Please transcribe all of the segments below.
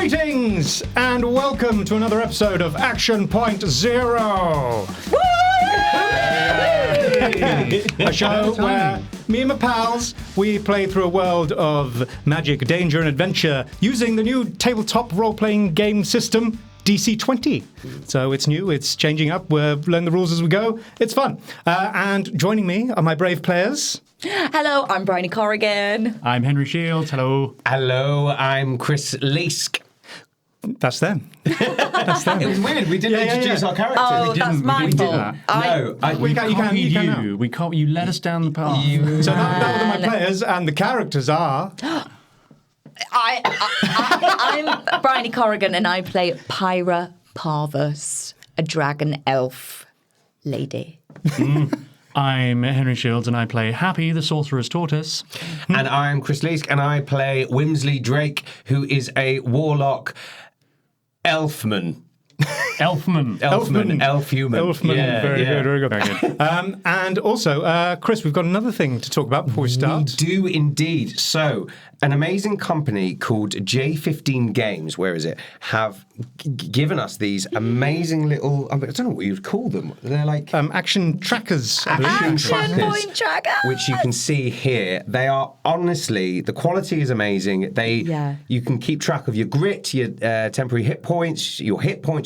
Greetings and welcome to another episode of Action Point Zero. A show where me and my pals, we play through a world of magic, danger and adventure using the new tabletop role-playing game system, DC20. So it's new, it's changing up, we're learning the rules as we go. It's fun. And joining me are my brave players. Hello, I'm Bryony Corrigan. I'm Henry Shields. Hello. Hello, I'm Chris Leask. That's them. That's them. It was weird. We didn't introduce our characters. Oh, that's my fault. We can't. You led us down the path. So that were my players, and the characters are. I'm Bryony Corrigan, and I play Pyra Parvus, a dragon elf lady. I'm Henry Shields, and I play Happy, the sorcerer's tortoise. And I'm Chris Leask, and I play Whimsly Drake, who is a warlock elfman. Elfman. Elf-human. Yeah, very good. And also, Chris, we've got another thing to talk about before we start. We do indeed. So, an amazing company called J15 Games, where is it, have given us these amazing little, I don't know what you'd call them. They're like... action trackers. Action point tracker. Which you can see here. They are, honestly, the quality is amazing. You can keep track of your grit, your temporary hit points, your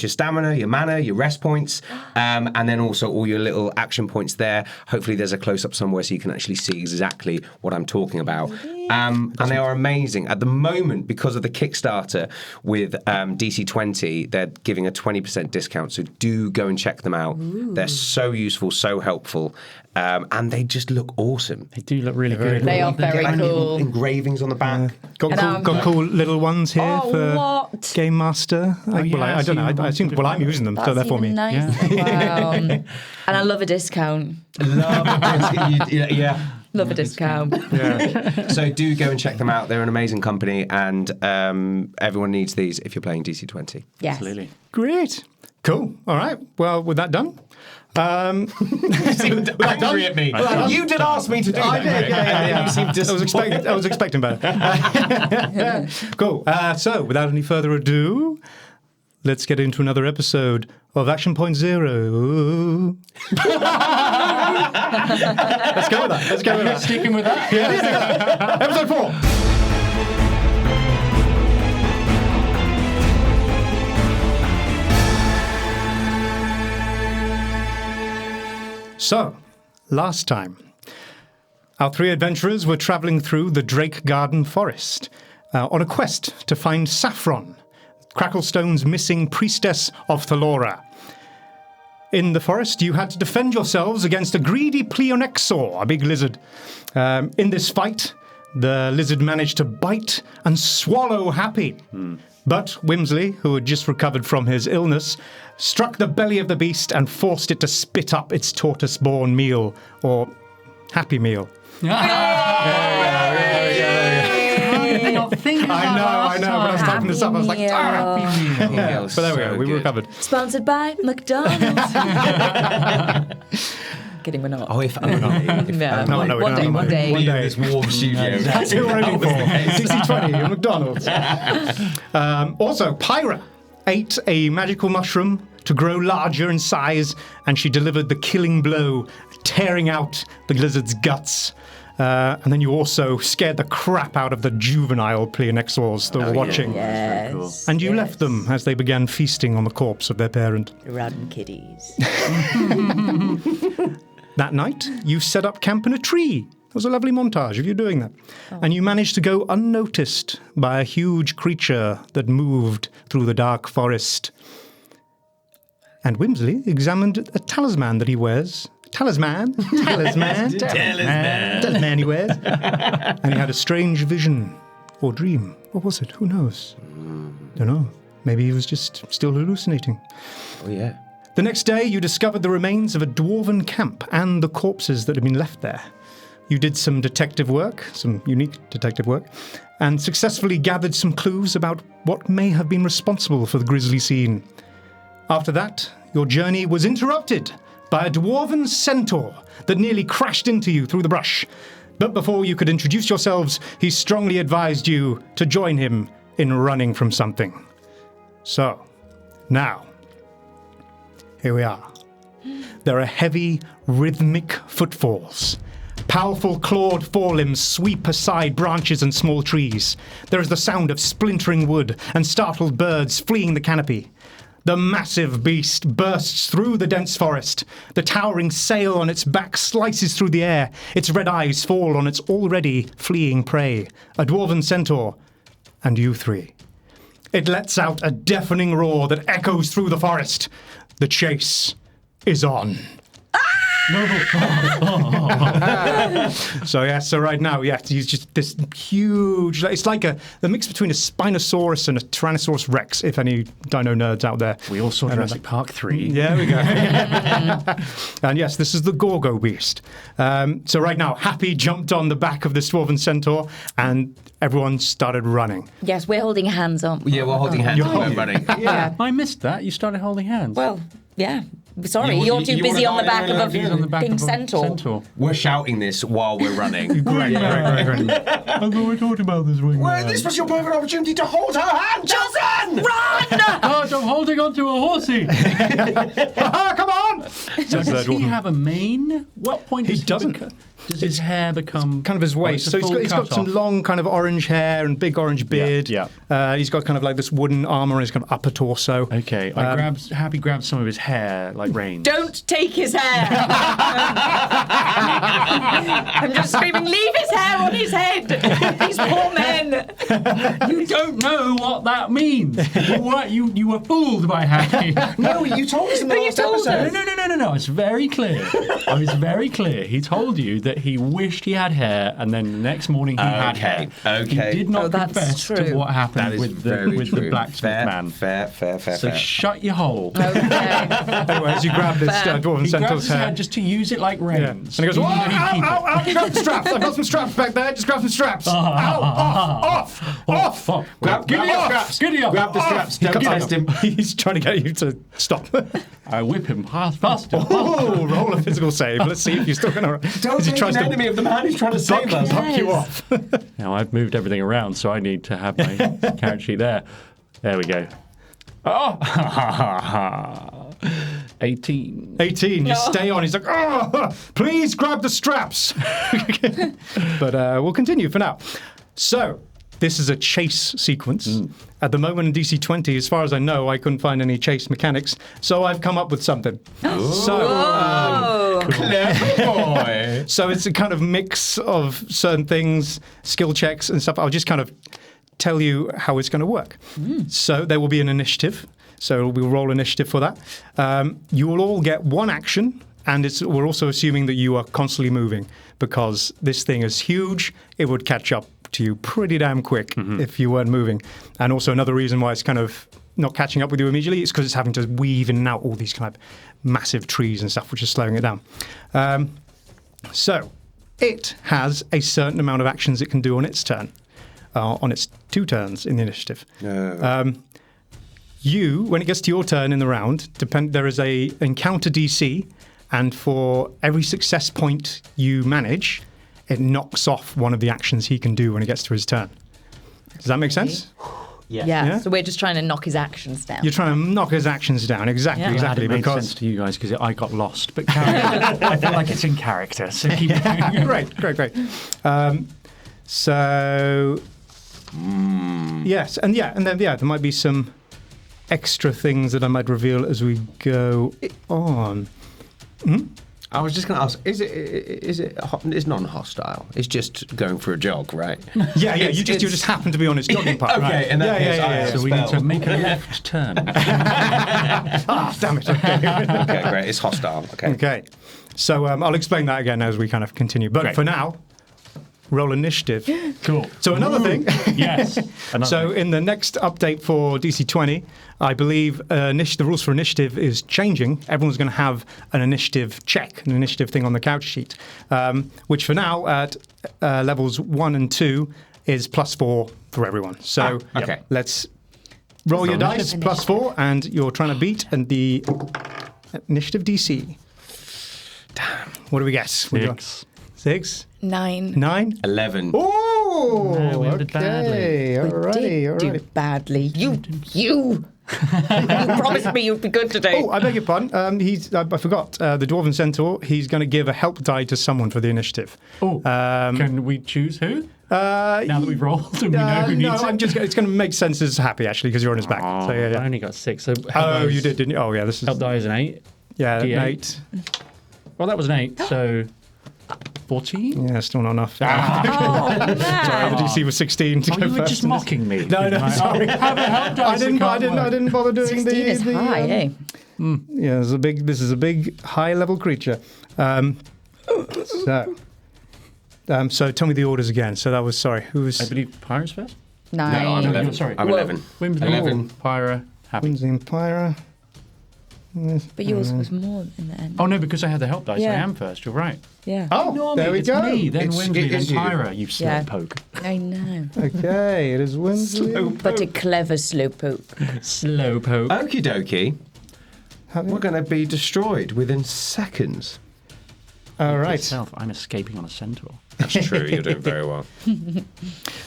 stamina, your mana, your rest points, and then also all your little action points there. Hopefully there's a close-up somewhere so you can actually see exactly what I'm talking about. And they are amazing. At the moment, because of the Kickstarter with DC20, they're giving a 20% discount, so do go and check them out. Ooh. They're so useful, so helpful, and they just look awesome. They do look really good. They are very cool. Engravings on the back. Got cool little ones here for Game Master. I don't know. I assume, I'm using them, so they're for me. Nice. Yeah. Wow. And I love a discount. Yeah. Love a discount. Yeah. So do go and check them out. They're an amazing company, and everyone needs these if you're playing DC20. Yes. Absolutely. Great. Cool. All right. Well, with that done. You seemed angry at me. You did ask me to do that. I did, yeah. You seemed I was expecting better. Cool. So, without any further ado, let's get into another episode of Action Point Zero. Let's go with that. Sticking with that? Yeah, Episode 4. So, last time, our three adventurers were travelling through the Drake Garden Forest on a quest to find Saffron, Cracklestone's missing priestess of Thalora. In the forest, you had to defend yourselves against a greedy pleonexor, a big lizard. In this fight, the lizard managed to bite and swallow Happy. But Whimsly, who had just recovered from his illness, struck the belly of the beast and forced it to spit up its tortoise-born meal, or Happy Meal. I know. When I was typing this up, I was like, Happy Meal. But there we go, we recovered. Sponsored by McDonald's. Kidding, we're not. Oh, if one day. One day. This warm studio. That's who we're aiming for. DC20 and McDonald's. Also, Pyra ate a magical mushroom to grow larger in size, and she delivered the killing blow, tearing out the lizard's guts. And then you also scared the crap out of the juvenile pleonexors that were watching. Yes. Cool. And you left them as they began feasting on the corpse of their parent. Run, kiddies. That night, you set up camp in a tree. It was a lovely montage of you doing that. Oh. And you managed to go unnoticed by a huge creature that moved through the dark forest. And Whimsly examined a talisman that he wears. Talisman he wears. And he had a strange vision or dream. What was it? Who knows? Don't know. Maybe he was just still hallucinating. Oh, yeah. The next day, you discovered the remains of a dwarven camp and the corpses that had been left there. You did some detective work, some unique detective work, and successfully gathered some clues about what may have been responsible for the grisly scene. After that, your journey was interrupted by a dwarven centaur that nearly crashed into you through the brush. But before you could introduce yourselves, he strongly advised you to join him in running from something. So, now, here we are. There are heavy, rhythmic footfalls. Powerful clawed forelimbs sweep aside branches and small trees. There is the sound of splintering wood and startled birds fleeing the canopy. The massive beast bursts through the dense forest. The towering sail on its back slices through the air. Its red eyes fall on its already fleeing prey, a dwarven centaur, and you three. It lets out a deafening roar that echoes through the forest. The chase is on. So right now, he's just this huge. It's like the mix between a Spinosaurus and a Tyrannosaurus Rex. If any dino nerds out there, We all saw Jurassic Park 3. Yeah, we go. And yes, this is the Gorgo beast. So right now, Happy jumped on the back of the Dwarven centaur, and everyone started running. Yes, we're holding hands on. Yeah, we're holding hands and we're running. Yeah. I missed that. You started holding hands. Well, yeah. Sorry, You- you're you- too you busy wanna on the back buy- of He's on the a back thing of a centaur. We're shouting this while we're running. Great. I thought we talked about this ring. Well, this was your perfect opportunity to hold her hand, Johnson! Run! God, I'm holding onto a horsey. Come on! So does he have a mane? What point does doesn't. Does his hair become Kind of his waist. So he's got some long kind of orange hair and big orange beard. yeah. He's got kind of like this wooden armor on his kind of upper torso. Okay, Happy grabs some of his hair like rain. Don't take his hair! I'm just screaming, leave his hair on his head! These poor men! You don't know what that means. You were fooled by Happy. No, you told us in the But you last told episode. us. No. It's very clear. It's very clear. He told you that he wished he had hair, and then the next morning he had hair. Okay. He did not Oh, that's confess true. to what happened That is with very the true. blacksmith fair, man. Fair. So shut your hole. Okay. Anyway, as you grab this Dwarven He grabs centaur's his hair hair. just to use it like Yeah. reins. And he goes, Even though he'd keep it. ow, grab the straps. I've got some straps back there. Just grab some straps. Off. Grab Giddy the up, straps. giddy up. Grab the straps. Don't test him. He's trying to get you to stop. I whip him faster. Oh, roll a physical save. Let's see if you're still going to... Don't make an enemy of the man who's trying to save us. buck you off. Now I've moved everything around, so I need to have my character sheet there. There we go. Oh! 18. 18. You stay on. He's like, please grab the straps. But we'll continue for now. So, this is a chase sequence. At the moment in DC20, as far as I know, I couldn't find any chase mechanics, so I've come up with something. Clever boy. So it's a kind of mix of certain things, skill checks and stuff. I'll just kind of tell you how it's going to work. So there will be an initiative. So we'll roll initiative for that. You will all get one action, and we're also assuming that you are constantly moving because this thing is huge. It would catch up to you pretty damn quick if you weren't moving. And also another reason why it's kind of not catching up with you immediately is because it's having to weave in and out all these kind of massive trees and stuff, which is slowing it down. So it has a certain amount of actions it can do on its turn, on its 2 turns in the initiative. When it gets to your turn in the round, there is a encounter DC, and for every success point you manage, it knocks off one of the actions he can do when it gets to his turn. Does that make sense? Yeah. So we're just trying to knock his actions down. You're trying to knock his actions down. Exactly. It made sense to you guys because I got lost, but I feel like it's in character, so keep going. Great. Yes, and then there might be some extra things that I might reveal as we go on. I was just going to ask: it's non-hostile? It's just going for a jog, right? Yeah. You just happen to be on its jogging path. Okay, right? in that case, I have So we need to make a left turn. Damn it. Okay, great. It's hostile. Okay. Okay. So I'll explain that again as we kind of continue. But for now, roll initiative. Cool. So another thing. Yes. So in the next update for DC20, I believe the rules for initiative is changing. Everyone's going to have an initiative check, an initiative thing on the couch sheet, which for now at levels 1 and 2 is +4 for everyone. So okay. Let's roll your dice, +4, and you're trying to beat the initiative DC. Damn. What do we guess? 6. 6? 9. 9? 11. Ooh! Oh, No, we did badly. Alrighty. do badly. You promised me you'd be good today. Oh, I beg your pardon. I forgot. The Dwarven Centaur, he's going to give a help die to someone for the initiative. Oh, can we choose who? Now that we've rolled and we know who needs it? It's going to make sense as happy, actually, because you're on his back. Oh, So, yeah. I only got 6. So You did, didn't you? Oh, yeah. This is help die is an 8. Yeah, D8. 8. Well, that was an 8, so 14? Yeah, still not enough. Oh, man. Sorry, the DC was 16 to Oh, go you were first. just mocking me. No, sorry. Have a help dice. I didn't bother doing 16 the. is high, eh? Yeah, this is a big high-level creature. So tell me the orders again. So that was, sorry, who was... I believe Pyra's first? No, I'm 9. 11. sorry. I'm 11. Whimsly, 11. Pyra, Happy. Whimsly and Pyra. But yours was more in the end. Oh, no, because I had the help dice. I Yeah. am first. You're right. Yeah. Oh, Normally, there we it's go. me, then It's- Whimsly, it then is you. Pyra. You Yeah. slowpoke. I know. Okay, it is Whimsly. But a clever slowpoke. Slowpoke. Okie dokie. We're going to be destroyed within seconds. All right. Itself, I'm escaping on a centaur. That's true. You're doing very well.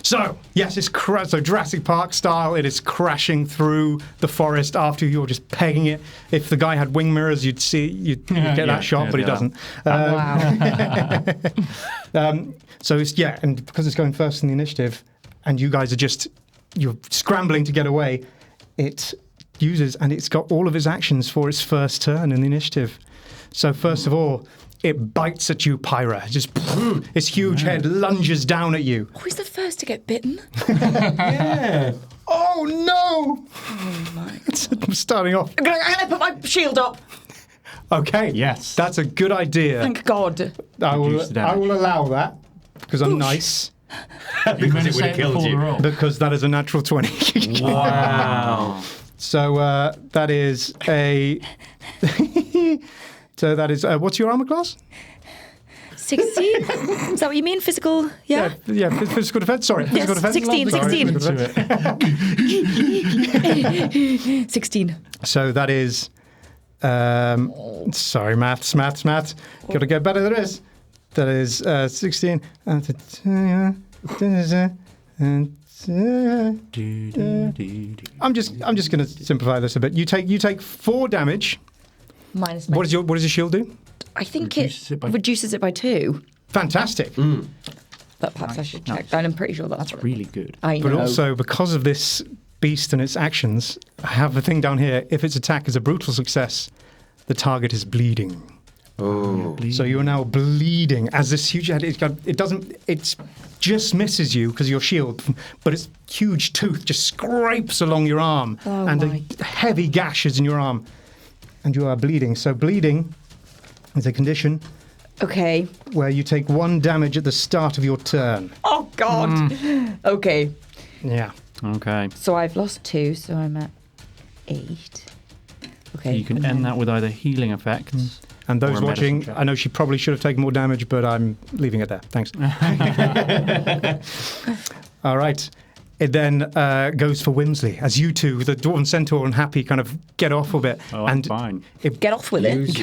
So, yes, it's so Jurassic Park style. It is crashing through the forest after you're just pegging it. If the guy had wing mirrors, you'd get that shot, but he doesn't. Wow. So it's and because it's going first in the initiative, and you guys are you're scrambling to get away, it uses and it's got all of its actions for its first turn in the initiative. So first of all, it bites at you, Pyra. Just its huge head lunges down at you. Who's the first to get bitten? Yeah. Oh no! Oh my. I'm starting off. I'm gonna put my shield up. Okay. Yes. That's a good idea. Thank God. I Reduce the damage. will allow that because I'm nice. Because it would have killed you. Because that is a natural 20. Wow. So that is a. So that is. What's your armor class? 16? Is that what you mean? Physical? Yeah. Yeah. Physical defense. Sorry. Yes, Physical defense. 16, Sorry, 16. 16. So that is. Sorry, maths. Got to get better than this. That is 16. I'm just going to simplify this a bit. You take 4 damage. Minus my... What does your shield do? I think Reduces it it by- reduces it by 2. Fantastic. But perhaps I should check. I'm pretty sure that's what Really good. I know. But also, because of this beast and its actions, I have a thing down here. If its attack is a brutal success, the target is bleeding. Oh. So you're now bleeding as this huge head. It just misses you because of your shield, but its huge tooth just scrapes along your arm, Oh and my. a heavy gash is in your arm, and you are bleeding. So bleeding is a condition Okay. where you take 1 damage at the start of your turn. Oh, God. Okay. Yeah. Okay. So I've lost 2, so I'm at 8. Okay. You can and end then- that with either healing effects. And Or those a watching, medicine check. I know she probably should have taken more damage, but I'm leaving it there. Thanks. All right. It then goes for Whimsly, as you two, the Dwarven Centaur and Happy, kind of get off a bit. Oh, I'm and fine. Get off with it.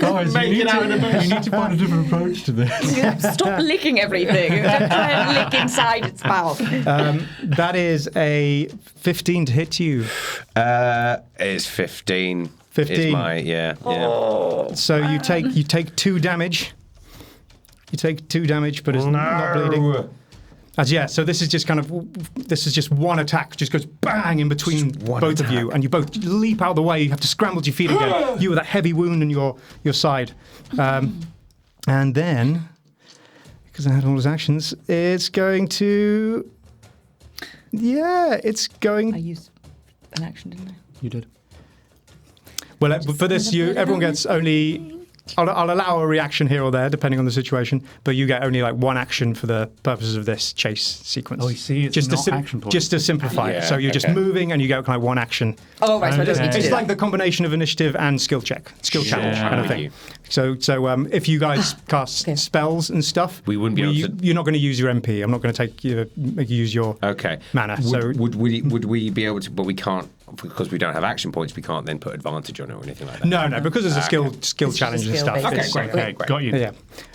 Guys, you need to find a different approach to this. Stop licking everything. Don't try and lick inside its mouth. That is a 15 to hit you. It's 15. 15. Is my, yeah. So you take 2 damage. You take 2 damage, but it's not bleeding. So this is just one attack, just goes bang in between both of you, and you both leap out of the way. You have to scramble to your feet again. You with that heavy wound in your side, and then because I had all his actions, it's going to. Yeah, it's I going. used an action, didn't I? You did. Well, for this, everyone gets only. I'll allow a reaction here or there, depending on the situation, but you get only like 1 action for the purposes of this chase sequence. Oh, you see, it's just not to action points. Just to simplify it. Yeah, So you're just okay. moving and you get kind of 1 action. Oh, right, so I don't need to It's do like the combination of initiative and skill challenge kind of with thing. you. So if you guys cast spells and stuff, We wouldn't be able to- You're not going to use your MP. I'm not going to make you use your Okay. mana. Would we be able to? But we can't because we don't have action points. We can't then put advantage on it or anything like that. No, because there's a skill It's just challenge a and stuff. skill-based Okay, it's- great. Okay, got you.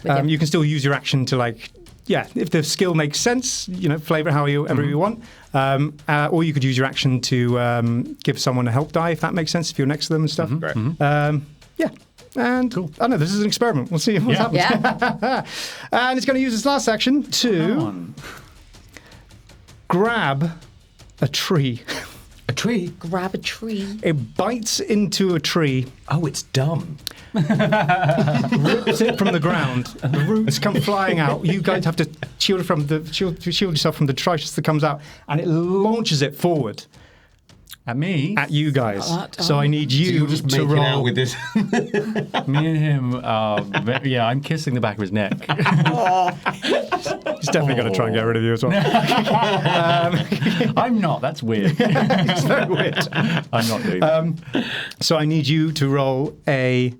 Yeah. You can still use your action to like if the skill makes sense, flavor it however you want. Or you could use your action to give someone a help die, if that makes sense, if you're next to them and stuff. Right. Yeah. And cool. I know this is an experiment. We'll see what happens. Yeah. And it's going to use its last action to grab a tree. A tree? Grab a tree. It bites into a tree. Oh, it's dumb. Rips it from the ground. The roots come flying out. You guys have to shield yourself from the detritus that comes out, and it launches it forward. At me? At you guys. So I need you You're just to making roll. out with this. Me and him, I'm kissing the back of his neck. He's definitely going to try and get rid of you as well. I'm not. That's weird. It's very weird. I'm not doing that. So I need you to roll this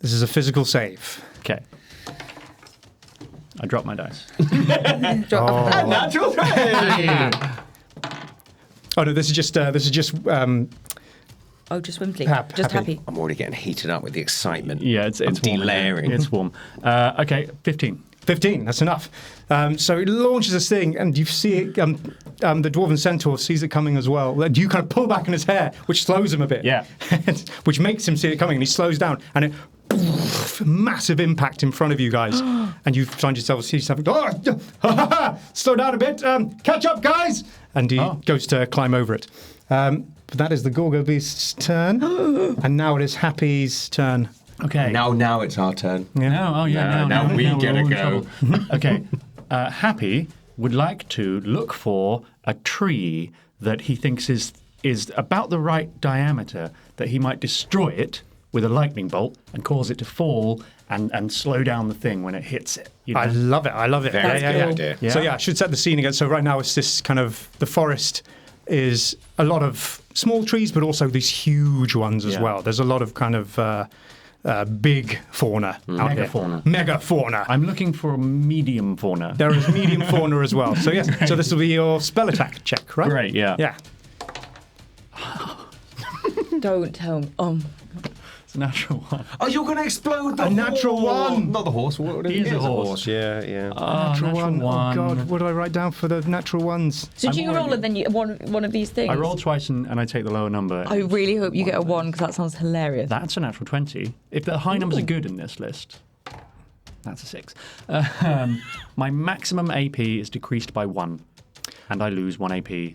is a physical save. Okay. I dropped my dice. Natural 20! Oh no, this is just Just Whimsly. Just happy. I'm already getting heated up with the excitement. Yeah, it's I'm warm. delayering. It's warm. Okay, 15. 15, that's enough. So it launches this thing, and you see it. The dwarven centaur sees it coming as well. And you kind of pull back in his hair, which slows him a bit. Yeah. Which makes him see it coming, and he slows down, and it massive impact in front of you guys, and you find yourself see something. Slow down a bit. Catch up, guys! And he goes to climb over it. But that is the Gorgo Beast's turn, and now it is Happy's turn. Okay. Now it's our turn. Now we get a we're all in go. trouble. Okay. Happy would like to look for a tree that he thinks is about the right diameter, that he might destroy it with a lightning bolt and cause it to fall and slow down the thing when it hits it. I love it. Very good idea. Yeah. So I should set the scene again. So right now it's this kind of, the forest is a lot of small trees, but also these huge ones as well. There's a lot of kind of big fauna out there. Megafauna. I'm looking for a medium fauna. There is medium fauna as well. So yes, so this will be your spell attack check, right? Great, yeah. Yeah. Don't tell me. It's a natural one. Oh, you're going to explode the A natural horse. one. Not the horse. What He is a horse. Yeah. Natural one. Oh God, what do I write down for the natural ones? So do you roll and then one of these things? I roll twice and I take the lower number. I really hope you get a 1 because that sounds hilarious. That's a natural 20. If the high numbers are good in this list, that's a 6. My maximum AP is decreased by 1, and I lose 1 AP.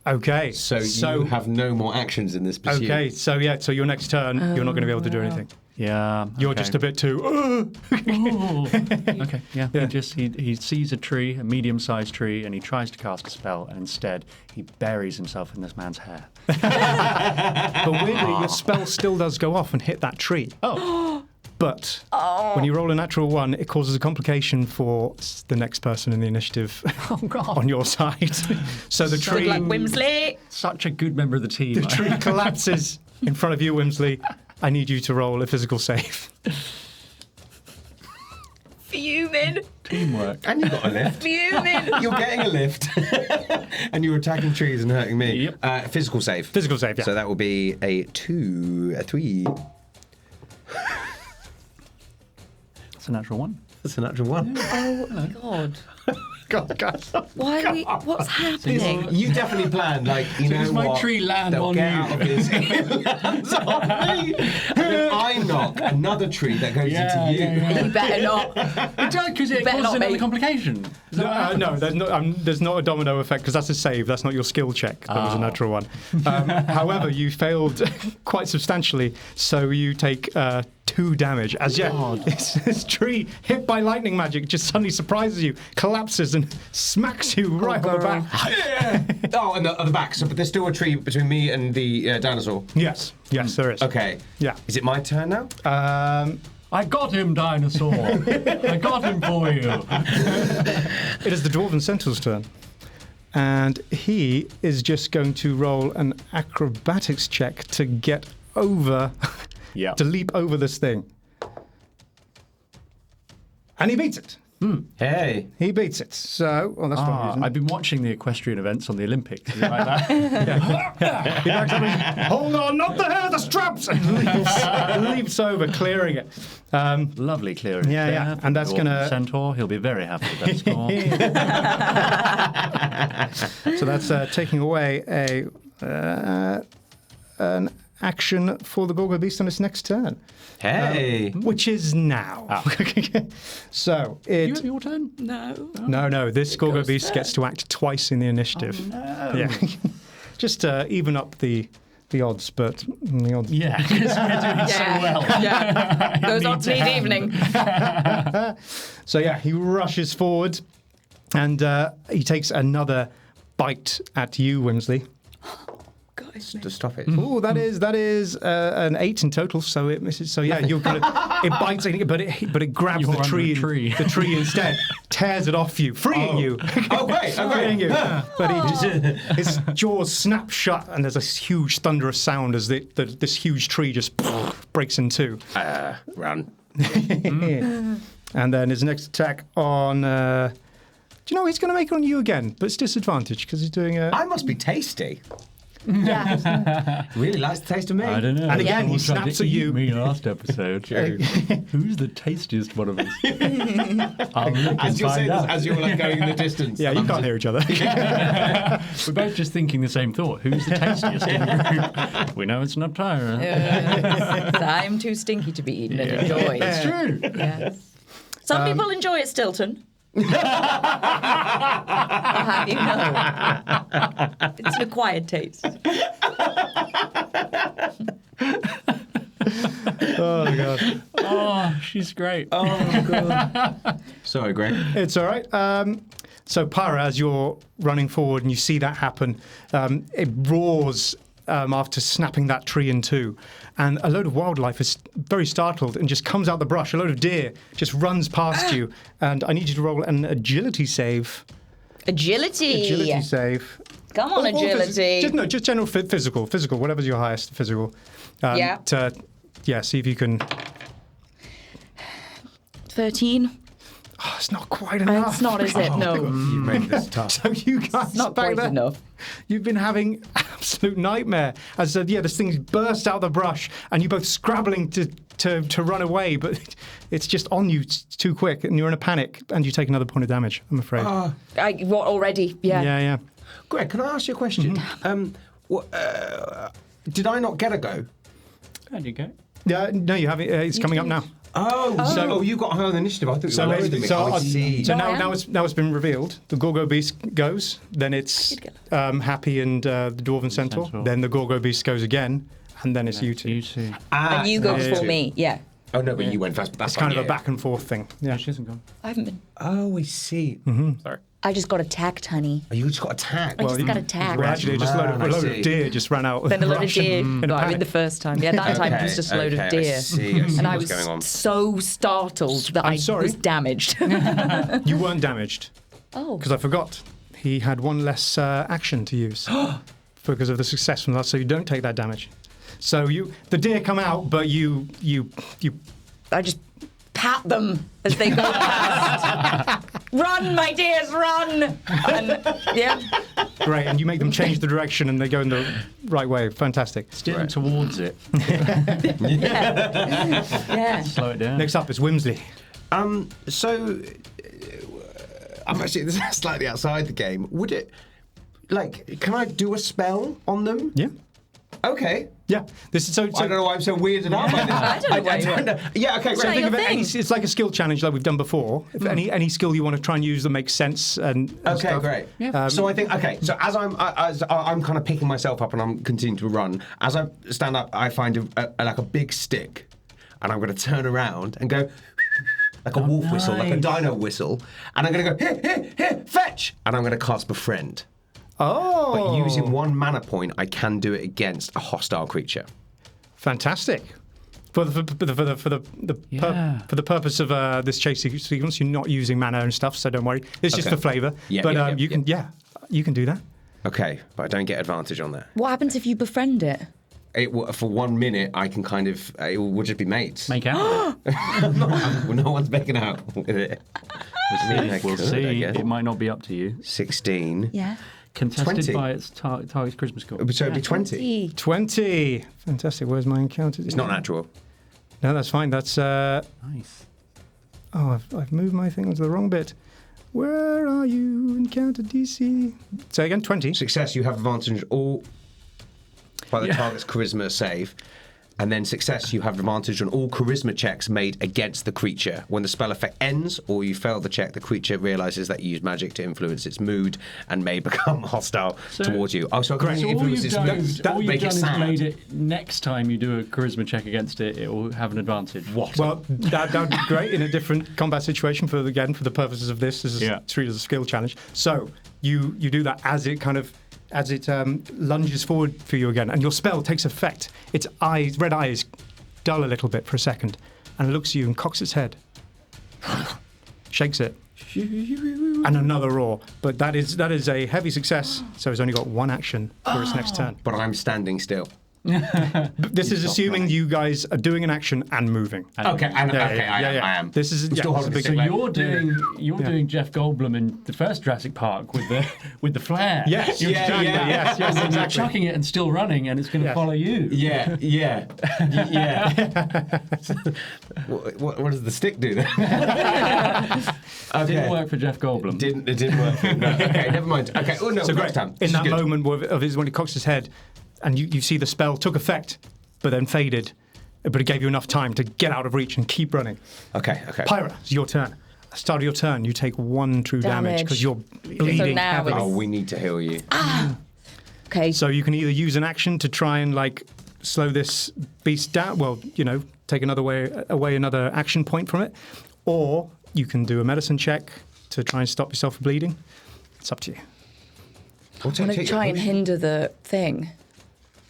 Okay. So you have no more actions in this pursuit. Okay, so your next turn, you're not going to be able to do anything. Yeah. You're just a bit too. Okay, yeah. He sees a tree, a medium-sized tree, and he tries to cast a spell, and instead he buries himself in this man's hair. But weirdly, your spell still does go off and hit that tree. Oh. But when you roll a natural 1, it causes a complication for the next person in the initiative on your side. So the tree, like Whimsly. Such a good member of the team. the tree collapses in front of you, Whimsly. I need you to roll a physical save. Fuming. Teamwork. And you got a lift. Fuming. You're getting a lift. And you're attacking trees and hurting me. Yep. Physical save. Physical save, yeah. So that will be a 2, a 3. It's a natural 1. That's a natural 1. Oh my God. God, guys. Why are we? What's happening? You definitely planned, like, you know does my what? tree land They'll on get you? out of this. It lands on me. And then I knock another tree that goes into you. You better not. It does, because it Better causes not another be. complication. No, there's not a domino effect because that's a save. That's not your skill check. That was a natural one. However, you failed quite substantially, so you take 2 damage. As yet, this tree hit by lightning magic just suddenly surprises you, collapses, and smacks you right on the back. Oh, and the back. So, but there's still a tree between me and the dinosaur. Yes, there is. Okay. Yeah. Is it my turn now? I got him, dinosaur. I got him for you. It is the dwarven centaur's turn. And he is just going to roll an acrobatics check to get over, to leap over this thing. And he beats it. Hey. He beats it. So, that's what I'm using. I've been watching the equestrian events on the Olympics. Is it like that? He backs up and hold on, not the hair, the straps! And leaps over, clearing it. Lovely clearing. Yeah, there yeah. for And that's the going to... Centaur, he'll be very happy with that score. So that's taking away an action for the Gorgo Beast on its next turn. Hey. Which is now. So it... You have your turn? No. This Gorgo Beast gets to act twice in the initiative. Oh, no. Yeah. Just even up the odds, but the odds... Yeah, because we're doing so well. Yeah. Those odds need evening. So yeah, he rushes forward and he takes another bite at you, Whimsly. To stop it. Oh, that is an 8 in total, so it misses. So yeah, you're gonna it bites, but it grabs You're the under tree, a tree. the tree instead, tears it off you, freeing you. Oh, great. Freeing you. But he just, his jaws snap shut, and there's a huge thunderous sound as this huge tree just breaks in two. Run. And then his next attack on. Do you know he's going to make it on you again, but it's disadvantage because he's doing a. I must be tasty. Yeah. Really likes the taste of me. I don't know. And again, he Someone tried snaps to at eat you. Me last episode. Who's the tastiest one of us? I'll look As and you're find saying this, out. as you're like going in the distance. Yeah, you can't hear each other. We're both just thinking the same thought. Who's the tastiest in the group? We know it's not Pyra. I'm too stinky to be eaten and enjoyed. It's true. Yes. Some people enjoy it, Stilton. I'll have you know. It's an acquired taste. Oh my god. Oh, she's great. Oh, God. Sorry, Greg. It's all right. So, Pyra, as you're running forward and you see that happen, it roars after snapping that tree in two. And a load of wildlife is very startled and just comes out the brush. A load of deer just runs past you. And I need you to roll an agility save. Agility. Agility save. Come on, agility. Just general physical, whatever's your highest physical. Yeah. See if you can... 13. Oh, it's not quite enough. It's not, is it? No. You made this tough. So you guys Not back quite there, enough. you've been having absolute nightmare. As this thing's burst out of the brush, and you're both scrabbling to run away, but it's just on you too quick, and you're in a panic, and you take another point of damage. I'm afraid. What already? Yeah. Yeah. Greg, can I ask you a question? Did I not get a go? There you go. Yeah. No, you haven't. It's coming up now. So you got higher on the initiative. I thought you were lower than me. I see. So No, I now it's been revealed. The Gorgo Beast goes, then it's Happy and the Dwarven Centaur. Then the Gorgo Beast goes again, and then it's you two. You too. And you go before me. Yeah. Oh, no, but you went first. That's It's kind fine, of a back and forth thing. Yeah. She hasn't gone. I haven't been. Oh, I see. Sorry. I just got attacked, honey. Oh, you just got attacked. I just got attacked. Well, actually, just a load I of see. deer just ran out. Then a load of Russian deer. in a Right, panic. the first time. Yeah, that time it was just a load of deer. I see And I what's was going on. so startled that I'm I sorry. was damaged. You weren't damaged. Oh. Because I forgot. He had one less action to use because of the success from that, so you don't take that damage. So the deer come out, but you I just pat them as they go past. Run, my dears, run! And, yeah. great, and you make them change the direction, and they go in the right way. Fantastic. Steering towards it. Yeah. Slow it down. Next up is Whimsly. So, I'm actually this is slightly outside the game. Would it, can I do a spell on them? Yeah. Okay. Yeah. This is so. I don't know why I'm so weirded out by this. I don't know why you don't know. Yeah, okay, So great. your Think of it, thing. it's like a skill challenge like we've done before. If any skill you want to try and use that makes sense and Okay, stuff. great. Yeah. So I think so as I'm kind of picking myself up and I'm continuing to run. As I stand up, I find a big stick, and I'm going to turn around and go like a wolf whistle, like a dino whistle, and I'm going to go here, fetch, and I'm going to cast Befriend. Oh. But using one mana point, I can do it against a hostile creature. Fantastic. For the purpose of this chase sequence, you're not using mana and stuff, so don't worry. It's just Okay. for flavour. Yeah, but yeah, you can do that. Okay, but I don't get advantage on that. What happens if you befriend it? for 1 minute, I can kind of it will just be mates. Make out with it. No one's making out with it. We'll see. It might not be up to you. 16. Yeah. Contested 20. by its target's charisma score. So it'd be 20. 20. Fantastic. Where's my encounter? It's not natural. No, that's fine. That's... Nice. Oh, I've moved my thing onto the wrong bit. Where are you? Encounter DC. Say again, 20. Success, you have advantage all by the target's charisma save. And then success, you have advantage on all charisma checks made against the creature. When the spell effect ends or you fail the check, the creature realizes that you use magic to influence its mood and may become hostile towards you. Oh, so So all you've done, make it is sad. made it next time you do a charisma check against it, it will have an advantage. What? Well, that would be great in a different combat situation for the purposes of this. This is treated as a skill challenge. So you do that as it lunges forward for you again, and your spell takes effect. Its eyes, red eyes, dull a little bit for a second, and it looks at you and cocks its head, shakes it, and another roar. But that is a heavy success, so it's only got one action for its next turn. But I'm standing still. This is assuming you guys are doing an action and moving. Okay, I am. This is still holding a big. So you're doing Jeff Goldblum in the first Jurassic Park with the flare. Yes, yes, And then you're exactly. chucking it and still running, and it's going to follow you. Yeah. What does the stick do then? Didn't work for Jeff Goldblum. It didn't work. For him. No. Okay, never mind. Okay. Oh no. So next great. time. In that moment of his, when he cocks his head, and you see the spell took effect, but then faded, but it gave you enough time to get out of reach and keep running. Okay. Pyra, it's your turn. At the start of your turn, you take 1 true damage because you're bleeding So now heavily. Oh, we need to heal you. Okay. So you can either use an action to try and slow this beast down. Well, take away another action point from it, or you can do a medicine check to try and stop yourself from bleeding. It's up to you. I'm going to try and hinder the thing.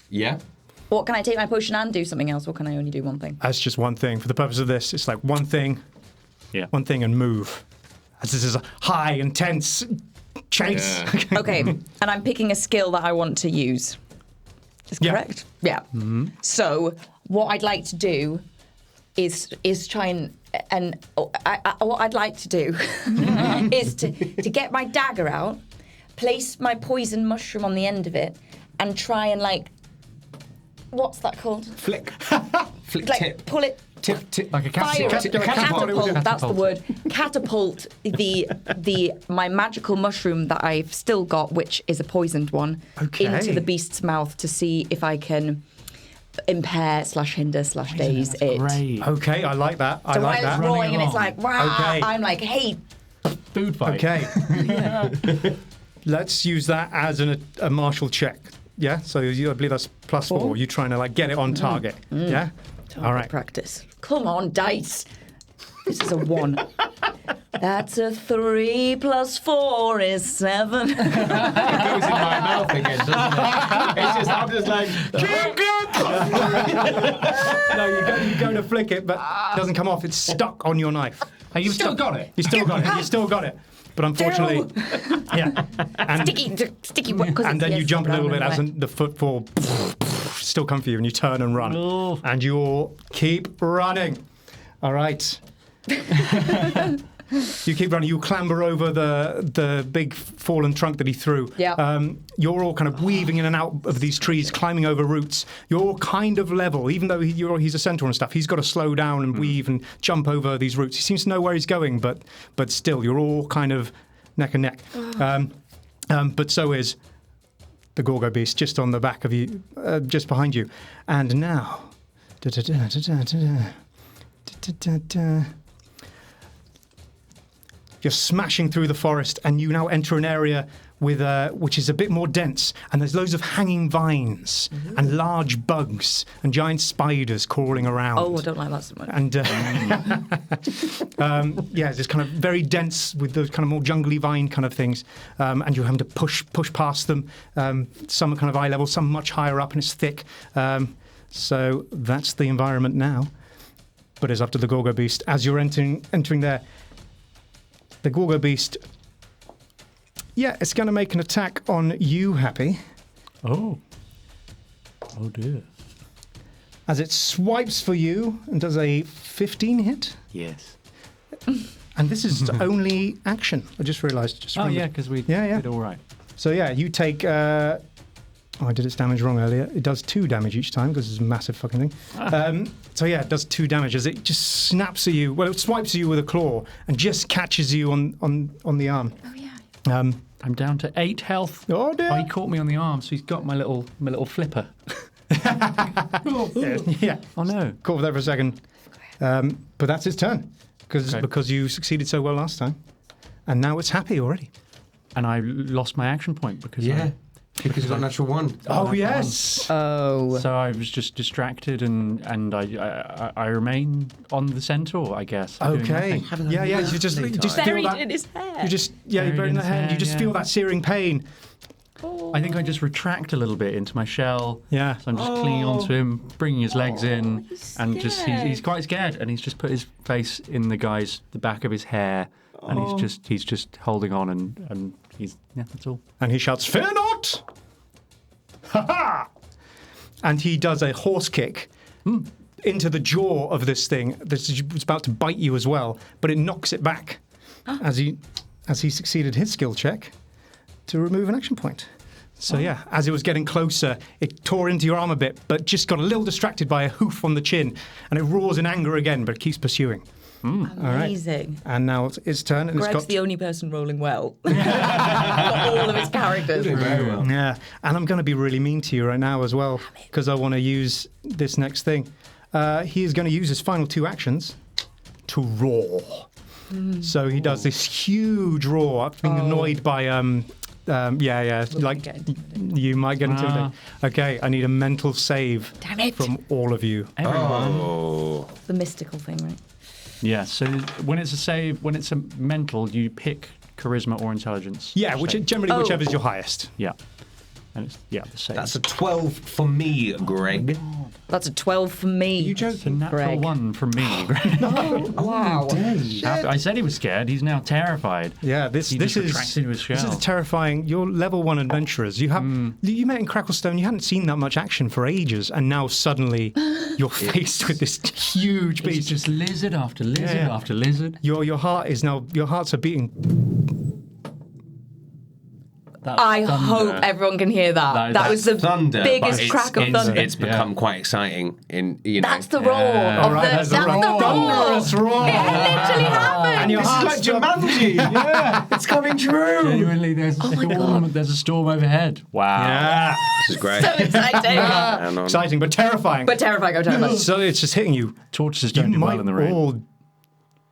Yeah. What, can I take my potion and do something else, or can I only do one thing? That's just one thing. For the purpose of this, it's like one thing and move. As this is a high, intense chase. Yeah. Okay, and I'm picking a skill that I want to use. Is correct? Yeah. Mm-hmm. So what I'd like to do is try and what I'd like to do is to get my dagger out, place my poison mushroom on the end of it, and try and what's that called? Flick tip. Pull it. Tip. Like a Fire catapult. it. Catapult. That's the word. Catapult my magical mushroom that I've still got, which is a poisoned one, into the beast's mouth to see if I can impair / hinder / daze it. Great. Okay, I like that. So while it's roaring and it's like, rah, Okay. I'm like, hey. Food fight. Okay. Let's use that as a martial check. Yeah, so I believe that's +4. You're trying to get it on target. Yeah? All right. Practice. Come on, dice. This is a 1. That's a 3 + 4 is 7. It goes in my mouth again, doesn't it? It's just, I'm just like, No, you go to flick it, but it doesn't come off. It's stuck on your knife. And you've still got it. You still got it. You still got it. But unfortunately, and sticky. and then you jump a little bit as the footfall still come for you, and you turn and run, and you all keep running. All right. You keep running. You clamber over the big fallen trunk that he threw. Yeah. You're all kind of weaving in and out of these trees, climbing over roots. You're all kind of level, even though he's a centaur and stuff. He's got to slow down and weave and jump over these roots. He seems to know where he's going, but still, you're all kind of neck and neck. But so is the Gorgo beast just on the back of you, just behind you. And now. You're smashing through the forest, and you now enter an area which is a bit more dense, and there's loads of hanging vines and large bugs and giant spiders crawling around. Oh, I don't like that so much. And it's kind of very dense with those kind of more jungly vine kind of things, and you're having to push past them. Some are kind of eye level, some much higher up, and it's thick. So that's the environment now. But it's up to the Gorgo beast as you're entering there. The Gorgo beast, it's going to make an attack on you, Happy. Oh dear. as it swipes for you and does a 15 hit. Yes. And this is only action. I just realised. Oh, yeah, because we did all right. So, yeah, you take... I did its damage wrong earlier. It does 2 damage each time because it's a massive fucking thing. So, yeah, it does 2 damage as it just snaps at you. Well, it swipes at you with a claw and just catches you on the arm. Oh, yeah. I'm down to 8 health. Oh, dear. Oh, he caught me on the arm, so he's got my little flipper. Yeah. Oh, no. Caught with that for a second. But that's its turn because you succeeded so well last time. And now it's happy already. And I lost my action point because because you got a natural 1. Oh, yes. Oh. So I was just distracted and I remain on the centaur, I guess. Okay. Yeah, you just feel Buried that. in his hair. You just you're buried in the hair. You just feel that searing pain. I think I just retract a little bit into my shell. Yeah. So I'm just clinging onto him, bringing his legs in, he's and just he's quite scared, and he's just put his face in the back of his hair, and he's just holding on, and he's that's all. And he shouts, "Fear not!" Ha ha! And he does a horse kick into the jaw of this thing that was about to bite you as well, but it knocks it back as he succeeded his skill check to remove an action point. So yeah, as it was getting closer, it tore into your arm a bit, but just got a little distracted by a hoof on the chin, and it roars in anger again, but it keeps pursuing. Amazing. All right. And now it's its turn, and Greg's it's got the only person rolling well. Got all of his characters. Very well. Yeah, and I'm going to be really mean to you right now as well, because I want to use this next thing. He is going to use his final 2 actions to roar. So he does this huge roar. I've been annoyed by like you might get intimidated. Okay, I need a mental save Damn it. from all of you. Oh. The mystical thing, right? Yeah. So when it's a mental, you pick charisma or intelligence. Yeah, whichever is your highest. Yeah. And it's the same. That's a 12 for me, Greg. That's a 12 for me. It's a natural Greg. 1 from me. Wow. I said he was scared. He's now terrified. Yeah, this just is retracted into his this shell. is terrifying. You're level 1 adventurers. You met in Cracklestone. You hadn't seen that much action for ages, and now suddenly you're faced with this huge It's beast. just lizard after lizard after lizard. Your hearts are beating. That's I thunder. hope everyone can hear that. That was the thunder, biggest but crack of thunder. It's become quite exciting. That's the roar of Right, that's the roar. Thunderous roar. It literally happened. And your This is heart's like Jumanji. Yeah, it's coming true. Genuinely, there's a storm. There's a storm overhead. Wow. Yeah. This is great. So exciting. Exciting, but terrifying. But terrifying, I'm terrifying. So it's just hitting you. Tortoises don't You do well might in the rain. all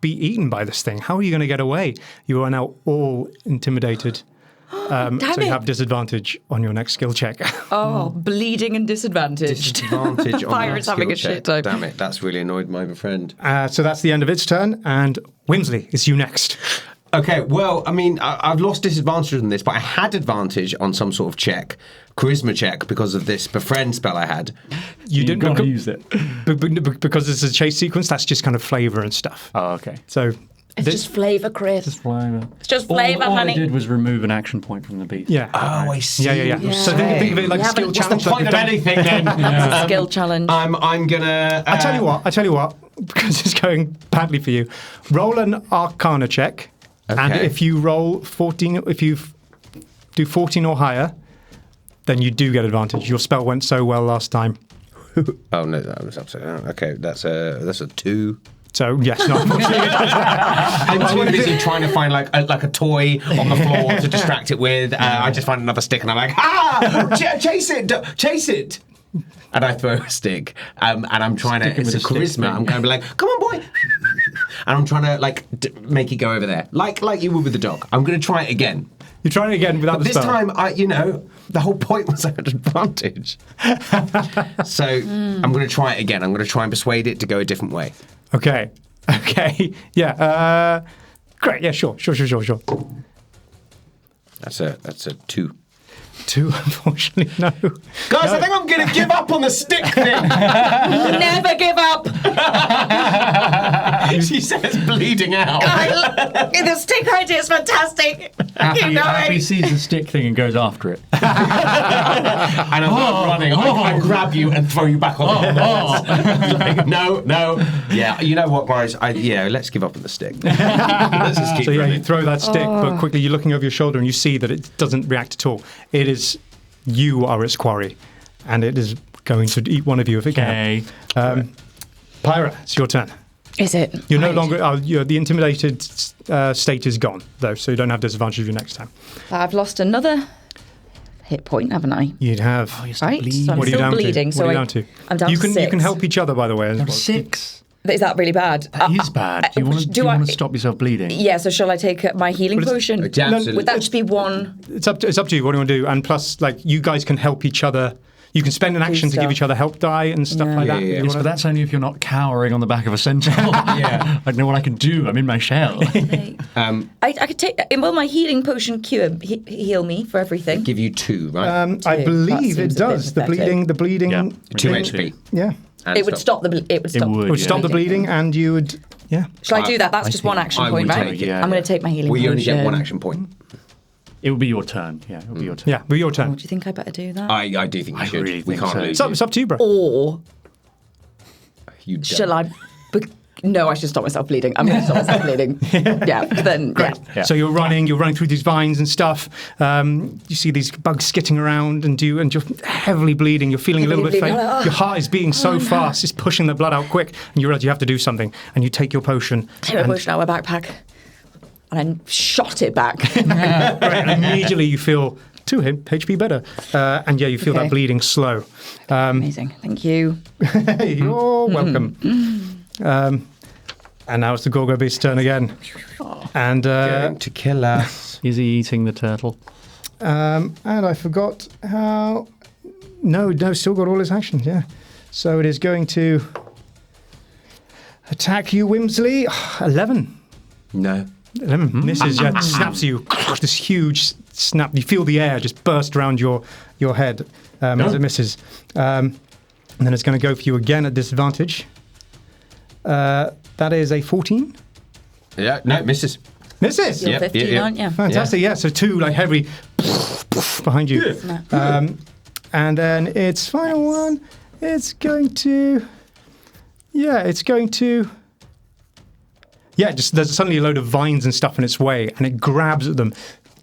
be eaten by this thing. How are you going to get away? You are now all intimidated. So you have disadvantage on your next skill check. Oh, bleeding and disadvantage. Disadvantage on Pirate's that having skill a shit check. time. Damn it, that's really annoyed my friend. So that's the end of its turn, and Whimsly, it's you next. Okay, well, I mean, I've lost disadvantage on this, but I had advantage on some sort of check, charisma check, because of this befriend spell I had. You didn't gotta use it. because it's a chase sequence. That's just kind of flavor and stuff. Oh, okay. So It's just flavour, Chris. Flavor. It's just flavour, all honey. I did was remove an action point from the beast. yeah. Oh, I see. Yeah. So think of it like a skill What's challenge. the point of anything then? That's a skill challenge. I'm gonna. I tell you what, because it's going badly for you. Roll an Arcana check, and Okay. if you roll 14, if you do 14 or higher, then you do get advantage. Your spell went so well last time. Oh no, that was upside down. Okay, that's a 2. So yes, not unfortunately. I'm too busy trying to find like a toy on the floor to distract it with. I just find another stick and I'm like, chase it. And I throw a stick, and I'm trying Stick him it's a with a stick charisma. thing. I'm going to be like, come on, boy. And I'm trying to make it go over there, like you would with the dog. I'm going to try it again. You're trying it again without But the this spell. time, the whole point was I had advantage. So I'm going to try it again. I'm going to try and persuade it to go a different way. Okay. Yeah. Great. Yeah. Sure. That's a 2. 2, unfortunately, no. Guys, I think I'm going to give up on the stick thing. Never give up. She says bleeding out. The stick idea is fantastic. Happy sees the stick thing and goes after it. And I'm running. I grab you and throw you back on the like, no. Yeah, you know what, guys? Let's give up on the stick. Let's just keep running. You throw that stick, but quickly you're looking over your shoulder and you see that it doesn't react at all. It is, you are its quarry, and it is going to eat one of you if it can. Pyra, it's your turn. Is it? You're no longer. The intimidated state is gone, though, so you don't have disadvantage of you next time. I've lost another hit point, haven't I? You'd have. Right, so I'm What are you still down bleeding. to? So What are you down to? I'm down you to can 6. You can help each other, by the way. As well. 6. Is that really bad? That is bad. Do you want to stop yourself bleeding? Yeah. So shall I take my healing potion? Absolutely. Would that just be one? It's up to you. What do you want to do? And plus, like, you guys can help each other. You can spend an action to give each other help die and stuff like that. Yeah. Yes, but that's only if you're not cowering on the back of a centaur. I don't know what I can do. I'm in my shell. I could take. Will my healing potion heal me for everything? Give you 2, right? I believe That it seems a bit does. The pathetic. bleeding. Yeah. 2 HP. Yeah. And It would stop the. It would stop. would. It would stop the bleeding, and you would. Yeah. Shall I do that? That's just one action point, would right? take it. Yeah. I'm going to take my healing Well, you potion. only get 1 action point. It will be your turn. Yeah, it will be your turn. Yeah. But your Oh, turn. do you think I better do that? I do think you should. really We think can't so. lose. It's up to you, bro. Or You don't. shall I? No, I should stop myself bleeding. I'm going to stop myself bleeding. Yeah. Then great. Yeah. So you're running through these vines and stuff. You see these bugs skitting around, and you're heavily bleeding. You're feeling a little bit faint. Your heart is beating so fast, it's pushing the blood out quick, and you realize you have to do something. And you take your potion. Take my potion out of my backpack, and I shot it back. And immediately you feel 2 HP better, and you feel that bleeding slow. Amazing. Thank you. You're welcome. And now it's the Gorgo Beast's turn again. And Going to kill us. Is he eating the turtle? and I forgot how. No, still got all his actions. Yeah, so it is going to attack you, Whimsly. 11. No. 11 misses. Yeah, snaps you. This huge snap. You feel the air just burst around your head as it misses. And then it's going to go for you again at disadvantage. That is a 14. Yeah, no, misses. Misses. You're 15, aren't you? Fantastic. Yeah. So 2 like heavy behind you. And then its final one. It's going to. Yeah, just there's suddenly a load of vines and stuff in its way, and it grabs at them,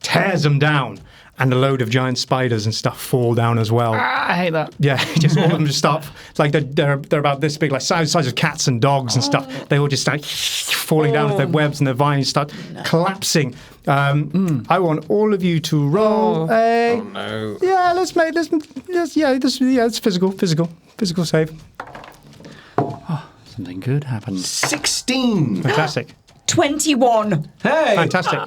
tears them down, and a load of giant spiders and stuff fall down as well. I hate that. Yeah, just all of them just start, like they're about this big, like size of cats and dogs and stuff. They all just start falling down with their webs and their vines start collapsing. I want all of you to roll a. Oh no. Yeah, let's make this. It's physical save. Something good happened. 16. Fantastic. 21. Hey. Fantastic.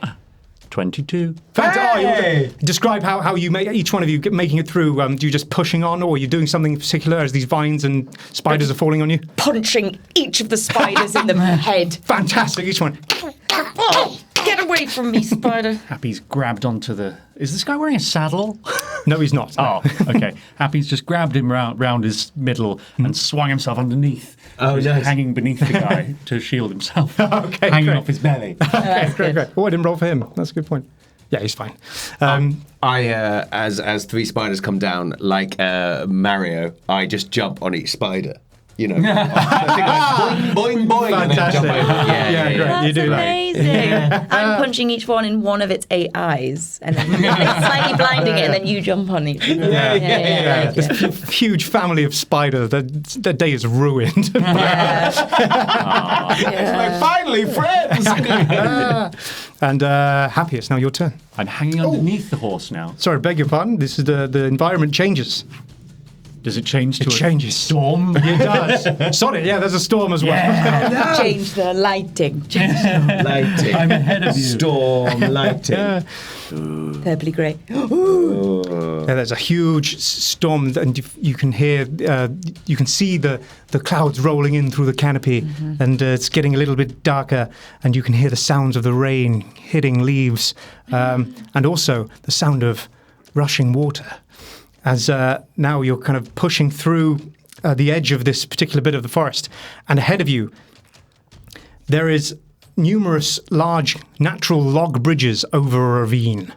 22. Fantastic. Describe how you make each one of you making it through. Do you just pushing on, or are you doing something particular as these vines and spiders are falling on you? Punching each of the spiders in the head. Fantastic, each one. Oh, get away from me, spider. Happy's grabbed onto the... Is this guy wearing a saddle? No, he's not. Oh, okay. Happy's just grabbed him round his middle and swung himself underneath. Oh, He's nice. hanging beneath the guy to shield himself. Okay, hanging great. off his belly. Okay, great. Oh, I didn't roll for him. That's a good point. Yeah, he's fine. As 3 spiders come down, like Mario, I just jump on each spider. You know, boing, boing, boing. And then Fantastic. jump over. Yeah, great. That's You do that. amazing. I'm punching each one in one of its 8 eyes, and then slightly blinding it, and then you jump on each. Yeah. This huge family of spiders. Their day is ruined. It's like, finally, friends. And Happy, it's now your turn. I'm hanging underneath the horse now. Sorry, beg your pardon. This is the environment changes. Does it change to It changes. storm? It does. Sorry, yeah, there's a storm as well. Yeah. Change the lighting. Lighting. I'm ahead of you. Storm lighting. Yeah. Purpley grey. Yeah, there's a huge storm, and you can hear, you can see the clouds rolling in through the canopy, and it's getting a little bit darker, and you can hear the sounds of the rain hitting leaves, and also the sound of rushing water. As now you're kind of pushing through the edge of this particular bit of the forest, and ahead of you, there is numerous large natural log bridges over a ravine.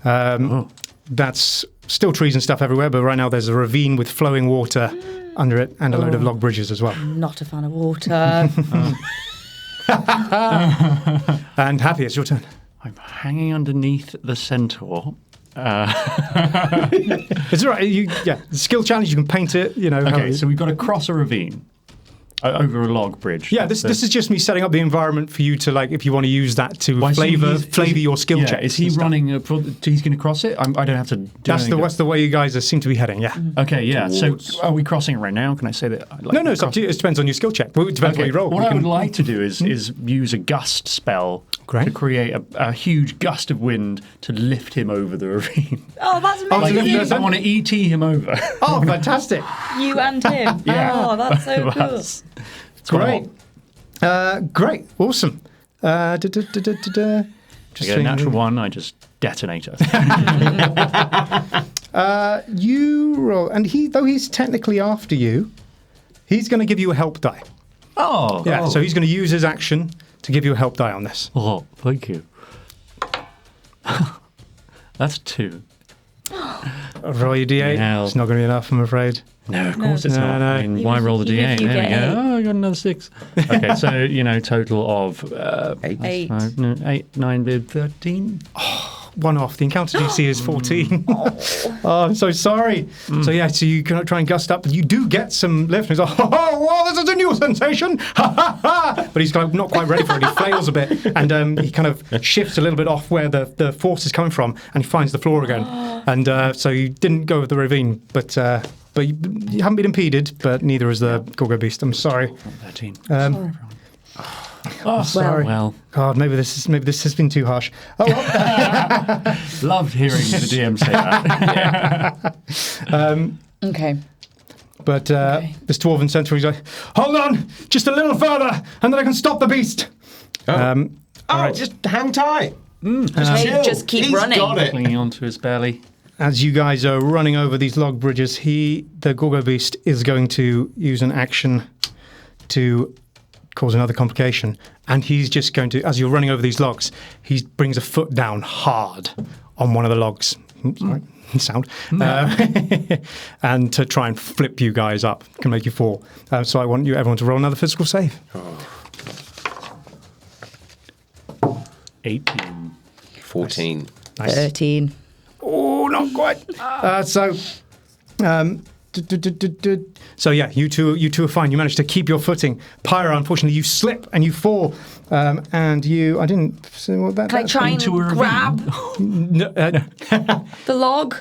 That's still trees and stuff everywhere, but right now there's a ravine with flowing water under it and a load of log bridges as well. Not a fan of water. And Happy, it's your turn. I'm hanging underneath the centaur. It's all right. The skill challenge, you can paint it, Okay, so we've got to cross a ravine over a log bridge. Yeah, this is just me setting up the environment for you to, like, if you want to use that to flavour your skill check. Is he running? He's going to cross it? I don't have to do anything. That's the way you guys seem to be heading, yeah. Okay, yeah. So are we crossing it right now? Can I say that? No, it's up to you. It depends on your skill check. Well, it depends what you roll. What I would like to do is use a gust spell to create a huge gust of wind to lift him over the ravine. Oh, that's amazing. I want to ET him over. Oh, fantastic. You and him. Yeah. Oh, that's so cool. Great. Great. Awesome. Just a natural one, I just detonate her. You roll. And though he's technically after you, he's going to give you a help die. Oh. Yeah, so he's going to use his action to give you a help die on this. Oh, thank you. That's 2. Roll your D8. No. It's not going to be enough, I'm afraid. No, of course it's not. No. I mean, why roll the D8? you There we get go. 8. Oh, you got another 6. Okay, so, total of 8. 8. 8, 9, 13. One off. The encounter DC is 14. Oh, I'm so sorry. So you can try and gust up, but you do get some lift. And he's like, oh, this is a new sensation. But he's kind of not quite ready for it. He flails a bit, and he kind of shifts a little bit off where the force is coming from, and he finds the floor again. And so you didn't go with the ravine, but you haven't been impeded, but neither is the Gorgo Beast. I'm sorry. 13. Sorry. Well, God, maybe this has been too harsh. Oh, well. loved hearing the DM say that. Okay. But this dwarven centaur, he's like, hold on, just a little further, and then I can stop the beast. Just hang tight. Just keep running. Got it. Clinging onto his belly. As you guys are running over these log bridges, the Gorgo Beast is going to use an action to cause another complication. And he's just going to, as you're running over these logs, he brings a foot down hard on one of the logs. Oops, sorry, sound. And to try and flip you guys up, can make you fall. So I want everyone to roll another physical save. 18. 14. Nice. 13. Oh, not quite. So yeah, you two are fine. You managed to keep your footing. Pyra, unfortunately, you slip and you fall, and you. I didn't. Can I try and grab the log?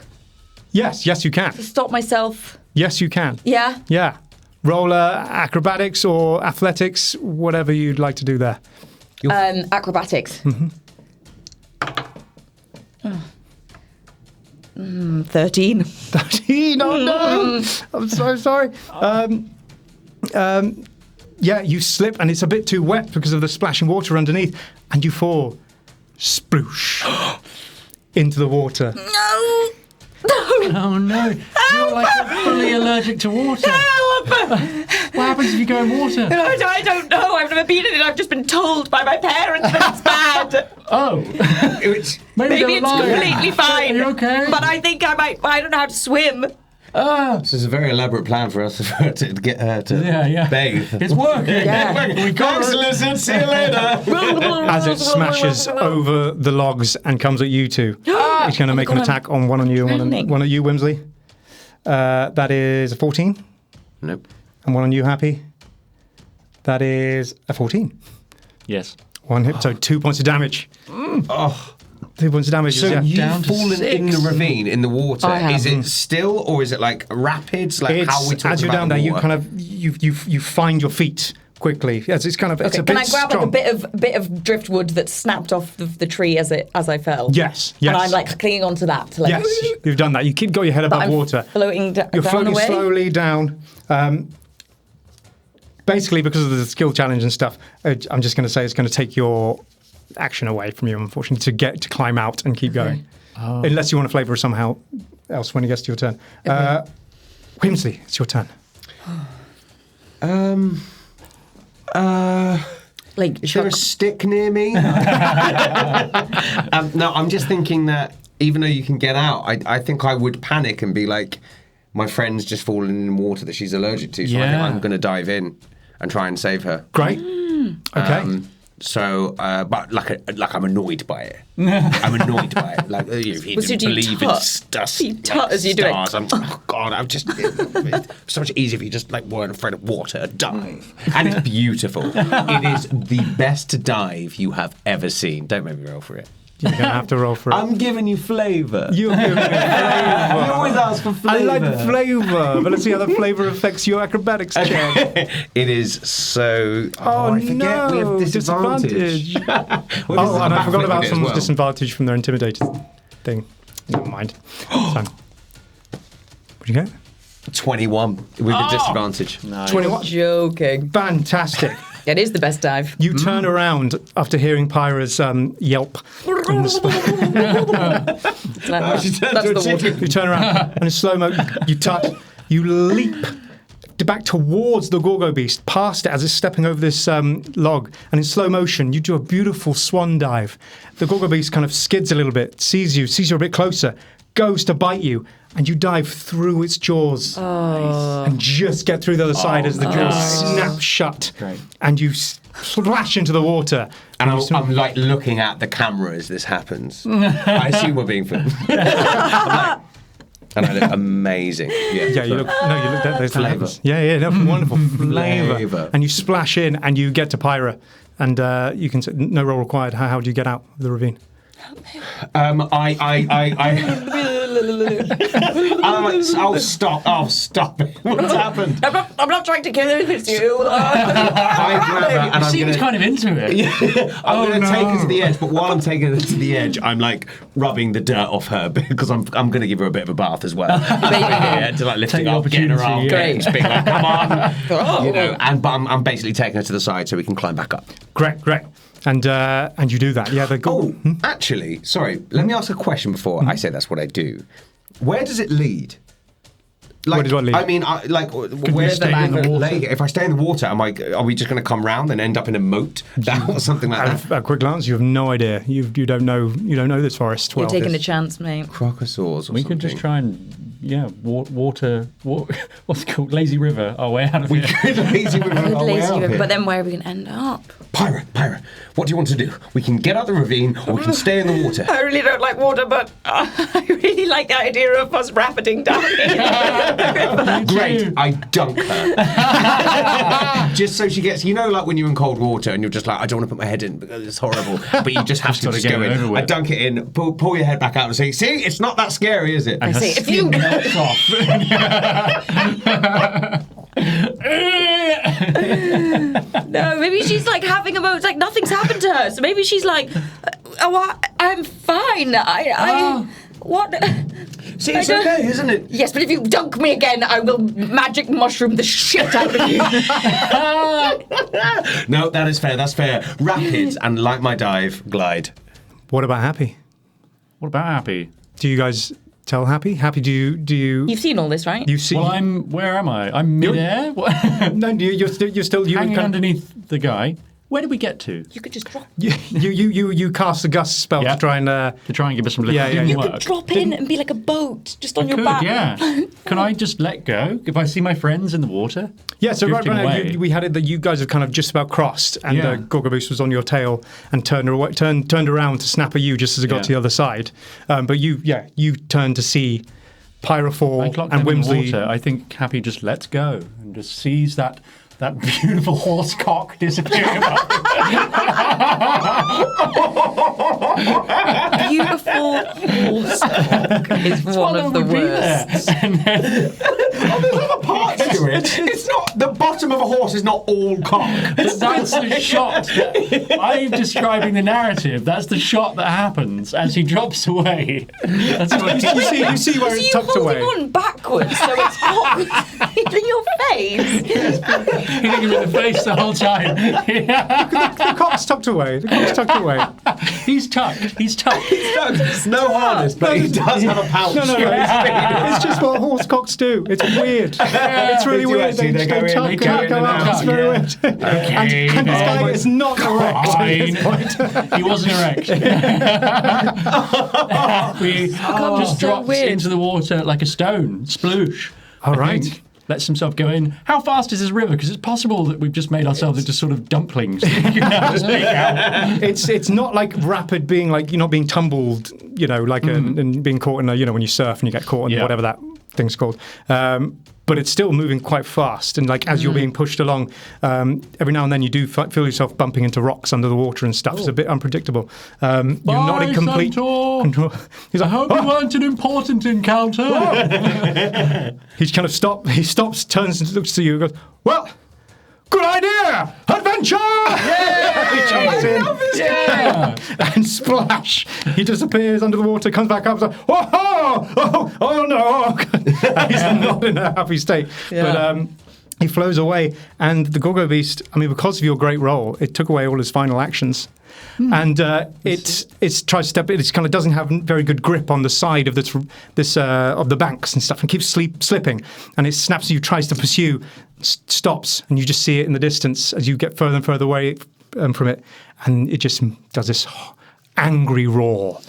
Yes, you can. To stop myself? Yes, you can. Yeah? Yeah. Roll acrobatics or athletics, whatever you'd like to do there. Acrobatics. 13. 13. Oh no! I'm so sorry. Yeah, you slip and it's a bit too wet because of the splashing water underneath, and you fall, sploosh, into the water. No! Oh no! You're like fully allergic to water. Help! What happens if you go in water? I don't know. I've never been in it. I've just been told by my parents that it's bad. Oh. Maybe it's completely fine. Are you okay? But I think I don't know how to swim. This is a very elaborate plan for us to get her to bathe. It's working. Yeah. We got Thanks, lizard. See you later. As it smashes over the logs and comes at you two. It's going to make an attack on one on you and one at you, Whimsly. That is a 14. Nope. And one on you, Happy. That is a 14. Yes. One hit, so 2 points of damage. 2 points of damage. So you've down to fallen 6. in the ravine, in the water. I have. Is it still, or is it like rapids? Like how we talk as you're about down there, the you water? kind of you find your feet quickly. Yes, it's kind of it's a bit Can I grab strong. like a bit of driftwood that snapped off the tree as I fell? Yes. And I'm like clinging onto that to like. Yes, you've done that. You got your head above I'm water. Floating You're down floating away. slowly down. Basically, because of the skill challenge and stuff, I'm just going to say it's going to take your action away from you, unfortunately, to climb out and keep going. Unless you want to flavour somehow else when it gets to your turn. Whimsly, it's your turn. like Is there a stick near me? No, I'm just thinking that even though you can get out, I think I would panic and be like, my friend's just fallen in water that she's allergic to, so I think I'm going to dive in and try and save her. Great. Okay. But I'm annoyed by it. I'm annoyed by it. Like, if you didn't believe in stars, as you do it. I'm just. It's so much easier if you just weren't afraid of water. Dive, and it's beautiful. It is the best dive you have ever seen. Don't make me roll for it. You're going to have to roll for it. I'm giving you flavour. You're giving me flavour. You always ask for flavour. I like flavour, but let's see how the flavour affects your acrobatics check. It is so... I forget no, we have disadvantage. And I forgot about someone's disadvantage from their intimidated thing. Never mind. What'd you get? 21 with the disadvantage. Nice. 21. Joking. Fantastic. It is the best dive. You turn around after hearing Pyra's yelp. On the spot. That's the water. You turn around and in slow-mo, you touch, you leap back towards the Gorgo beast, past it as it's stepping over this log, and in slow motion, you do a beautiful swan dive. The Gorgo beast kind of skids a little bit, sees you a bit closer, goes to bite you, and you dive through its jaws and just get through the other side as the jaws snap shut. Great. And you splash into the water. And I'm like looking at the camera as this happens. I assume we're being filmed. And I look amazing. Yeah, you look. There's Flavour. Wonderful flavour. Flavour. And you splash in, and you get to Pyra, and you can no roll required. How do you get out of the ravine? I'm like, oh, stop it. What's happened? I'm not trying to kill anything to you. I grab her and She was kind of into it. I'm going to take her to the edge, but while I'm taking her to the edge, I'm like rubbing the dirt off her because I'm going to give her a bit of a bath as well. To like lifting up, getting her arm, being like, come on, but I'm basically taking her to the side so we can climb back up. Great. And you do that. Yeah. Actually, sorry. Let me ask a question before I say that's what I do. Where does it lead? Where does what lead? I mean, where's the lake? If I stay in the water, are we just going to come round and end up in a moat or something like that? At a quick glance, you have no idea. You don't know this forest well. You're taking a chance, mate. Crocosaurs. We could just try and water. What's it called? Lazy river. Our way out of here. We could lazy river. But then where are we going to end up? Pyra, what do you want to do? We can get out the ravine, or we can stay in the water. I really don't like water, but I really like the idea of us rapiding down here. Great, I dunk her. Just so she gets, like when you're in cold water and you're just like, I don't want to put my head in because it's horrible, but you just have to just go in. I dunk it in, pull your head back out and say, see, it's not that scary, is it? I see. If you melts off. No, maybe she's like having a moment, like nothing's happened to her. So maybe she's like, I'm fine. What? See, it's okay, isn't it? Yes, but if you dunk me again, I will magic mushroom the shit out of you. No, that is fair. That's fair. Rapid and like my dive, glide. What about Happy? What about Happy? Do you guys tell Happy? Happy, do you? You've seen all this, right? You see? Well, where am I? I'm mid-air? No, you're still hanging underneath the guy. Where did we get to? You could just drop. You cast a gust spell to try and give us some lift. You could drop in and be like a boat just on your back. Yeah. Can I just let go if I see my friends in the water? Yeah. So right now we had it that you guys had kind of just about crossed, and the Gorgoboos was on your tail and turned around to snap at you just as it got to the other side. But you turned to see Pyra fall and Whimsly. I think Happy just lets go and just sees that beautiful horse cock disappearing. Beautiful horse cock is one of the worst. There's other parts to it. It's not the bottom of a horse is not all cock. That's the shot. I'm describing the narrative. That's the shot that happens as he drops away. That's what you see where it's tucked away. You're holding on backwards, so it's hot in your face. hitting him in the face the whole time. The cock's tucked away. He's tucked. It's no harness, but he does have a pouch. No. It's just what horse cocks do. It's weird. It's really They do weird. actually, they go in, they go in and out. It's very weird. Okay, And this guy is not erect at this point. He wasn't erect. He just so drops weird. into the water like a stone, sploosh. All I right. think. Lets himself go in. How fast is this river? Because it's possible that we've just made ourselves into sort of dumplings. You can now just make out. It's not like rapid being like you're not being tumbled, like and being caught in a, when you surf and you get caught in whatever that thing's called. But it's still moving quite fast, and like as you're being pushed along, every now and then you do feel yourself bumping into rocks under the water and stuff. It's a bit unpredictable. You're not in complete control. He's like, I hope you weren't an important encounter. He's kind of He stops, turns and looks to you, and goes, "Well, good idea, adventure!" He jumps in. Yeah. And splash! He disappears under the water, comes back up, like, oh no! And he's not in a happy state. But he flows away, and the Gorgo Beast, because of your great roll, it took away all his final actions. And it tries to step. It kind of doesn't have very good grip on the side of this of the banks and stuff, and keeps slipping. And it snaps at you, tries to pursue, stops, and you just see it in the distance as you get further and further away from it, and it just does this angry roar.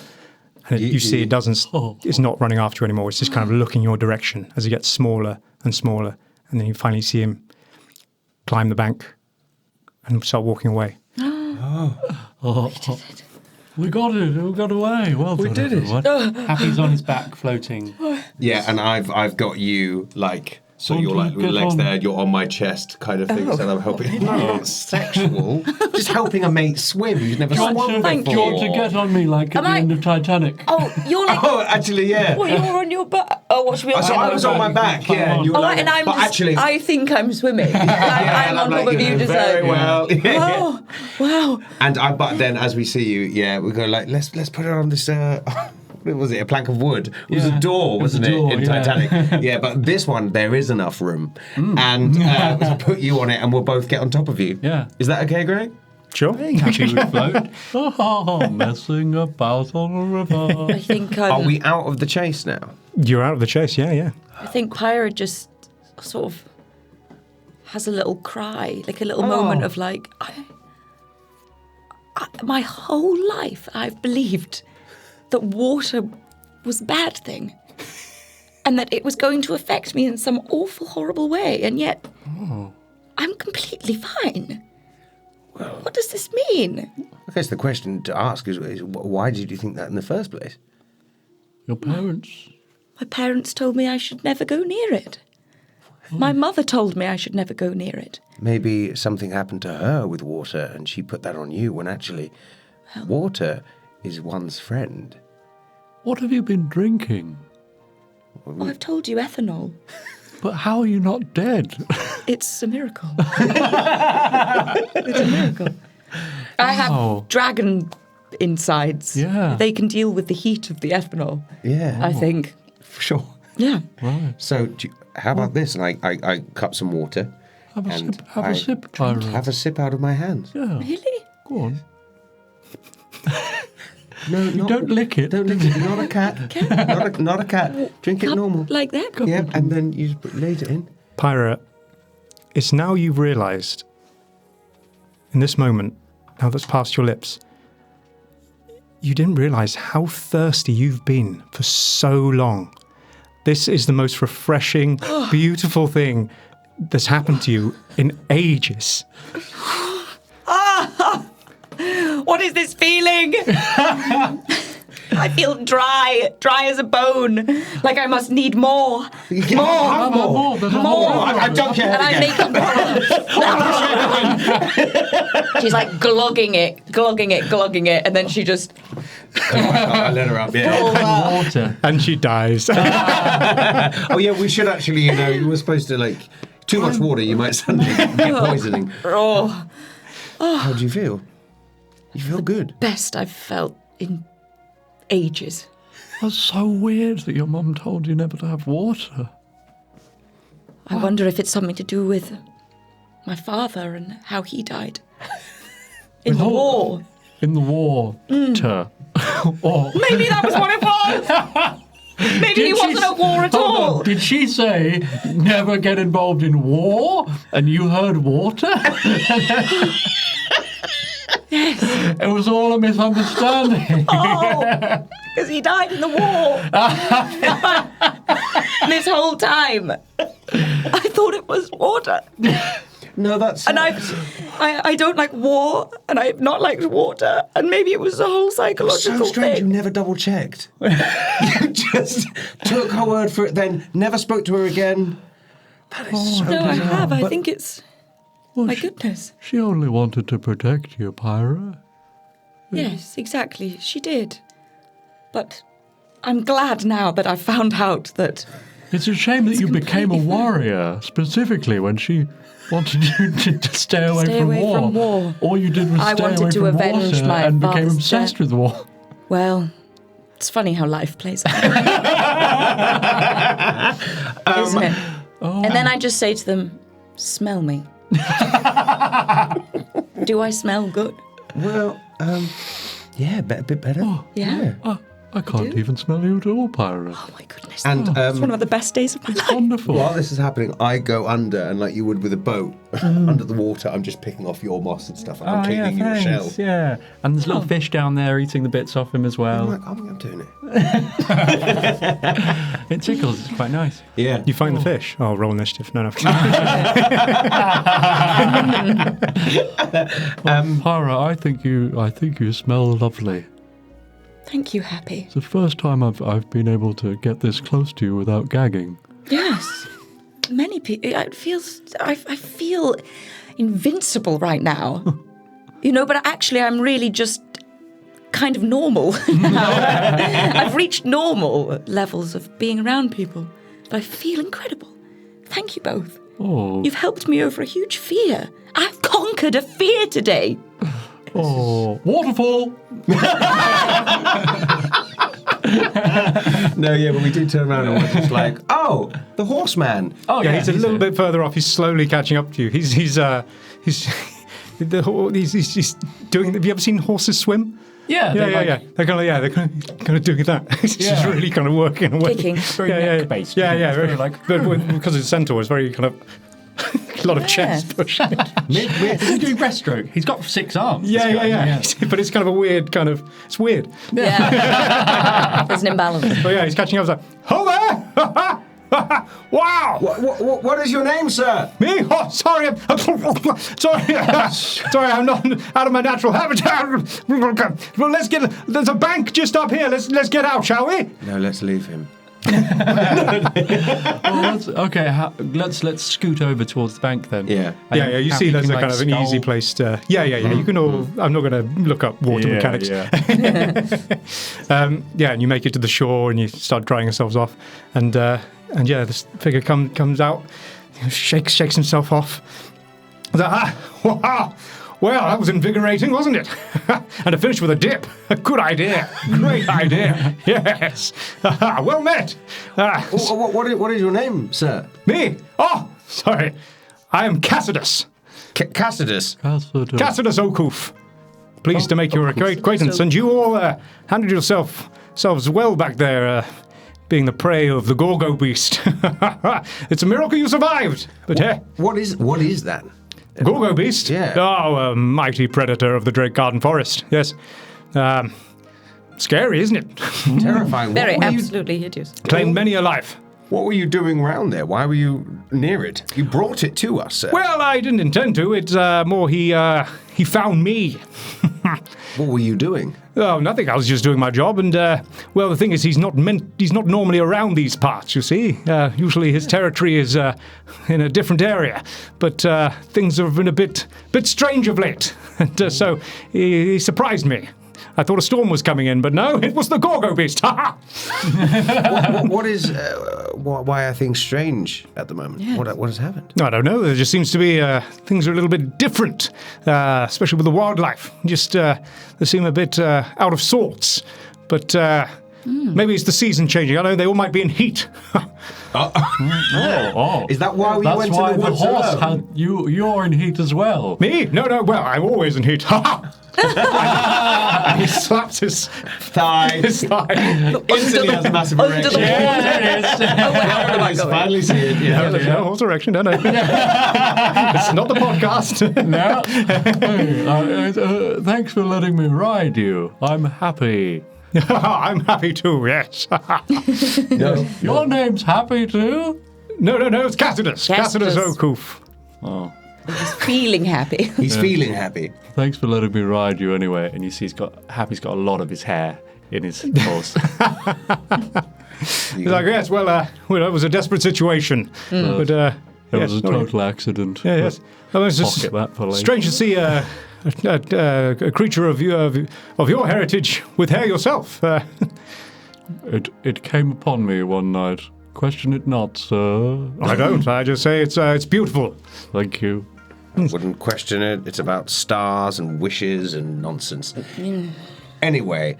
And you see it doesn't. It's not running after you anymore. It's just kind of looking your direction as it gets smaller and smaller, and then you finally see him climb the bank and start walking away. We got it. We got away. Well done, did it. everyone. Happy's on his back, floating. Yeah, and I've got you like. So Won't you're like you with get legs on? there, you're on my chest kind of thing, so I'm helping. Not sexual, just helping a mate swim who's never swum thank Do you want before. to get on me like at the end of Titanic? Oh, you're like. Oh, actually, yeah. Well, you're on your back. Oh, what should we? So I was on my back, yeah. And you were Oh, like, and I'm but just, actually, I think I'm swimming. I'm on top of you, just very like. well. Oh, wow. And but then as we see you, we go like, let's put it on this. What was it? A plank of wood. It was a door, wasn't it? In Titanic. Yeah, but this one there is enough room, and to put you on it, and we'll both get on top of you. Yeah. Is that okay, Greg? Sure. Happy would float. Oh, messing about on a river. I think Are we out of the chase now? You're out of the chase. Yeah. I think Pyra just sort of has a little cry, like a little moment of like, my whole life I've believed that water was a bad thing and that it was going to affect me in some awful, horrible way, and yet I'm completely fine. Well, what does this mean? I guess the question to ask is why did you think that in the first place? Your parents. My parents told me I should never go near it. My mother told me I should never go near it. Maybe something happened to her with water and she put that on you when actually water is one's friend. What have you been drinking? Oh, I've told you, ethanol. But how are you not dead? It's a miracle. It's a miracle. I have dragon insides. Yeah. They can deal with the heat of the ethanol, Yeah. I think. For sure. Yeah. So how about this? And I cup some water. Have a and sip. Have I a sip, Pyra. Have a sip out of my hand. Yeah. Really? Go on. No, Don't lick it. Don't lick it. You're not a cat. Not a cat. Drink it normal. Like that? Yeah, and then you just laid it in. Pyra, it's now you've realised, in this moment, now that's past your lips, you didn't realise how thirsty you've been for so long. This is the most refreshing, beautiful thing that's happened to you in ages. What is this feeling? I feel dry as a bone. Like I must need more. More. I don't care. And I make it. She's like glogging it, and then she just I let her up. Yeah. Water. And she dies. Oh yeah, we should actually. You were supposed to too much water. You might suddenly get poisoning. How do you feel? You feel good. Best I've felt in ages. That's so weird that your mum told you never to have water. I wonder if it's something to do with my father and how he died. In the war. In the war. Or Maybe that was what it was. Maybe he wasn't at war at all. Did she say never get involved in war? And you heard water? Yes. It was all a misunderstanding. Oh, because he died in the war. This whole time, I thought it was water. No, that's... And I don't like war, and I've not liked water, and maybe it was a whole psychological so strange. thing. You never double-checked. You just took her word for it, then never spoke to her again. That is so No, I bizarre. have. I think it's... my goodness. She only wanted to protect you, Pyra. Yes, exactly. She did. But I'm glad now that I found out that... It's a shame that you became a warrior, specifically when she wanted you to stay away from war. All you did was I stay wanted away to from avenge water my and became father's obsessed death. with war. Well, it's funny how life plays out. Isn't it? And then I just say to them, smell me. Do I smell good? Well, yeah, a bit better. Yeah. I can't even smell you at all, Pyra. Oh my goodness. And It's one of the best days of my life. Wonderful. while this is happening, I go under, and like you would with a boat, under the water, I'm just picking off your moss and stuff, and I'm cleaning your shell. Yeah, and there's little fish down there eating the bits off him as I'm well. like, I'm doing it. It tickles. It's quite nice. Yeah. You find the fish. Oh, roll initiative. No. Pyra, I think you smell lovely. Thank you, Happy. It's the first time I've been able to get this close to you without gagging. Yes. Many people. I feel invincible right now. But actually I'm really just kind of normal now. I've reached normal levels of being around people. But I feel incredible. Thank you both. Oh, You've helped me over a huge fear. I've conquered a fear today. Waterfall! No, yeah, but we do turn around and we're just like, oh, the horseman. Oh, Yeah, he's a little bit further off. He's slowly catching up to you. He's doing. Have you ever seen horses swim? Yeah, Yeah. They're kind of doing that. It's just really kind of working away. Kicking. very neck-based. Yeah. It's very Very, like- but because it's a centaur, it's very kind of a lot of chest pushing. Is he doing breaststroke? He's got 6 arms. Yeah. this guy. But it's kind of a weird kind of. It's weird. Yeah. There's an imbalance. But yeah, he's catching up. He's like, "Ho there! Wow! What is your name, sir? Me? Oh, sorry. Sorry, I'm not out of my natural habitat. Well, there's a bank just up here. Let's get out, shall we? No, let's leave him. Let's scoot over towards the bank then. Yeah. Yeah. You see, there's a kind of an easy place to. Yeah. You can all. I'm not going to look up water mechanics. Yeah. And you make it to the shore and you start drying yourselves off, and this figure comes out, shakes himself off. Wow. Well, that was invigorating, wasn't it? And to finish with a dip. Good idea. Great idea. Yes. Well met. What is your name, sir? Me? Oh, sorry. I am Cassidus. Cassidus. Cassidus Okoof. Pleased to make your acquaintance. And you all handled yourselves well back there, being the prey of the Gorgo beast. It's a miracle you survived. But What is that? Gorgo beast? Yeah. Oh, a mighty predator of the Drake Garden Forest. Yes. Scary, isn't it? Terrifying. Very absolutely hideous. Claimed many a life. What were you doing round there? Why were you near it? You brought it to us, sir. Well, I didn't intend to. It's more he found me. What were you doing? Oh, nothing. I was just doing my job, and well, the thing is, he's not normally around these parts. You see, usually his territory is in a different area, but things have been a bit strange of late, and so he surprised me. I thought a storm was coming in, but no, it was the Gorgo beast. Ha ha! What is? Why are things strange at the moment? Yes. What has happened? I don't know. There just seems to be things are a little bit different, especially with the wildlife. Just they seem a bit out of sorts. But Maybe it's the season changing. I know they all might be in heat. Is that why we went to the woods alone? You're in heat as well. Me? No. Well, I'm always in heat. Ha ha! And he slaps his Thigh. Instantly has a massive erection. Yeah, there it is. I finally see it. Yeah. No, horse erection, no. It's not the podcast. No. Thanks for letting me ride you. I'm happy. I'm happy too, yes. Your name's Happy too? No, it's Cassidus. Cassidus O'Coof. Oh. He's feeling happy. He's feeling happy. Thanks for letting me ride you anyway. And you see Happy's got a lot of his hair in his horse. He's like, yes, well, it was a desperate situation. But it was a total accident. Yeah, yes. It's just strange to see a creature of your heritage with hair yourself. It came upon me one night. Question it not, sir. I don't. I just say it's beautiful. Thank you. Wouldn't question it. It's about stars and wishes and nonsense. Anyway,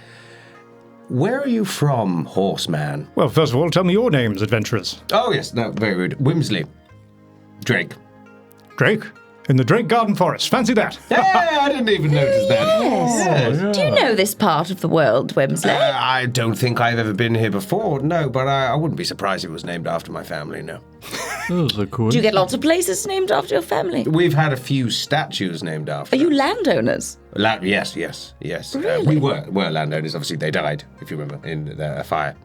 where are you from, horseman? Well, first of all, tell me your names, adventurers. Oh, yes. No, very good. Whimsly. Drake. Drake? In the Drake Garden Forest. Fancy that. Yeah, I didn't even notice that. Yes. Do you know this part of the world, Whimsly? I don't think I've ever been here before, no, but I wouldn't be surprised if it was named after my family, no. Those are cool. Do you get lots of places named after your family? We've had a few statues named after Are you landowners? Yes. Really? We were landowners. Obviously, they died, if you remember, in a fire.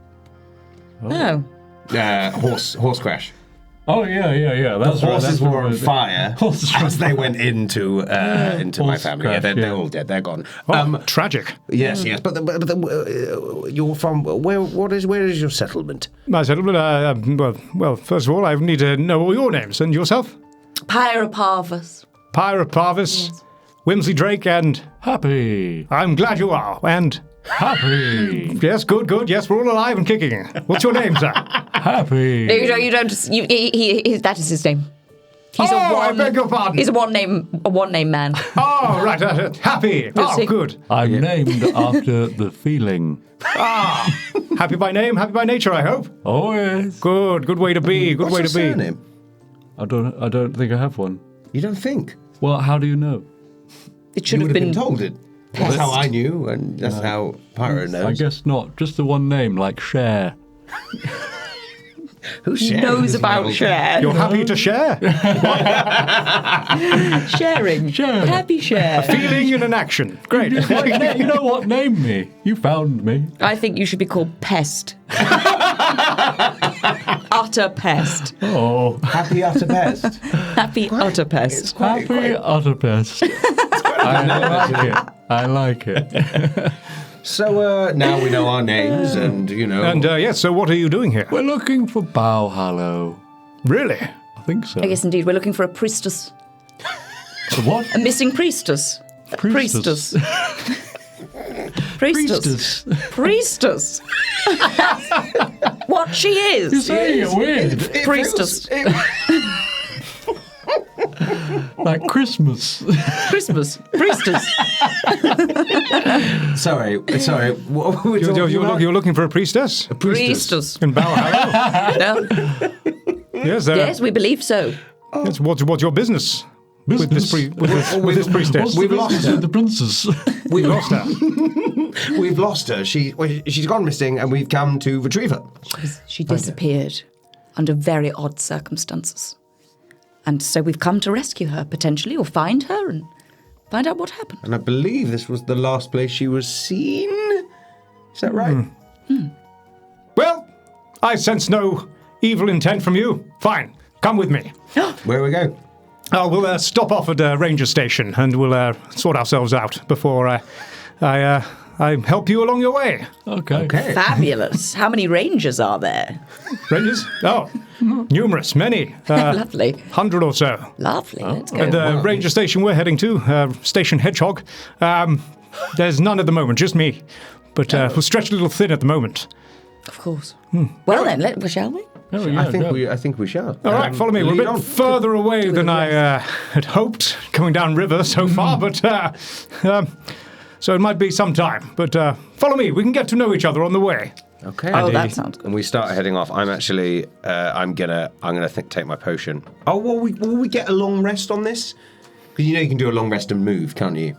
Oh. Horse crash. Oh, yeah. The horses were on fire as they went into my family. Crash, they're all dead. They're gone. Tragic. Yes. But you're from where? Where is your settlement? My settlement, well, first of all, I need to know all your names. And yourself? Pyra. Pyra Parvis, yes. Whimsly Drake, and... Happy. I'm glad you are, and... Happy. Yes, good. Yes, we're all alive and kicking. What's your name, sir? Happy. No, you don't. That is his name. He's I beg your pardon. He's a one name man. Oh, right. Happy. Oh, good. I'm named after the feeling. Happy by name, happy by nature, I hope. Oh, yes. Good way to be. Good way to be. Surname? I don't think I have one. You don't think? Well, how do you know? It should have been told it. That's how I knew, and that's how Pyra knows. I guess not. Just the one name, like Cher. Who knows about Cher? You're happy to share? Sharing. Happy share. A feeling and an action. Great. You know what? Name me. You found me. I think you should be called Pest. Utter Pest. Oh. Happy Utter Pest. Happy Utter Pest. Happy Utter Pest. I like it. So now we know our names, and you know. And yes, so what are you doing here? We're looking for Bow Hollow. Really? I think so. Yes, indeed. We're looking for a priestess. A what? A missing priestess. Priestess. Priestess. What she is. You're saying it weird. Priestess. Like Christmas. Priestess. Sorry. What were we you're looking for a priestess? A priestess. In Valhalla? No. Yes, we believe so. Yes, what's your business? With this priestess? We've lost her. The princess. We've lost her. We've lost her. She's gone missing, and we've come to retrieve her. She disappeared under very odd circumstances. And so we've come to rescue her, potentially, or find her and find out what happened. And I believe this was the last place she was seen. Is that right? Well, I sense no evil intent from you. Fine, come with me. Where we go? We'll stop off at a ranger station and we'll sort ourselves out before I help you along your way. Okay. Fabulous. How many rangers are there? Rangers? Oh, numerous, many. Lovely. 100 or so. Lovely. Let's go. At the ranger station we're heading to, Station Hedgehog, there's none at the moment, just me. But we're stretched a little thin at the moment. Of course. Well then, shall we? Oh, yeah, I think we shall. All right, follow me. We're a bit further away than I had hoped, coming down river so far, but so it might be some time. But follow me. We can get to know each other on the way. Okay. Oh, that sounds good. And we start heading off. I'm actually, I'm gonna take my potion. Oh, will we get a long rest on this? Because you can do a long rest and move, can't you?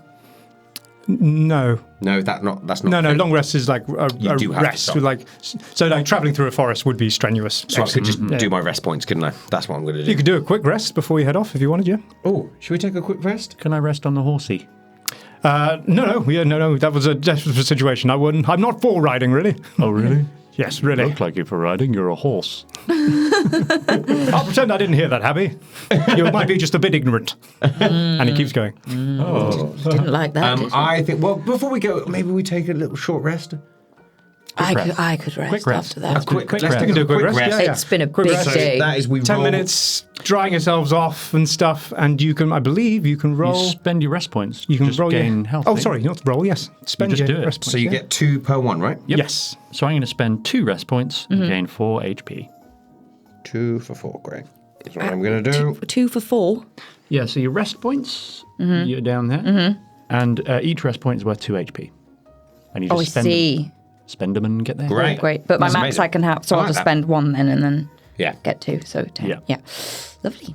No. No, that's not. No, long rest is like a do have to rest. stop. So traveling through a forest would be strenuous. So I could just do my rest points, couldn't I? That's what I'm going to do. You could do a quick rest before you head off if you wanted, yeah. Oh, should we take a quick rest? Can I rest on the horsey? No. That was a desperate situation. I'm not for riding, really. Oh, really? Yes, really. Look like you for riding. You're a horse. I'll pretend I didn't hear that, Abby. You might be just a bit ignorant. And he keeps going. Oh. Didn't like that. did you? I think. Well, before we go, maybe we take a little short rest. I could rest Quick rest. after that. Quick rest. let's take You can do a a quick quick rest, rest. yeah. It's been a Quick big rest. day. That is, we 10 roll. minutes drying yourselves off and stuff, and you can, I believe, you can roll. You spend your rest points. You can just roll gain your health. Oh, eh? sorry, not roll. Yes, spend just your do it. rest points. So you yeah. get 2 per one, right? Yep. Yes. So I'm going to spend 2 rest points and gain 4 HP. 2 for 4, great. That's what I'm going to do. 2 for 4. Yeah, so your rest points, you're down there. And each rest point is worth 2 HP. And you just Oh, I spend see. them. Spend them and get there. Great. Great. But my That's max amazing. I can have, so I I'll like just that. spend 1 then and then Yeah. get 2. So 10. Yeah. Lovely.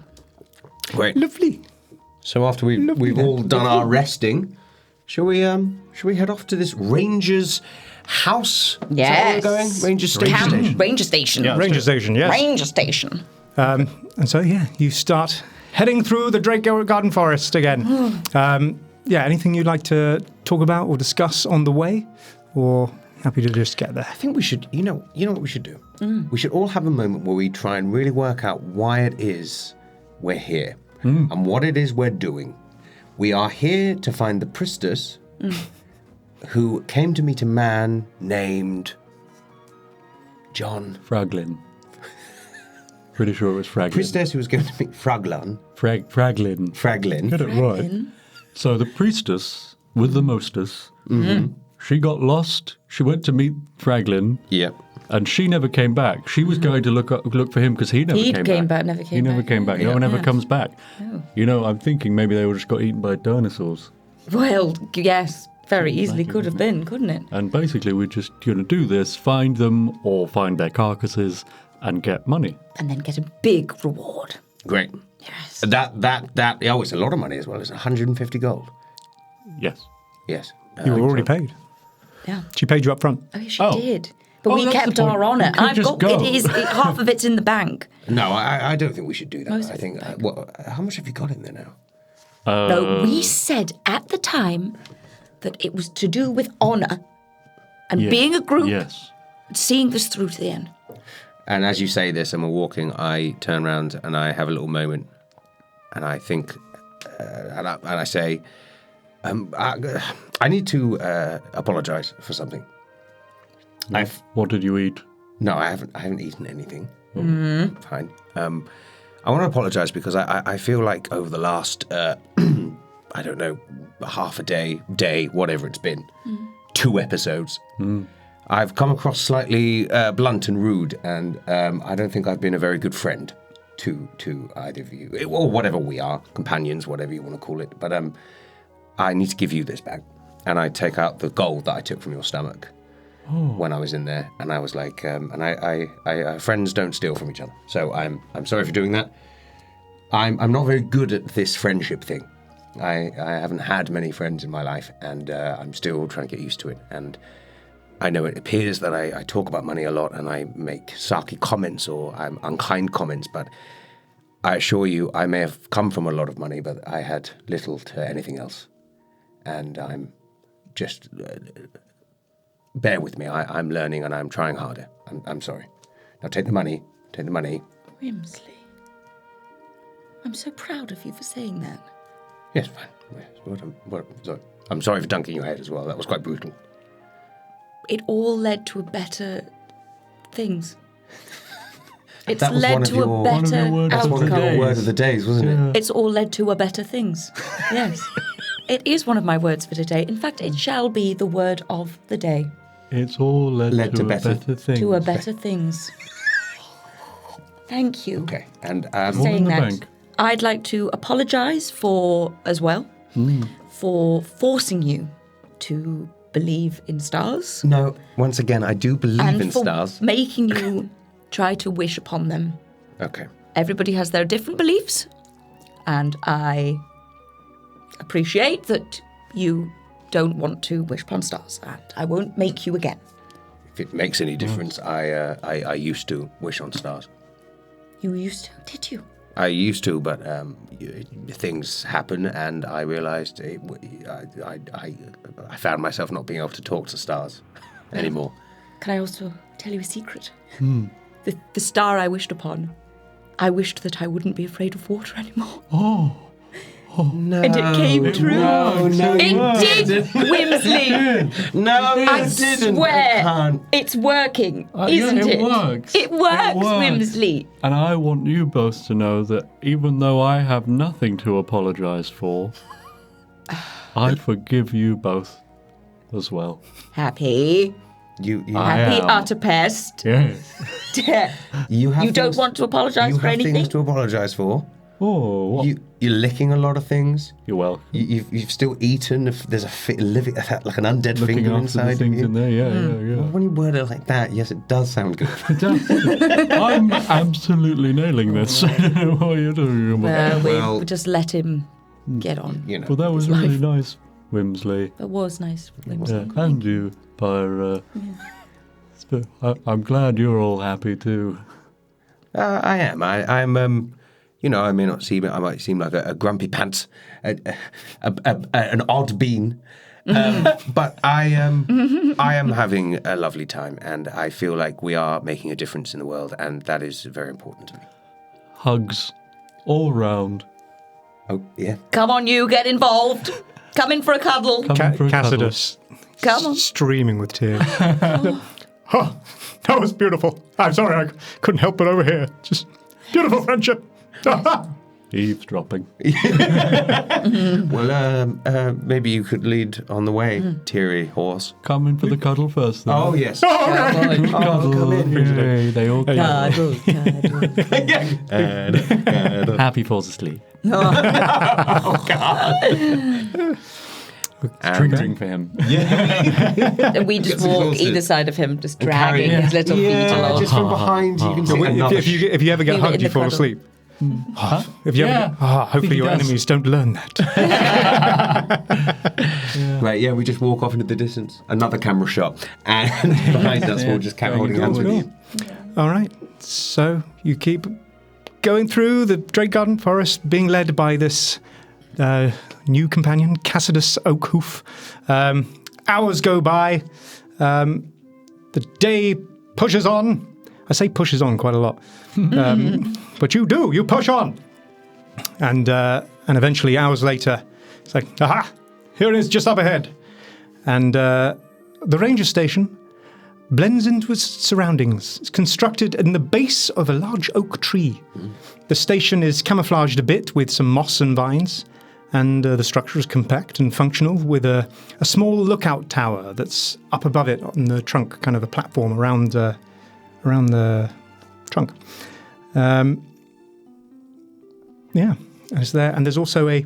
Great. Lovely. So after we've all done our resting, shall we head off to this ranger's house? Is that where Yes. we're going? Ranger's station. Camp. Ranger station. Yeah. Ranger station, yes. Ranger station. And so, you start heading through the Drake Garden Forest again. Anything you'd like to talk about or discuss on the way? Or happy to just get there? I think we should, you know what we should do? We should all have a moment where we try and really work out why it is we're here and what it is we're doing. We are here to find the priestess who came to meet a man named John. Fraglin. Pretty sure it was Fraglin. Priestess who was going to meet Fraglin. Fraglin. Fraglin. Get it right. So the priestess with the mostess, she got lost. She went to meet Fraglin. Yep. And she never came back. She was going to look for him because he never He came came back. back, never He came never back. came back. No one ever comes back. I'm thinking maybe they all just got eaten by dinosaurs. Well, yes, very easily could have been, couldn't it? And basically we're just going to do this, find them or find their carcasses and get money. And then get a big reward. Great. Yes. It's a lot of money as well. It's 150 gold. Yes. Yes. You were already paid. Yeah. She paid you up front. Oh, she Oh. did. But Oh, we that's the kept point. our honour. You could just go. Half of it's in the bank. No, I don't think we should do that. Most I of think. it. How much have you got in there now? No, we said at the time that it was to do with honour and being a group, Yes. seeing this through to the end. And as you say this and we're walking, I turn around and I have a little moment, and I think, and I say, I need to apologise for something. What did you eat? No, I haven't eaten anything. Fine. I want to apologise because I feel like over the last, I don't know, half a day, whatever it's been, 2 episodes, I've come across slightly blunt and rude, and I don't think I've been a very good friend to either of you, or whatever we are, companions, whatever you want to call it. But I need to give you this back, and I take out the gold that I took from your stomach. When I was in there, and I was like, and I friends don't steal from each other. So I'm sorry for doing that. I'm not very good at this friendship thing. I haven't had many friends in my life, and I'm still trying to get used to it. And I know it appears that I talk about money a lot, and I make sarky comments or unkind comments, but I assure you, I may have come from a lot of money, but I had little to anything else. And I'm just... bear with me. I'm learning and I'm trying harder. I'm sorry. Now take the money. Whimsly. I'm so proud of you for saying that. Yes, fine. Yes, sorry. I'm sorry for dunking your head as well. That was quite brutal. It all led to better things. It's That was led one of to your- a better words of the outcome. day. Word of the days, wasn't it? It's all led to a better things. Yes. It is one of my words for today. In fact, it shall be the word of the day. It's all led to a better thing. To a better things. Thank you. Okay. And All in Saying the that, bank. I'd like to apologise for forcing you to believe in stars. No, once again, I do believe And in for stars. making you try to wish upon them. Okay. Everybody has their different beliefs, and I appreciate that you don't want to wish upon stars, and I won't make you again. If it makes any difference, I used to wish on stars. You used to, did you? I used to, but things happen, and I realised I found myself not being able to talk to stars anymore. Can I also tell you a secret? The star I wished upon, I wished that I wouldn't be afraid of water anymore. No, And it came true. No, It did, Whimsly. No, I it didn't. swear, I can't. it's working, isn't it? It works. It works, It works. Whimsly. And I want you both to know that even though I have nothing to apologise for, I forgive you both as well. Happy. You Happy am. Utterpest. Yes. you have You don't things- want to apologise You for have anything? things to apologise for. Oh, what? You're licking a lot of things. You're welcome. You've still eaten. If there's living like an undead Looking finger after inside the of things you. in there, yeah. When you word it like that, yes, it does sound good. I'm absolutely nailing this. I don't know what you're talking about. Well- we just let him get on. You know. Well, that was It's really life. nice, Whimsly. It was nice. Whimsly. Yeah, and you, Pyra. I'm glad you're all happy too. I am. I'm. You know, I may not seem. I might seem like a grumpy pants, an odd bean, but I am having a lovely time, and I feel like we are making a difference in the world, and that is very important to me. Hugs all round. Oh yeah. Come on, you, get involved. Come in for a cuddle. Coming for a cuddle. Cassidus, Come on. streaming with tears. Oh, that was beautiful. I'm sorry, I couldn't help but overhear. Just beautiful friendship. Eavesdropping. Well, maybe you could lead on the way, teary horse. Coming for the cuddle first, then. Oh yes. Cuddle. come in. Yay, they all cuddle. Cuddle. Happy falls asleep. Triggering for him. And we just Gets walk exhausted. either side of him, just carry- dragging his little feet along. just from behind you can see another. If you ever get We were in hugged, you the fall cuddle. asleep. If you Yeah. ever get, hopefully he your does. enemies don't learn that. Right, yeah, we just walk off into the distance. Another camera shot. And behind us, we'll just carry holding hands with you. All right. So you keep going through the Drake Garden Forest, being led by this new companion, Cassidus Oakhoof. Hours go by. The day pushes on. I say pushes on quite a lot. But you do. You push on. And eventually, hours later, it's like, aha, here it is, just up ahead. And the ranger station blends into its surroundings. It's constructed in the base of a large oak tree. The station is camouflaged a bit with some moss and vines, and the structure is compact and functional with a small lookout tower that's up above it on the trunk, kind of a platform around the trunk. Yeah, it's there. And there's also a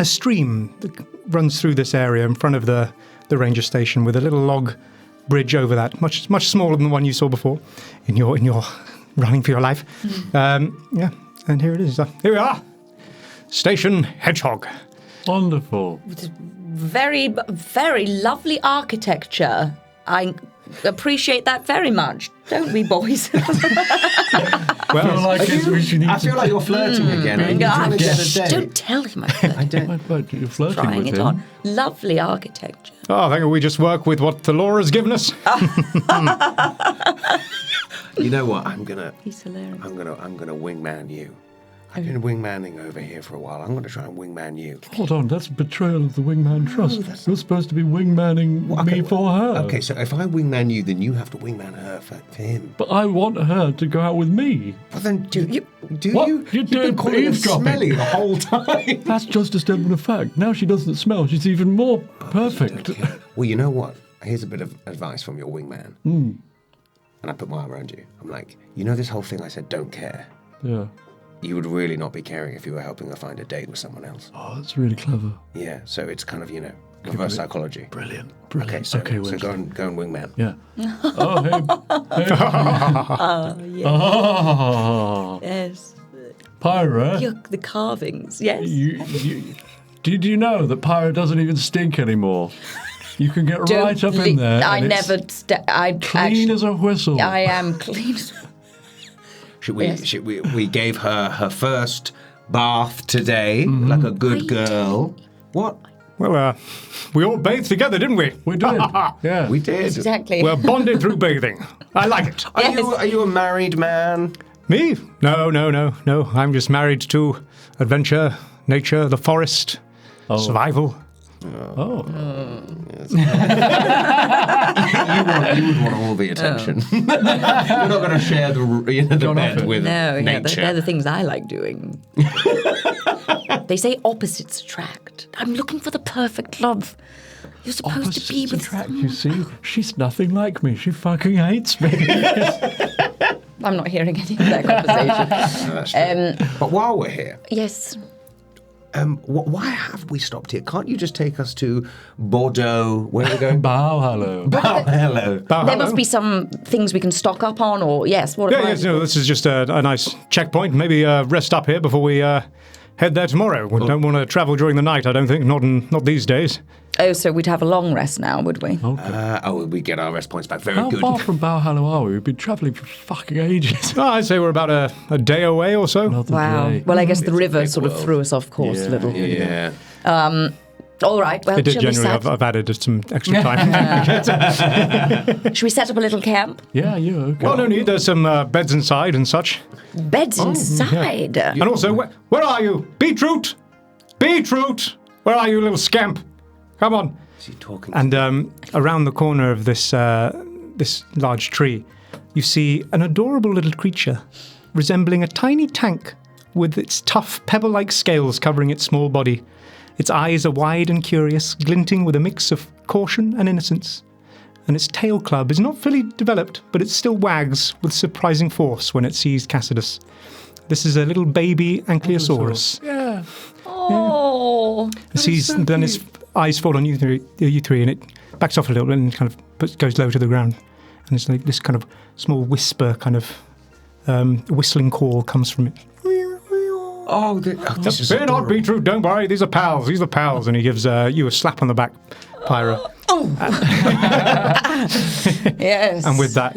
stream that runs through this area in front of the ranger station with a little log bridge over that, much smaller than the one you saw before in your running for your life. Yeah, and here it is. Here we are. Station Hedgehog. Wonderful. Very, very lovely architecture. I appreciate that very much, don't we, boys? I feel like we should need I feel like you're flirting again. Are you trying to get a date? Don't tell him I'm But you're flirting trying with it him. on. Lovely architecture. Oh, I think we just work with what the law has given us. You know what? I'm gonna He's hilarious. wingman you. I've been wingmanning over here for a while. I'm gonna try and wingman you. Hold on, that's betrayal of the wingman trust. You're supposed to be wingmanning me for her. Okay, so if I wingman you, then you have to wingman her for him. But I want her to go out with me. Well, then do you? What? You've You're been doing calling her eavesdropping. smelly the whole time. That's just a statement of fact. Now she doesn't smell. She's even more perfect. Well, you know what? Here's a bit of advice from your wingman. And I put my arm around you. I'm like, you know this whole thing I said, don't care. Yeah. You would really not be caring if you were helping her find a date with someone else. Oh, that's really clever. Yeah, so it's kind of, reverse psychology. Brilliant. Okay, so Whimsly. go and wingman. Yeah. Oh, hey. Oh. Yes. Pyra. The carvings. Yes. Did you know that Pyra doesn't even stink anymore? You can get right up in there. I and never. clean as a whistle. I am clean. We gave her first bath today, like a good girl. What? Well, we all bathed together, didn't we? We did. Yeah. We did. Exactly. We're bonded through bathing. I like it. Are you a married man? Me? No. I'm just married to adventure, nature, the forest, survival. Oh. You would want all the attention. You're not going to share the bed with nature. They're the things I like doing. They say opposites attract. I'm looking for the perfect love. You're supposed to be with attract, you see? She's nothing like me. She fucking hates me. I'm not hearing any of that conversation. No, that's true. But while we're here, Yes. why have we stopped here? Can't you just take us to Bordeaux? Where are we going? Bow hello. Oh, hello. There must be some things we can stock up on, or yes. Yes, this is just a nice checkpoint. Maybe rest up here before we head there tomorrow. We don't want to travel during the night, I don't think. Not these days. Oh, so we'd have a long rest now, would we? We get our rest points back. Very How good. far from Bauhallo are we? We've been travelling for fucking ages. Oh, I'd say we're about a day away or so. Another Wow. day. Well, I guess the river big sort of world. threw us off course a little. Yeah. All right. Well, It did shall we generally. set? I've added some extra time. Should we set up a little camp? Yeah, you okay. Well, no need. There's some beds inside and such. Beds inside. And also, where are you? Beetroot! Beetroot! Where are you, little scamp? Come on. Is he talking? And around the corner of this large tree, you see an adorable little creature resembling a tiny tank with its tough pebble-like scales covering its small body. Its eyes are wide and curious, glinting with a mix of caution and innocence. And its tail club is not fully developed, but it still wags with surprising force when it sees Cassidus. This is a little baby Ankylosaurus. Yeah. Oh. Then his eyes fall on you three, and it backs off a little and kind of goes low to the ground. And it's like this kind of small whisper, kind of whistling call comes from it. This is Fear not, adorable. Beetroot, don't worry, these are pals. And he gives you a slap on the back, Pyra. Yes. And with that,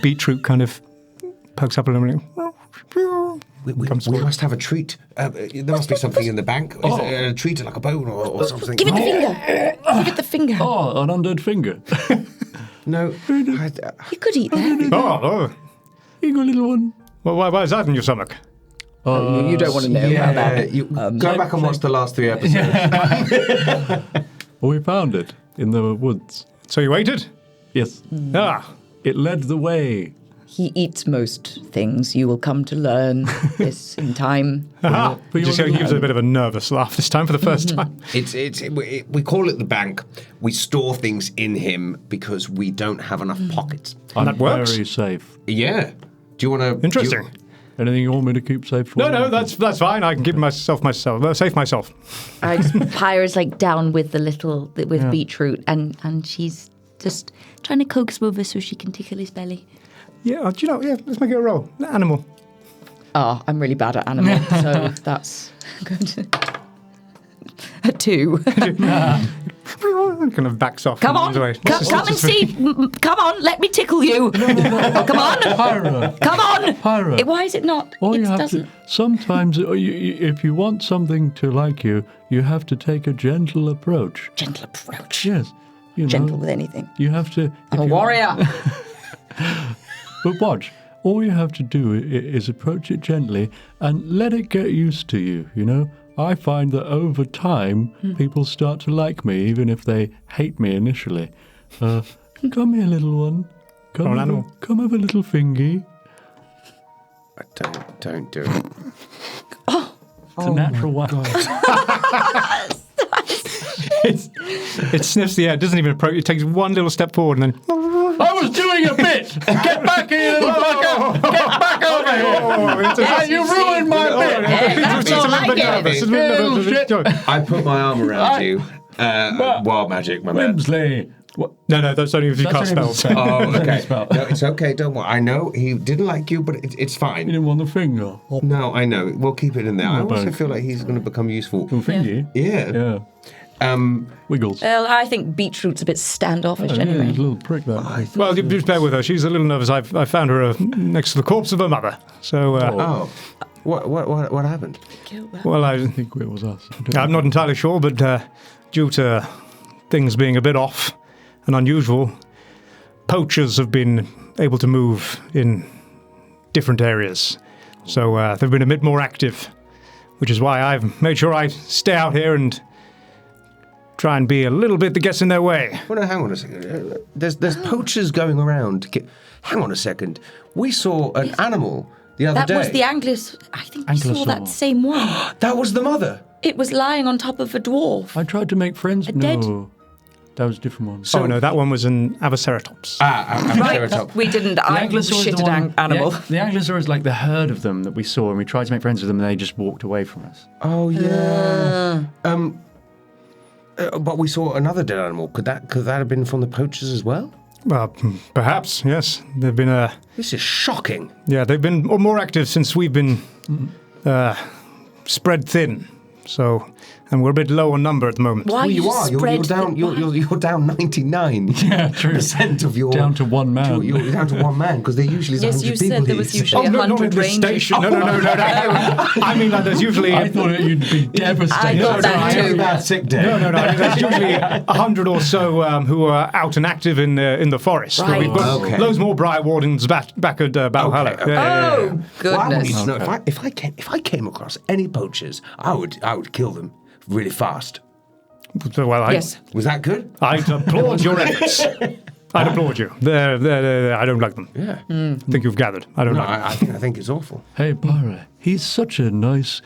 Beetroot kind of pokes up a little bit. We must have a treat. There must be something in the bank. Is it a treat like a bone or something? Give it the finger. Give it the finger. Oh, an undone finger. No. You could eat that. Oh, You got a little one. well, why is that in your stomach? You don't want to know about that. Go back and watch the last 3 episodes. Well, we found it in the woods. So you waited? Yes. Ah, It led the way. He eats most things. You will come to learn this in time. aha. For He your just little gives a bit of a nervous laugh this time for the first time. We call it the bank. We store things in him because we don't have enough pockets. I'm that works. very safe. Yeah. Do you want to? Interesting. Anything you want me to keep safe for? No, that's fine. I can keep safe myself. Pyra's like down with with Beetroot, and she's just trying to coax him over so she can tickle his belly. Yeah, let's make it a roll. Animal. Oh, I'm really bad at animal, so that's good. A 2. Kind of backs off. Come and on, runs away. come and see. Come on, let me tickle you. Come on, Pyra. come on. Pyra. Why is it not? All It you have doesn't. to. Sometimes, if you want something to like you, you have to take a gentle approach. Gentle approach. Yes. You know, Gentle with anything. You have to. I'm a warrior. But watch. All you have to do is approach it gently and let it get used to you. You know. I find that over time, people start to like me, even if they hate me initially. Come here, little one. Come have a little fingy. Don't do it. It's a natural one. It sniffs the air. It doesn't even approach. It takes one little step forward and then. I was doing a bit. Get back here, little fucker. Get back over here. You ruined my bit. It's a little bit nervous. Little shit. I put my arm around you Wild magic, my man. Whimsly. What? No, that's only if you cast spells. Oh, okay. Spell. No, it's okay. Don't worry. I know he didn't like you, but it's fine. You didn't want the finger. No, I know. We'll keep it in there. I also thanks. feel like he's going to become useful. Fingy? Yeah. Yeah. Wiggles. Well, I think Beetroot's a bit standoffish Yeah, anyway. he's a little prick, that. Well, you just bear with her. She's a little nervous. I found her next to the corpse of her mother. So, What happened? well, I think it was us. I'm not entirely sure, but due to things being a bit off and unusual, poachers have been able to move in different areas. So they've been a bit more active, which is why I've made sure I stay out here and try and be a little bit that gets in their way. Well, no, hang on a second. There's poachers going around. Hang on a second. We saw an animal the other day. That was the Anglus. I think we saw that same one. That was the mother. It was lying on top of a dwarf. I tried to make friends. dead- No. That was a different one. Oh, no, that one was an Avaceratops. Triceratops. We didn't. I shitted animal. The Ankylosaur is like the herd of them that we saw, and we tried to make friends with them, and they just walked away from us. Oh yeah. But we saw another dead animal. Could that have been from the poachers as well? Well, perhaps, yes. They've been, This is shocking. they've been more active since we've been spread thin. So, and we're a bit low on number at the moment. Why You are. You're down. You're down 99%. Yeah, true. Of your Down to one man. You're down to one man because there usually is Yes, 100 you people said there here. was usually Oh, no, not in 100 the rangers. station. No. I mean, like, there's usually... I thought you'd be devastated. I thought that I too. had a sick day. No. I mean, there's usually 100 or so who are out and active in the forest. But Right. we've got Okay. loads more Briarwardens back at Valhalla. Okay. Yeah. Oh, Well, I would goodness. need to know if I came across any poachers, I would kill them really fast. So, well, Yes. Was that good? I'd applaud your efforts. I'd applaud you. I don't like them. Yeah. I think you've gathered. I don't No, like them. I think it's awful. Hey, Pyra, he's such a nice,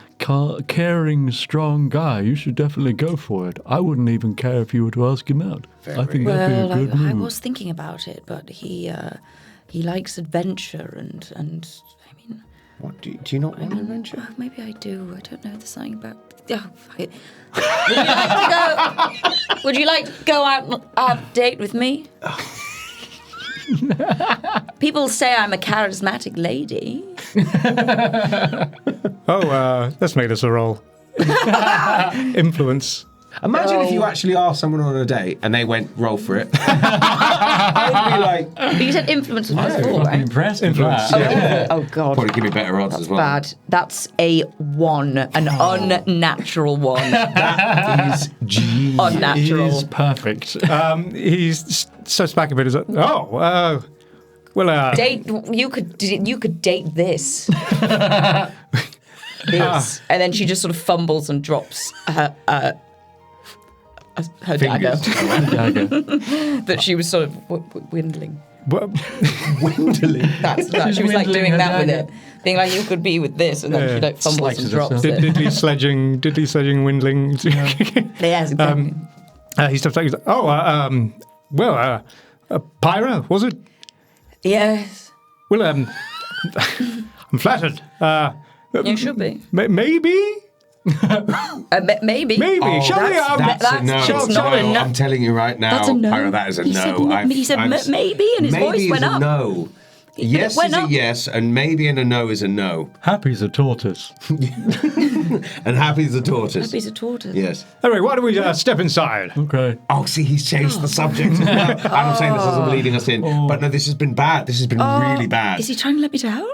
caring, strong guy. You should definitely go for it. I wouldn't even care if you were to ask him out. I think that'd be a good I move. was thinking about it, but he likes adventure and I mean, What do you not want to adventure? well, maybe I do. I don't know. There's something about. Oh, would you like to go out and have a date with me? People say I'm a charismatic lady. Let's make this a roll. Influence. Imagine if you actually asked someone on a date and they went, roll for it. I'd be like, But you said influence was before, I'm right? impressed with Influence. that. Oh God. probably give me better odds as well. Bad. That's a 1, an unnatural 1. That is genius. It Unnatural. is perfect. He steps back a bit. He's like, Date. You could date this. This, and then she just sort of fumbles and drops her dagger Dagger. that she was sort of whindling. Windling. That's that. She was like Whindling doing her that with dagger. it, being like, "You could be with this," and then she like fumbles Slices and drops herself. it. diddly sledging, windling. Yes, exactly. He steps back. He's like, Pyra, was it? Yes, Well, I'm flattered. you should be. Maybe. Maybe. Maybe. Oh, Shall we? that's a no. it's No, not a no. I'm telling you right now, That's a no. Pyra, that is a He no. said no. He said maybe, and his voice maybe went is a up. no. Yes went is a up. yes, and maybe and a no is a no. Happy's a tortoise. And happy is a tortoise. He's a tortoise. Yes. Anyway, why don't we step inside? Okay. Oh, see, he's changed the subject. I'm saying this isn't leading us in. But no, this has been bad. This has been really bad. Is he trying to let me down?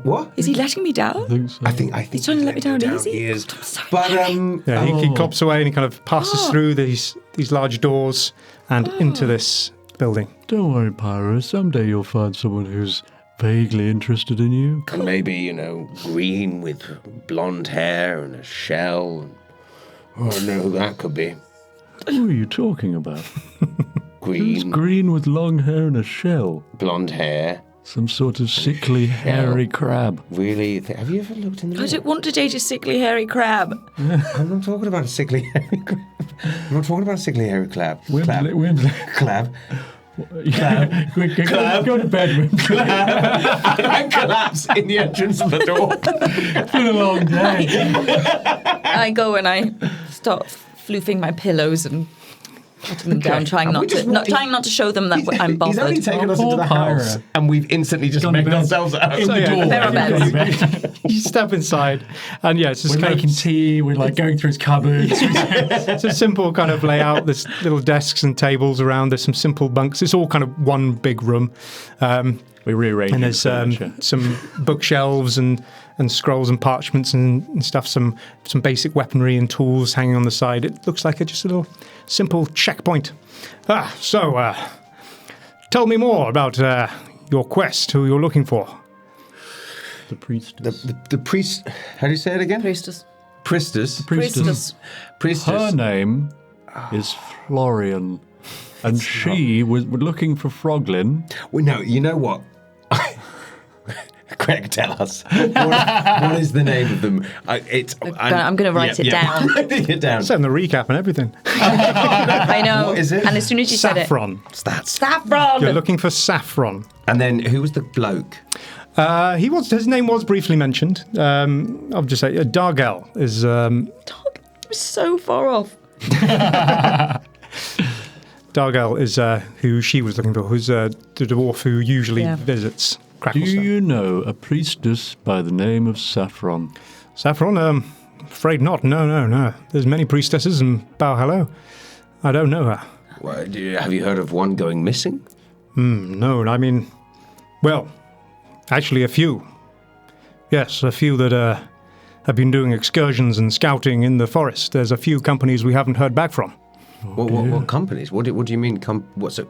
What? Is he letting me down? I think so. I think He's trying to let me down easy? He is. I'm so But Yeah, he cops away and he kind of passes through these large doors and into this building. Don't worry, Pyra. Someday you'll find someone who's vaguely interested in you. and maybe green with blonde hair and a shell. Oh no, that could be Who are you talking about? Who's green, green with long hair and a shell? blonde hair. Some sort of sickly, hairy crab. Really? Have you ever looked in the I mirror? don't want to date a sickly, hairy crab. I'm not talking about a sickly hairy crab. I'm not talking about a sickly hairy crab. Whimsly. Clab. Yeah, quick, go to bed, Whimsly. I collapse in the entrance of the door. It's been a long day. I go and I start floofing my pillows and putting them down, trying not to show them that I'm bothered. He's only taken us into the house, and we've instantly just made ourselves out. In the door. There are beds. You step inside, and it's just we're making tea. We're like going through his cupboards. it's a simple kind of layout. There's little desks and tables around. There's some simple bunks. It's all kind of one big room. We rearrange. And there's some bookshelves and scrolls and parchments and stuff. Some basic weaponry and tools hanging on the side. It looks like just a little simple checkpoint. So tell me more about your quest. Who you're looking for? The priestess. The priest. How do you say it again? Priestess. Priestess. Priestess. Priestess. Her name is Florian, and she was looking for Froglin. Well, no, you know what? Greg, tell us. What is the name of them? I'm going to write it down. Writing it down. Send the recap and everything. I know. What is it? And as soon as you said it. Saffron. Saffron! You're looking for Saffron. And then who was the bloke? His name was briefly mentioned. I'll just say Dargel is. Dog was so far off. Dargel is who she was looking for. Who's the dwarf who usually visits Do Cracklestone. you know a priestess by the name of Saffron? Saffron? Afraid not. No. There's many priestesses in Bauhallow. I don't know her. Well, have you heard of one going missing? No, I mean, well, actually a few. Yes, a few that have been doing excursions and scouting in the forest. There's a few companies we haven't heard back from. What companies? What do you mean? What's it?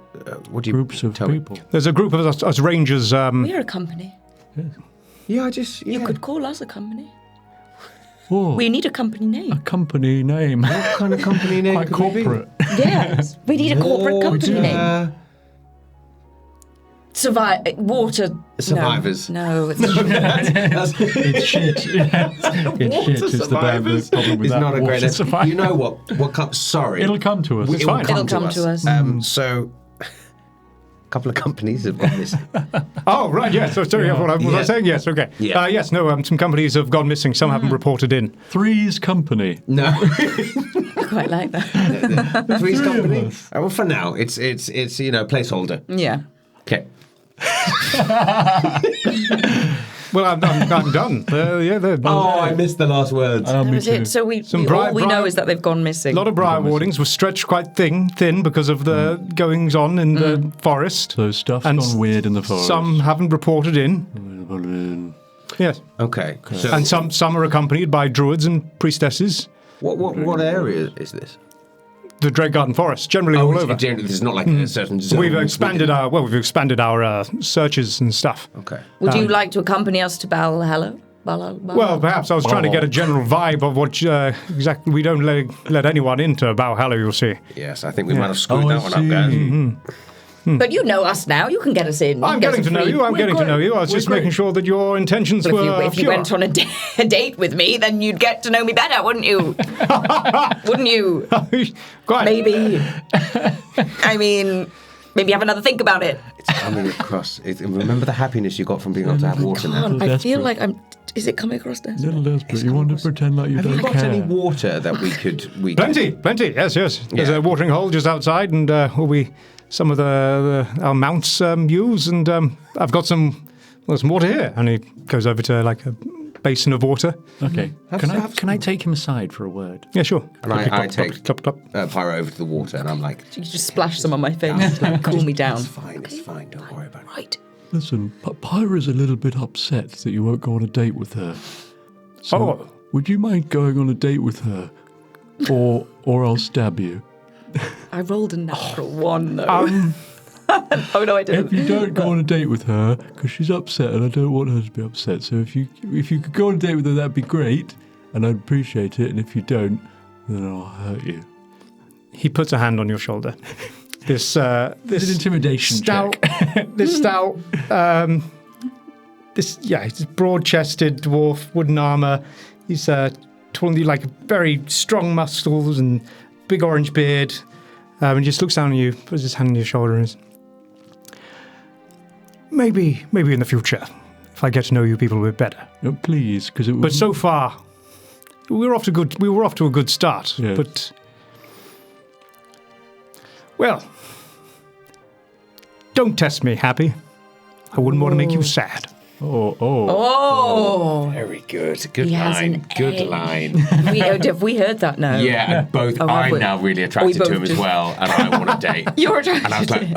What do you Groups of tell me? people. There's a group of us rangers. We're a company. Yeah, You could call us a company. Oh, We need a company name. a company name. What kind of company name? Quite could we be? corporate. Yes. We need a corporate company name. Water. Survivors. No, it's It's shit. Yeah. It's shit. It's the bad problem with It's that. not a great Water name. survivors. You know what? Sorry. It'll come to us. It's fine. It'll come to us. So, a couple of companies have gone missing. Oh, right, yes. So, sorry, what was I saying? Yes, okay. Yeah. Yes, no, some companies have gone missing. Some haven't reported in. Three's Company. No. I quite like that. Three's company. Well, for now, it's placeholder. Yeah. Okay. Well, I'm done. I missed the last words. That was it. So all we know is that they've gone missing. A lot of Briarwardens were stretched quite thin because of the goings on in the forest. So stuff's And gone weird in the forest. Some haven't reported in. Yes. Okay. So, And some are accompanied by druids and priestesses. what area is this? The Drake Garden Forest, generally all over. There's not like a certain zone. We've expanded our searches and stuff. Okay. Would you like to accompany us to Valhalla? Well, perhaps I was trying to get a general vibe of what exactly. We don't let anyone into Valhalla, you'll see. Yes, I think we might have screwed that one up, guys. But you know us now. You can get us in. I'm getting to know you. I'm getting to know you. I was just making sure that your intentions were If you pure. went on a date with me, then you'd get to know me better, wouldn't you? Wouldn't you? Quite. Maybe. I mean, maybe have another think about it. It's coming across. Remember the happiness you got from being able to have water now? God, I feel desperate. like I'm. Is it coming across there? Little desperate. You want to pretend like you Have don't you got care. any water that we could? Plenty. Yes. There's Yeah. a watering hole just outside, and some of our mounts use, and I've got some water here. And he goes over to like a basin of water. Okay. Can I take him aside for a word? Yeah, sure. And I take Top. Pyra over to the water, and I'm like, You just splash some on my face, like, cool me down. It's fine. Don't worry about it. Right. Listen, Pyra's a little bit upset that you won't go on a date with her. So, would you mind going on a date with her? Or I'll stab you. I rolled a natural one, though. Oh, no, I didn't. If you don't go on a date with her, because she's upset and I don't want her to be upset, so if you could go on a date with her, that'd be great, and I'd appreciate it, and if you don't, then I'll hurt you. He puts a hand on your shoulder. This It's an intimidation stout, check. this stout, he's broad-chested dwarf, wooden armor. He's totally like very strong muscles and big orange beard. And just looks down at you, puts his hand on your shoulder, and says, maybe in the future, if I get to know you people a bit better. No, please, because it would. But so far, we were off to a good start. Yeah. But Well, don't test me, Happy. I wouldn't want to make you sad. Oh. Very good. Good He has line. an Good A. line. Have we heard that now? Yeah, and both. Oh, have I'm we? now really attracted both to him as just- well, and I want to date. You're attracted And I was to like, him.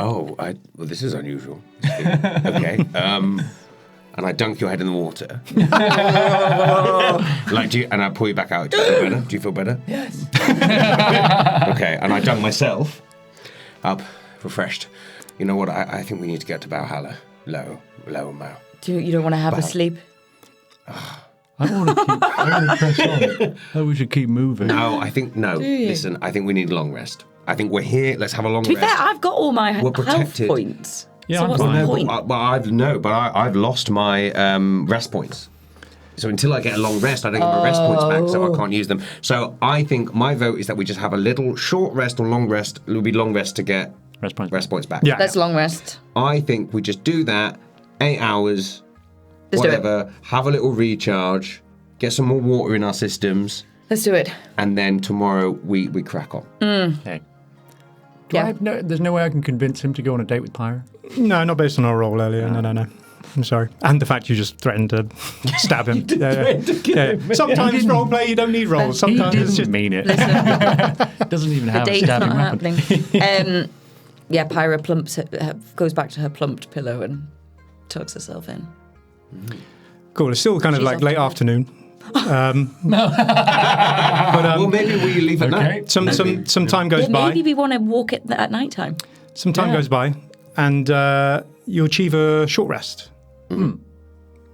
well, this is unusual. Okay. And I dunk your head in the water. And I pull you back out. Do you feel better? Do you feel better? Yes. Okay. And I dunk myself up, refreshed. You know what? I think we need to get to Valhalla. Low Mao. You don't want to have a sleep? I want to press on. Oh, we should keep moving. No, I think no. Listen, I think we need a long rest. I think we're here. Let's have a long To be rest. fair, I've got all my We're health protected. points. Yeah, so I'm what's fine. the point? I've lost my rest points. So until I get a long rest, I don't get my rest points back, so I can't use them. So I think my vote is that we just have a little short rest or long rest. It would be long rest to get Rest points. back. Yeah. Let's long rest. I think we just do that, 8 hours, Let's do it. whatever, have a little recharge, get some more water in our systems, Let's do it. and then tomorrow we crack on. Okay. Yeah. There's no way I can convince him to go on a date with Pyra? No, not based on our role earlier. No. I'm sorry. And the fact you just threatened to stab him. Yeah. Sometimes roleplay, you don't need rolls. Sometimes he it's didn't just... mean it. Doesn't even The have a date's stabbing not weapon. happening. Pyra goes back to her plumped pillow and tucks herself in. Cool. It's still kind of She's like off late to bed. afternoon. Well, maybe we leave at Okay. night. Some time goes Well, by. maybe we want to walk it at night time. Some time goes by, and you achieve a short rest.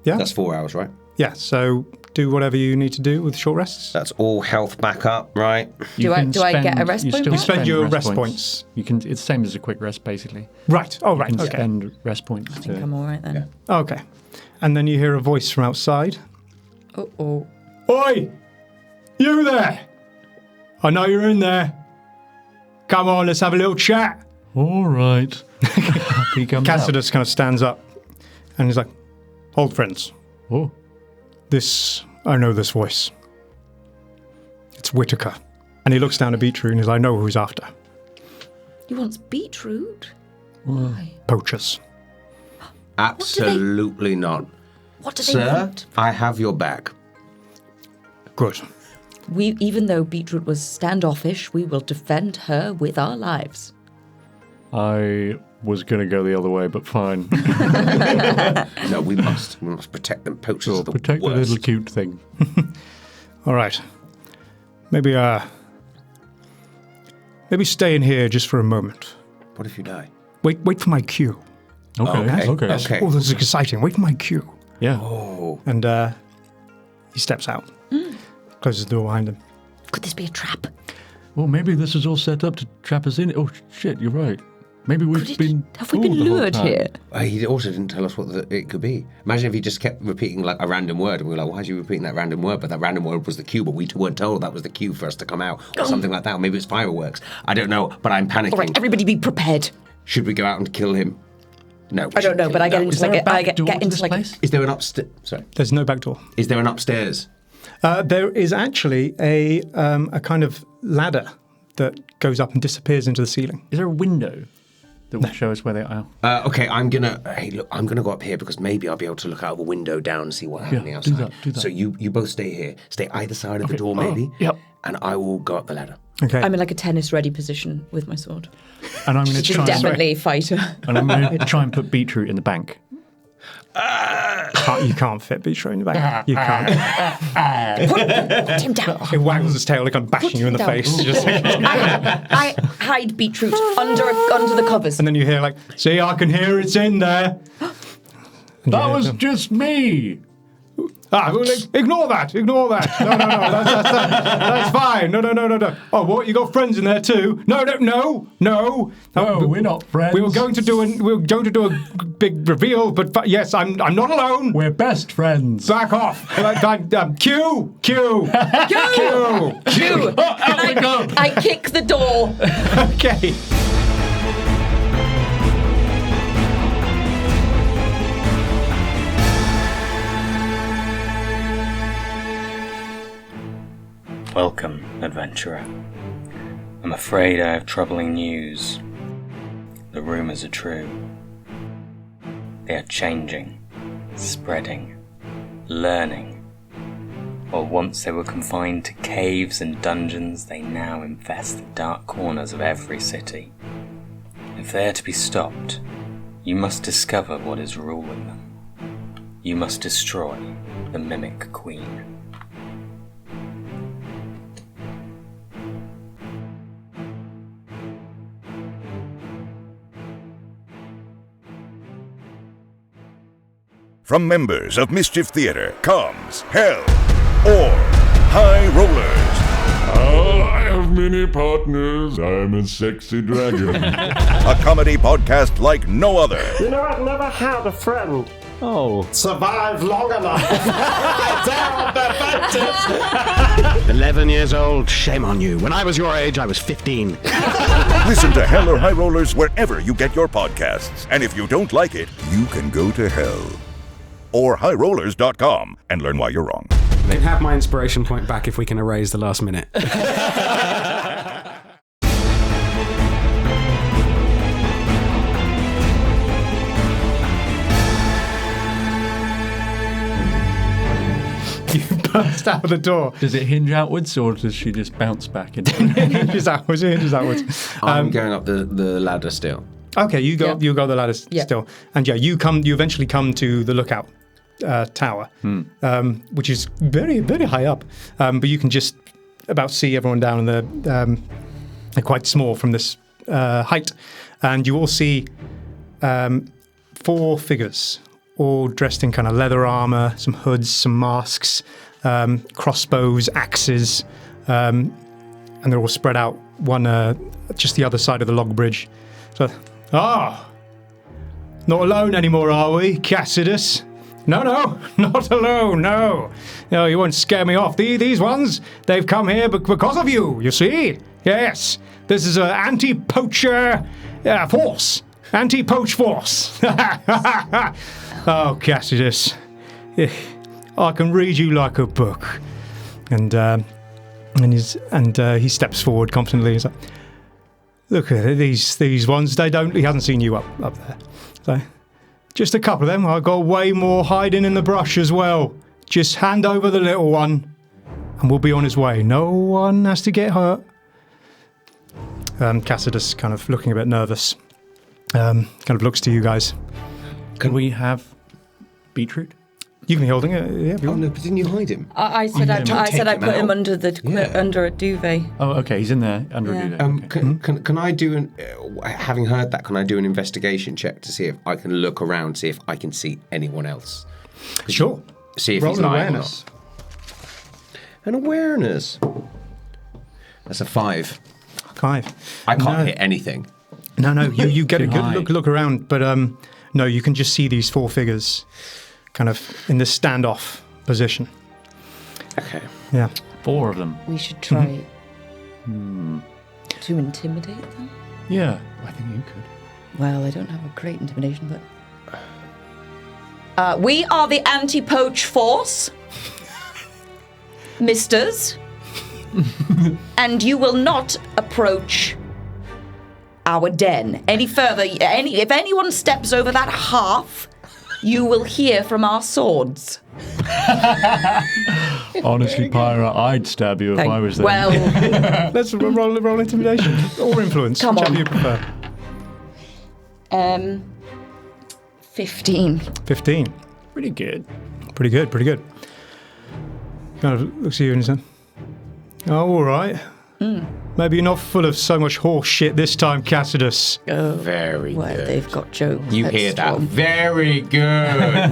Yeah? That's 4 hours, right? Yeah, so do whatever you need to do with short rests. That's all health back up, right? Do I get a rest point still back? Spend your rest points. You can. It's the same as a quick rest, basically. Right. Oh, right. You can Okay. spend rest points. I think I'm all right then. Okay. And then you hear a voice from outside. Uh-oh. Oi! You there! I know you're in there. Come on, let's have a little chat. All right. He comes out. Cassidus kind of stands up and he's like, Old friends, Oh. I know this voice. It's Whitaker. And he looks down at Beetroot and he's like, I know who he's after. He wants beetroot? Why? Poachers. Absolutely not. What do they Sir, want? I have your back. Good. Even though Beetroot was standoffish, we will defend her with our lives. I was going to go the other way, but fine. No, we must protect them. Poachers are the Protect worst. the little cute thing. All right. Maybe stay in here just for a moment. What if you die? Wait for my cue. Okay. Okay. Oh, this is exciting. Wait for my cue. Yeah. And he steps out. Closes the door behind him. Could this be a trap? Well, maybe this is all set up to trap us in. Oh, shit, you're right. Maybe we've been Have we been fooled the whole lured time. here? He also didn't tell us what it could be. Imagine if he just kept repeating like a random word, and we were like, "Why are you repeating that random word?" But that random word was the cue, but we weren't told that was the cue for us to come out, or something like that. Or maybe it's fireworks. I don't know, but I'm panicking. All right, everybody be prepared. Should we go out and kill him? No. I don't know, but I get into Is there a back door to into this like place? Is there an upstairs? Sorry. There's no back door. Is there an upstairs? There is actually a kind of ladder that goes up and disappears into the ceiling. Is there a window that will show us where they are? Okay, I'm gonna go up here because maybe I'll be able to look out of a window down and see what's happening do outside. that. So you both stay here. Stay either side of the door, maybe. Yep. And I will go up the ladder. Okay. I'm in like a tennis-ready position with my sword. And I'm going to She's try. definitely a fighter. And I'm going to try and put Beetroot in the bank. You can't fit Beetroot in the back. You can't. Put him down. It waggles its tail like I'm bashing you in the down. face. Just like- I hide Beetroot under the covers. and then you hear like, see, I can hear it's in there. And you That hear was them. just me. Well, ignore that. No, that's fine. No. Oh, what? You got friends in there too? No. No, we're not friends. We were going to do a big reveal, but yes, I'm not alone. We're best friends. Back off. Q. Q! And I kick the door. Okay. Welcome, adventurer. I'm afraid I have troubling news. the rumours are true. They are changing, spreading, learning. While once they were confined to caves and dungeons, they now infest the dark corners of every city. If they are to be stopped, you must discover what is ruling them. You must destroy the Mimic Queen. From members of Mischief Theater comes Hell or High Rollers. I have many partners. I'm a sexy dragon. A comedy podcast like no other. You know, I've never had a friend. Oh. Survived long enough. Down the Baptist. 11 years old, shame on you. When I was your age, I was 15. Listen to Hell or High Rollers wherever you get your podcasts. And if you don't like it, you can go to hell. Or highrollers.com and learn why you're wrong. You can have my inspiration point back if we can erase the last minute. You burst out of the door. Does it hinge outwards, or does she just bounce back into It hinges outwards. It hinges outwards. I'm going up the ladder still. Okay, you go. Yeah. You go the ladder Yeah. still, and yeah, you eventually come to the lookout tower, which is very, very high up. But you can just about see everyone down in the. They're quite small from this height, and you all see 4 figures, all dressed in kind of leather armor, some hoods, some masks, crossbows, axes, and they're all spread out one just the other side of the log bridge. So, not alone anymore, are we, Cassidus? No, not alone, no. No, you won't scare me off. These ones, they've come here because of you see? Yes, this is an anti-poacher force. Anti-poach force. Oh, Cassidus, I can read you like a book. And he steps forward confidently. He's like, look at these ones. He hasn't seen you up there. So, just a couple of them. I've got way more hiding in the brush as well. Just hand over the little one, and we'll be on his way. No one has to get hurt. Cassidus kind of looking a bit nervous. Kind of looks to you guys. Can we have Beetroot? You can be holding it. Yeah, if you Oh want. no, but didn't you hide him? I said I put him under Yeah. under a duvet. Oh, okay. He's in there under Yeah. a duvet. Okay. Can I do having heard that? Can I do an investigation check to see if I can look around, see if I can see anyone else? Sure. See if Roll he's an lying or awareness. not. An awareness. That's a 5. 5. I can't No. hit anything. No, you get a Too good high. look around, but no, you can just see these 4 figures kind of in this standoff position. Okay. Yeah. 4 of them. We should try to intimidate them. Yeah, I think you could. Well, I don't have a great intimidation, but we are the anti-poach force, misters, and you will not approach our den any further. If anyone steps over that half, you will hear from our swords. Honestly, Pyra, I'd stab you if I was there. Well, Let's roll intimidation or influence, Come whichever on. you prefer. 15. 15. Pretty good. Pretty good. Kind of looks at you and says, "Oh, all right. Maybe you're not full of so much horse shit this time, Cassidus." Very Well, good. they've got jokes. You That's hear that? strong. Very good.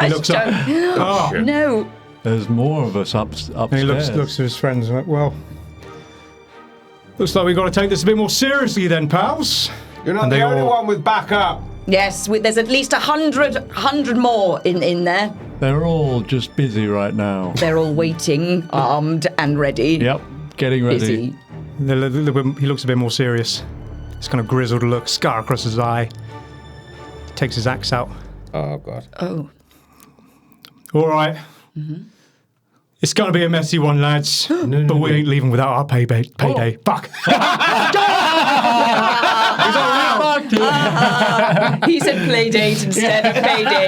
He looks up. Oh. No. There's more of us upstairs. And he looks to his friends and like, well, looks like we've got to take this a bit more seriously then, pals. You're not And the they only all- one with backup. Yes, there's at least 100 more in there. They're all just busy right now. They're all waiting, armed and ready. Yep, getting ready. Busy. He looks a bit more serious. This kind of grizzled look, scar across his eye. Takes his axe out. Oh god. Oh. All right. It's going to be a messy one, lads. But we ain't leaving without our payday. Fuck. He's all right. accepted. He said play date instead of payday.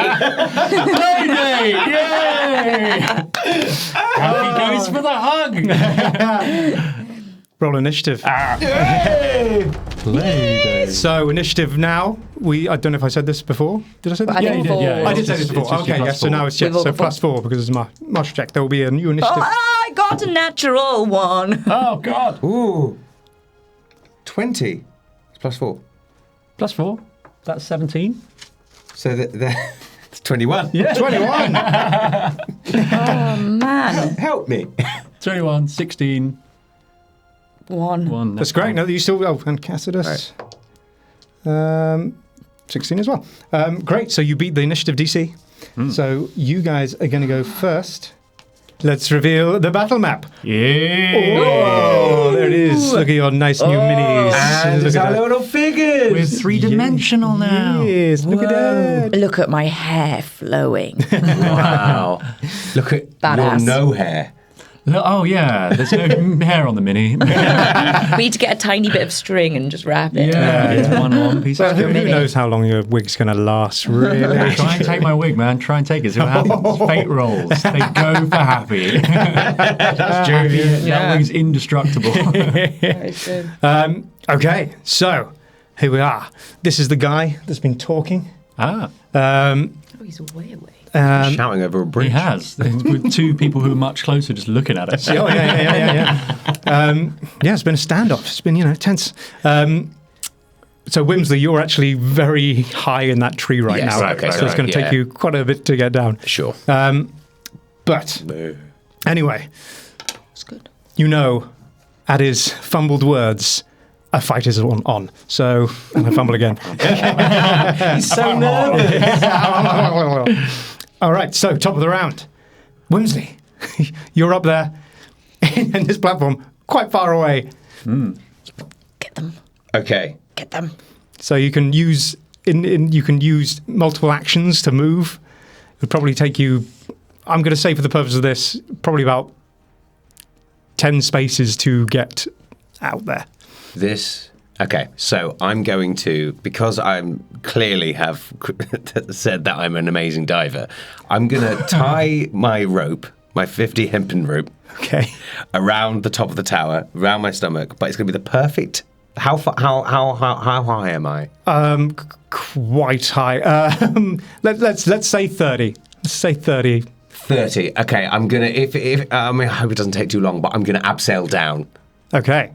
Playdate! Yay! Happy goes for the hug. Roll initiative. Playdate. So initiative now. I don't know if I said this before. Did I say that? I think before. I did say this before. It's just Okay, your yeah. plus So now it's We've all so got +4 because it's my martial check. There will be a new initiative. I got a natural one. Oh, God. Ooh. 20. It's +4. +4. That's 17. So it's 21. Yeah. 21. Oh, man. Help me. 21, 16, One. 1. That's great. No, you still. Oh, and Cassidus. 16 as well. Great. So you beat the initiative DC. So you guys are going to go first. Let's reveal the battle map. Yeah. Oh, there it is. Look at your nice new minis. And Look it's at our that. little figures. We're three-dimensional now. Yes, look at that. Look at my hair flowing. Wow. Look at Badass. your no hair. Oh, yeah. There's no hair on the mini. We need to get a tiny bit of string and just wrap it. Yeah, it's one piece Well, of who mini. knows how long your wig's going to last, really? Try and take my wig, man. Try and take it. See what happens. Fate rolls. They go for happy. That wig's indestructible. Very good. Okay, so here we are. This is the guy that's been talking. Ah, Oh, he's way away. Shouting over a bridge. he has. With two people who are much closer just looking at us. Oh, yeah. Yeah, it's been a standoff. It's been, tense. So, Whimsly, you're actually very high in that tree right Yes, now. okay, so it's going to take you quite a bit to get down. Sure. But anyway, It's good. at his fumbled words, a fight is on. So, and I fumble again. He's so nervous. All right, so top of the round. Whimsly, you're up there in this platform, quite far away. Get them. Okay. Get them. So you can use you can use multiple actions to move. It would probably take you, I'm going to say for the purpose of this, probably about 10 spaces to get out there. Okay, so I'm going to, because I'm clearly have said that I'm an amazing diver, I'm going to tie my rope, my 50 hempen rope, Okay. around the top of the tower, around my stomach, but it's going to be the perfect. How high am I? Quite high. Let's say 30. Let's say 30. 30. Okay, I'm gonna. I hope it doesn't take too long, but I'm gonna abseil down. Okay.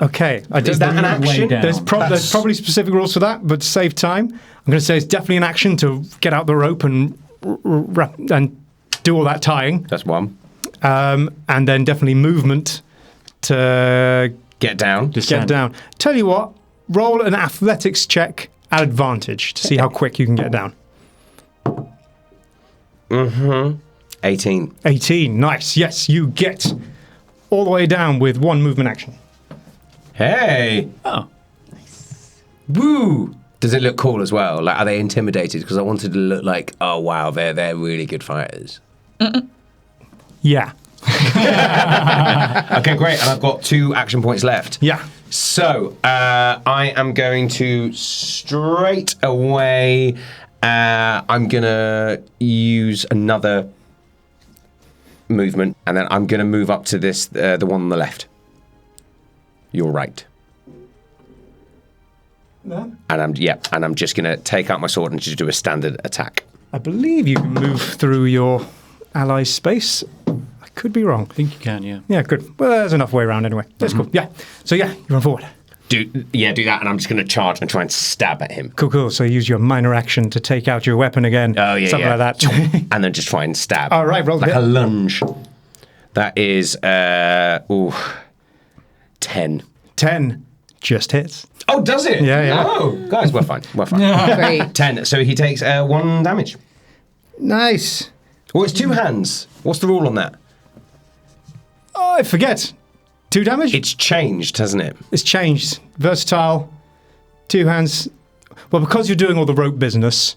Okay. Is that an action? There's probably specific rules for that, but to save time, I'm going to say it's definitely an action to get out the rope and do all that tying. That's one. And then definitely movement to Get down. get down. Tell you what, roll an athletics check at advantage to see how quick you can get down. 18. 18. Nice. Yes, you get all the way down with one movement action. Hey. Oh. Woo. Does it look cool as well? Like, are they intimidated? Because I wanted to look like, oh wow, they're really good fighters. Yeah. Okay, great. And I've got 2 action points left. Yeah. So I am going to straight away. I'm gonna use another movement, and then I'm gonna move up to this, the one on the left. Your right. No. And I'm just gonna take out my sword and just do a standard attack. I believe you can move through your ally's space. I could be wrong. I think you can, yeah. Yeah, good. Well, there's enough way around anyway. That's cool. Yeah. So yeah, you run forward. Do that, and I'm just gonna charge and try and stab at him. Cool. So use your minor action to take out your weapon again. Oh yeah, something yeah. like that. And then just try and stab. All right, roll like the a hit. lunge. That is 10. 10 just hits. Oh, does it? Yeah. Oh, guys, we're fine. We're fine. Great. 10. So he takes 1 damage. Nice. Well, it's 2 hands. What's the rule on that? Oh, I forget. 2 damage? It's changed, hasn't it? It's changed. Versatile. 2 hands. Well, because you're doing all the rope business,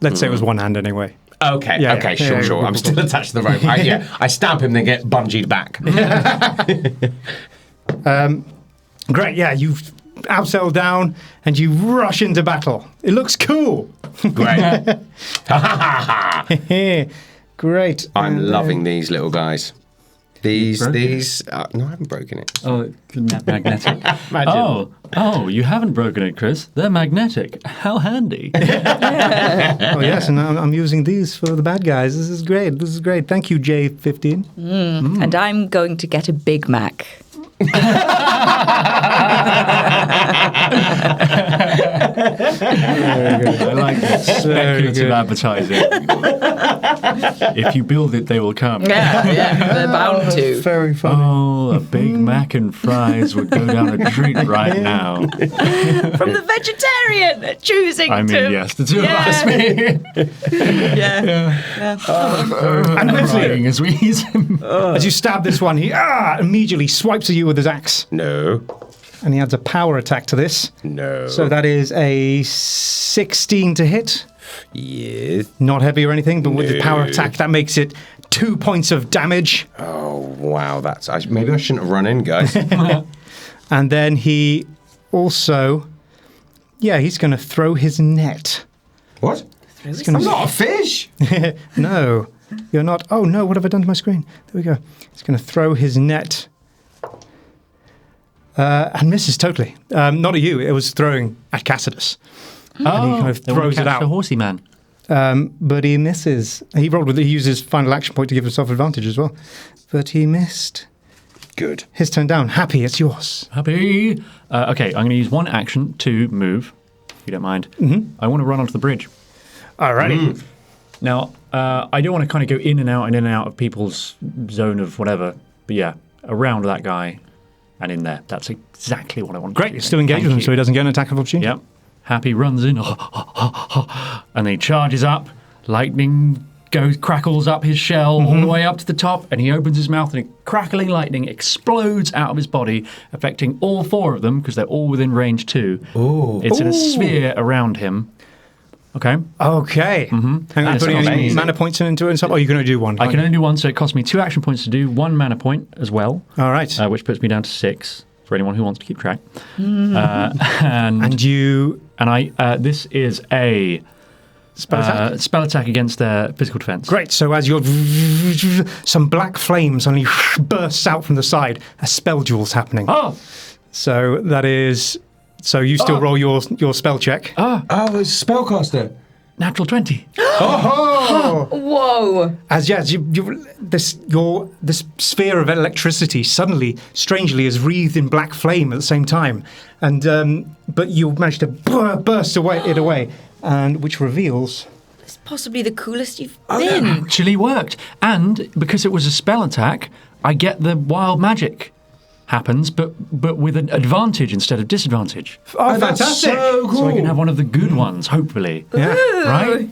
let's say it was 1 hand anyway. Okay. Yeah, okay. yeah, Sure. yeah, I'm still attached to the rope. I stab him, then get bungeed back. Great. Yeah, you outsail down, and you rush into battle. It looks cool. Great. Great. I'm loving these little guys. These. No, I haven't broken it. Oh, magnetic. Oh, you haven't broken it, Chris. They're magnetic. How handy. Oh, yes, and I'm using these for the bad guys. This is great. Thank you, J15. And I'm going to get a Big Mac. I like that. Speculative advertising. If you build it, they will come. Yeah, they're bound to. Very funny. Oh, a Big Mac and fries would go down a treat right now. From the vegetarian choosing to... I mean, yes, the two of us. And Whimsly, As we ease him. as you stab this one, he immediately swipes at you with his axe. No. And he adds a power attack to this. No. So that is a 16 to hit. Yes. Not heavy or anything, but with the power attack, that makes it 2 points of damage. Oh, wow. Maybe I shouldn't have run in, guys. And then he also... Yeah, he's going to throw his net. What? I'm not a fish. No, you're not. Oh, no, what have I done to my screen? There we go. He's going to throw his net... and misses totally. Not at you. It was throwing at Cassidus. And he kind of throws it out. The horsey man. But he misses. He uses final action point to give himself advantage as well. But he missed. Good. His turn down. Happy, it's yours. Happy. Okay, I'm going to use one action to move, if you don't mind. Mm-hmm. I want to run onto the bridge. Alrighty. Now, I don't want to kind of go in and out of people's zone of whatever. But yeah, around that guy. And in there. That's exactly what I want. Great. You're still engaged with him so he doesn't get an attack of opportunity. Yep. Happy runs in. And then he charges up. Lightning crackles up his shell all the way up to the top. And he opens his mouth and crackling lightning explodes out of his body, affecting all four of them because they're all within range 2. Ooh. It's in a sphere around him. Okay. Okay. And you putting any mana points into it and stuff? Oh, you can only do one. I can only do one, so it costs me 2 action points to do, 1 mana point as well. All right. Which puts me down to 6 for anyone who wants to keep track. And you... And this is a spell attack against their physical defense. Great. So as you're... Some black flame suddenly bursts out from the side. A spell duel's happening. Oh! So that is... So you still roll your spell check. Oh, it's Spellcaster. Natural 20. Whoa! As this sphere of electricity suddenly, strangely, is wreathed in black flame at the same time, and but you manage to burst it away, and which reveals. It's possibly the coolest you've It been. actually worked, and because it was a spell attack, I get the wild magic. Happens, but with an advantage instead of disadvantage. Oh, fantastic! So cool. So I can have one of the good ones, hopefully. Yeah. Right?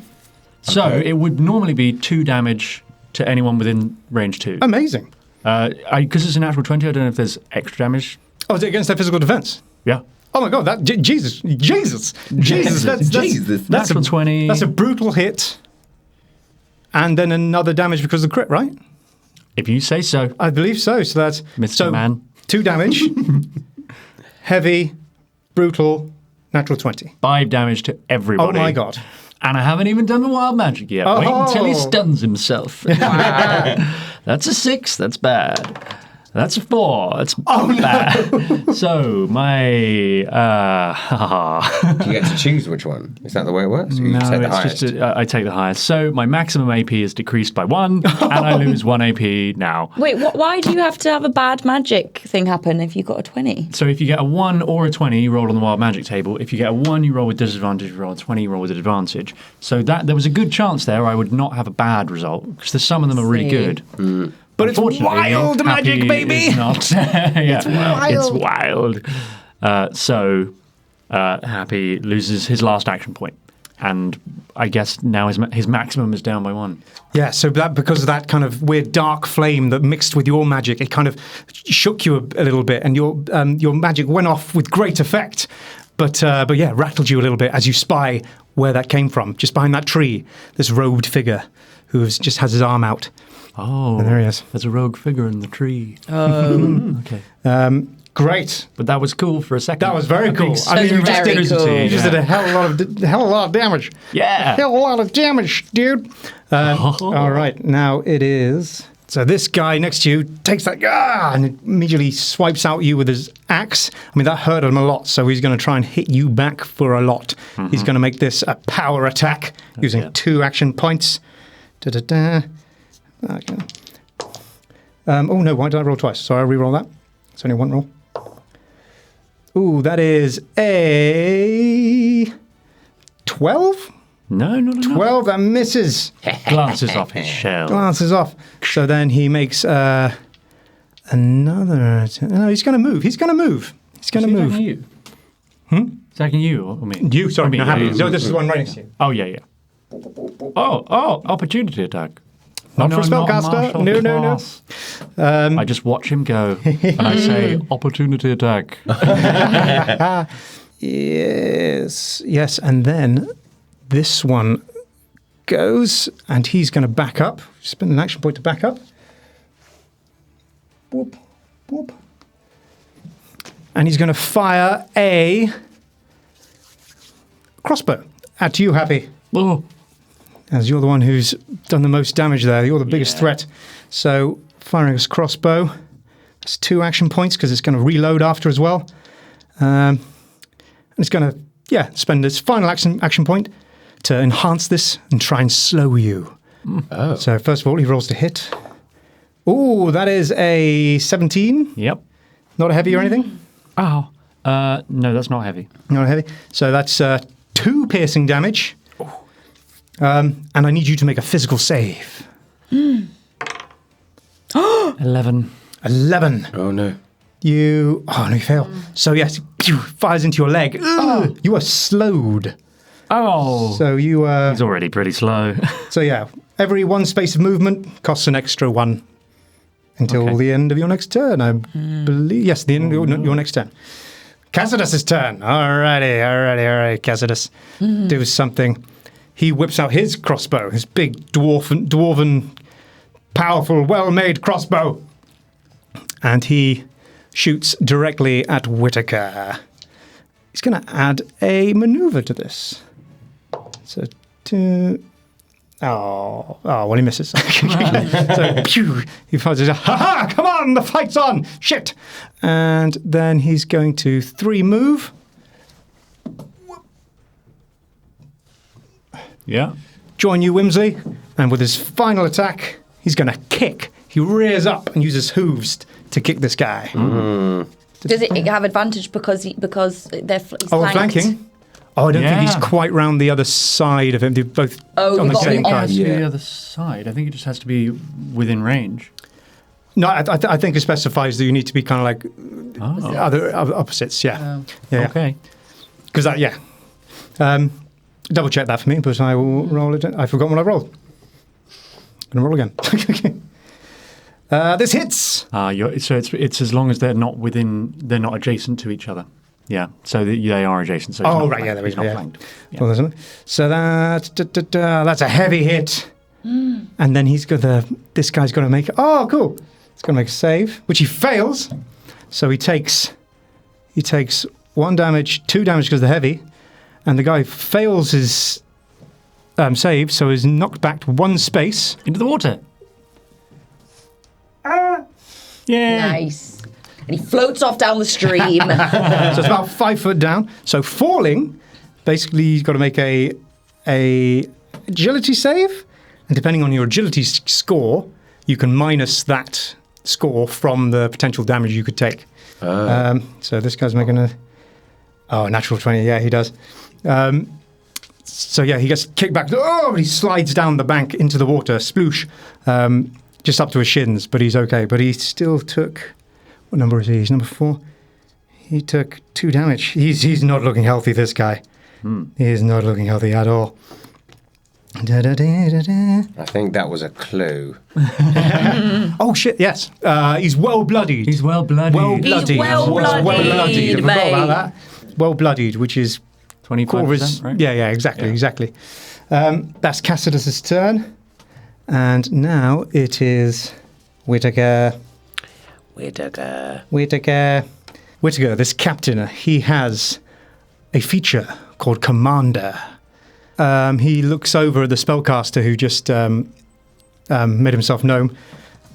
So it would normally be 2 damage to anyone within range 2. Amazing. Because it's a natural 20, I don't know if there's extra damage. Oh, is it against their physical defense? Yeah. Oh my God! That Jesus! That's Natural 20. That's a brutal hit, and then another damage because of the crit, right? If you say so. I believe so. So that's Mr. Man. 2 damage, heavy, brutal, natural 20. 5 damage to everybody. Oh my God! And I haven't even done the wild magic yet. Wait until he stuns himself. That's a 6. That's bad. That's a 4. That's bad. No. So my Do you get to choose which one? Is that the way it works? Or you no, take the it's highest? just I take the highest. So my maximum AP is decreased by 1, and I lose 1 AP now. Wait, why do you have to have a bad magic thing happen if you got a 20? So if you get a 1 or a 20, you roll on the wild magic table. If you get a 1, you roll with disadvantage. If you roll a 20, you roll with advantage. So there was a good chance there I would not have a bad result because some of them are really good. But it's wild magic, baby! It's not. Yeah, it's wild. So Happy loses his last action point. And I guess now his maximum is down by 1. Yeah, so because of that kind of weird dark flame that mixed with your magic, it kind of shook you a little bit, and your magic went off with great effect. But yeah, rattled you a little bit as you spy where that came from. Just behind that tree, this robed figure who just has his arm out. Oh, and there he is. There's a rogue figure in the tree. Okay. Great. But that was cool for a second. That was very cool. I mean, you just did You just did a hell of a lot of damage. Yeah. Hell of a lot of damage, dude. All right, now it is. So this guy next to you takes that and immediately swipes out you with his axe. I mean, that hurt him a lot, so he's going to try and hit you back for a lot. He's going to make this a power attack using 2 action points. Okay. Oh no, why did I roll twice? So I'll re-roll that. It's only 1 roll. Ooh, that is a 12? No. 12, that misses. Glances off his shell. Glances off. So then he makes another... No, he's going to move. He's going to move. Is you? Attacking you or me? You, sorry. I mean, No, this is the one right next to you. Oh, yeah. Oh, opportunity attack. Not for a spellcaster. No. I just watch him go, and I say, opportunity attack. Yes, and then this one goes, and he's going to back up. Spend an action point to back up. Whoop. And he's going to fire a crossbow at you, Happy. Oh. As you're the one who's done the most damage there. You're the biggest threat. So firing his crossbow. That's 2 action points because it's going to reload after as well. And it's going to, spend its final action point to enhance this and try and slow you. Oh. So first of all, he rolls to hit. Ooh, that is a 17. Yep. Not a heavy or anything? Oh. No, that's not heavy. Not a heavy. So that's 2 piercing damage. And I need you to make a physical save. 11. 11. Oh, no. You fail. So yes, fires into your leg. You are slowed. Oh. So you He's already pretty slow. So yeah, every 1 space of movement costs an extra 1 until the end of your next turn, I believe. Yes, the end of your next turn. Cassidus' turn. Alrighty, Cassidus. Do something. He whips out his crossbow, his big dwarven, powerful, well-made crossbow. And he shoots directly at Whittaker. He's going to add a maneuver to this. So 2... well, he misses. So, he fires his, ha-ha, come on, the fight's on, shit. And then he's going to 3 move. Yeah. Join you, Whimsly. And with his final attack, he's going to kick. He rears up and uses hooves to kick this guy. Does it have advantage because they're flanking? Oh, I don't think he's quite round the other side of him. They're both on the same It side. has to be the other side. I think it just has to be within range. No, I think it specifies that you need to be kind of like other opposites. Yeah. Okay. Because double check that for me, but I will roll it. I forgot what I rolled. I'm going to roll again. This hits. So it's as long as they're not adjacent to each other. Yeah, so they are adjacent. So there we go. Flanked. Yeah. Well, so that's a heavy hit, and then this guy's going to make. Oh, cool! He's going to make a save, which he fails. So he takes 1 damage, 2 damage because they're heavy, and the guy fails his save, so he's knocked back to 1 space into the water. Yeah. Nice. And he floats off down the stream. So it's about 5 foot down. So falling, basically you've got to make a agility save, and depending on your agility score, you can minus that score from the potential damage you could take. So this guy's making a natural 20. Yeah, he does. So yeah, he gets kicked back. Oh, he slides down the bank into the water, sploosh, just up to his shins. But he's okay. But he still took. What number is he? He's number 4. He took 2 damage. He's not looking healthy. This guy. He is not looking healthy at all. I think that was a clue. Oh shit! Yes, he's well bloodied. He's well bloodied. He's well bloodied. I forgot about that. Well bloodied, which is 25%, right? Yeah, exactly. That's Cassidus' turn, and now it is Whittaker. Whittaker, this captain, he has a feature called Commander. He looks over at the spellcaster who just made himself known,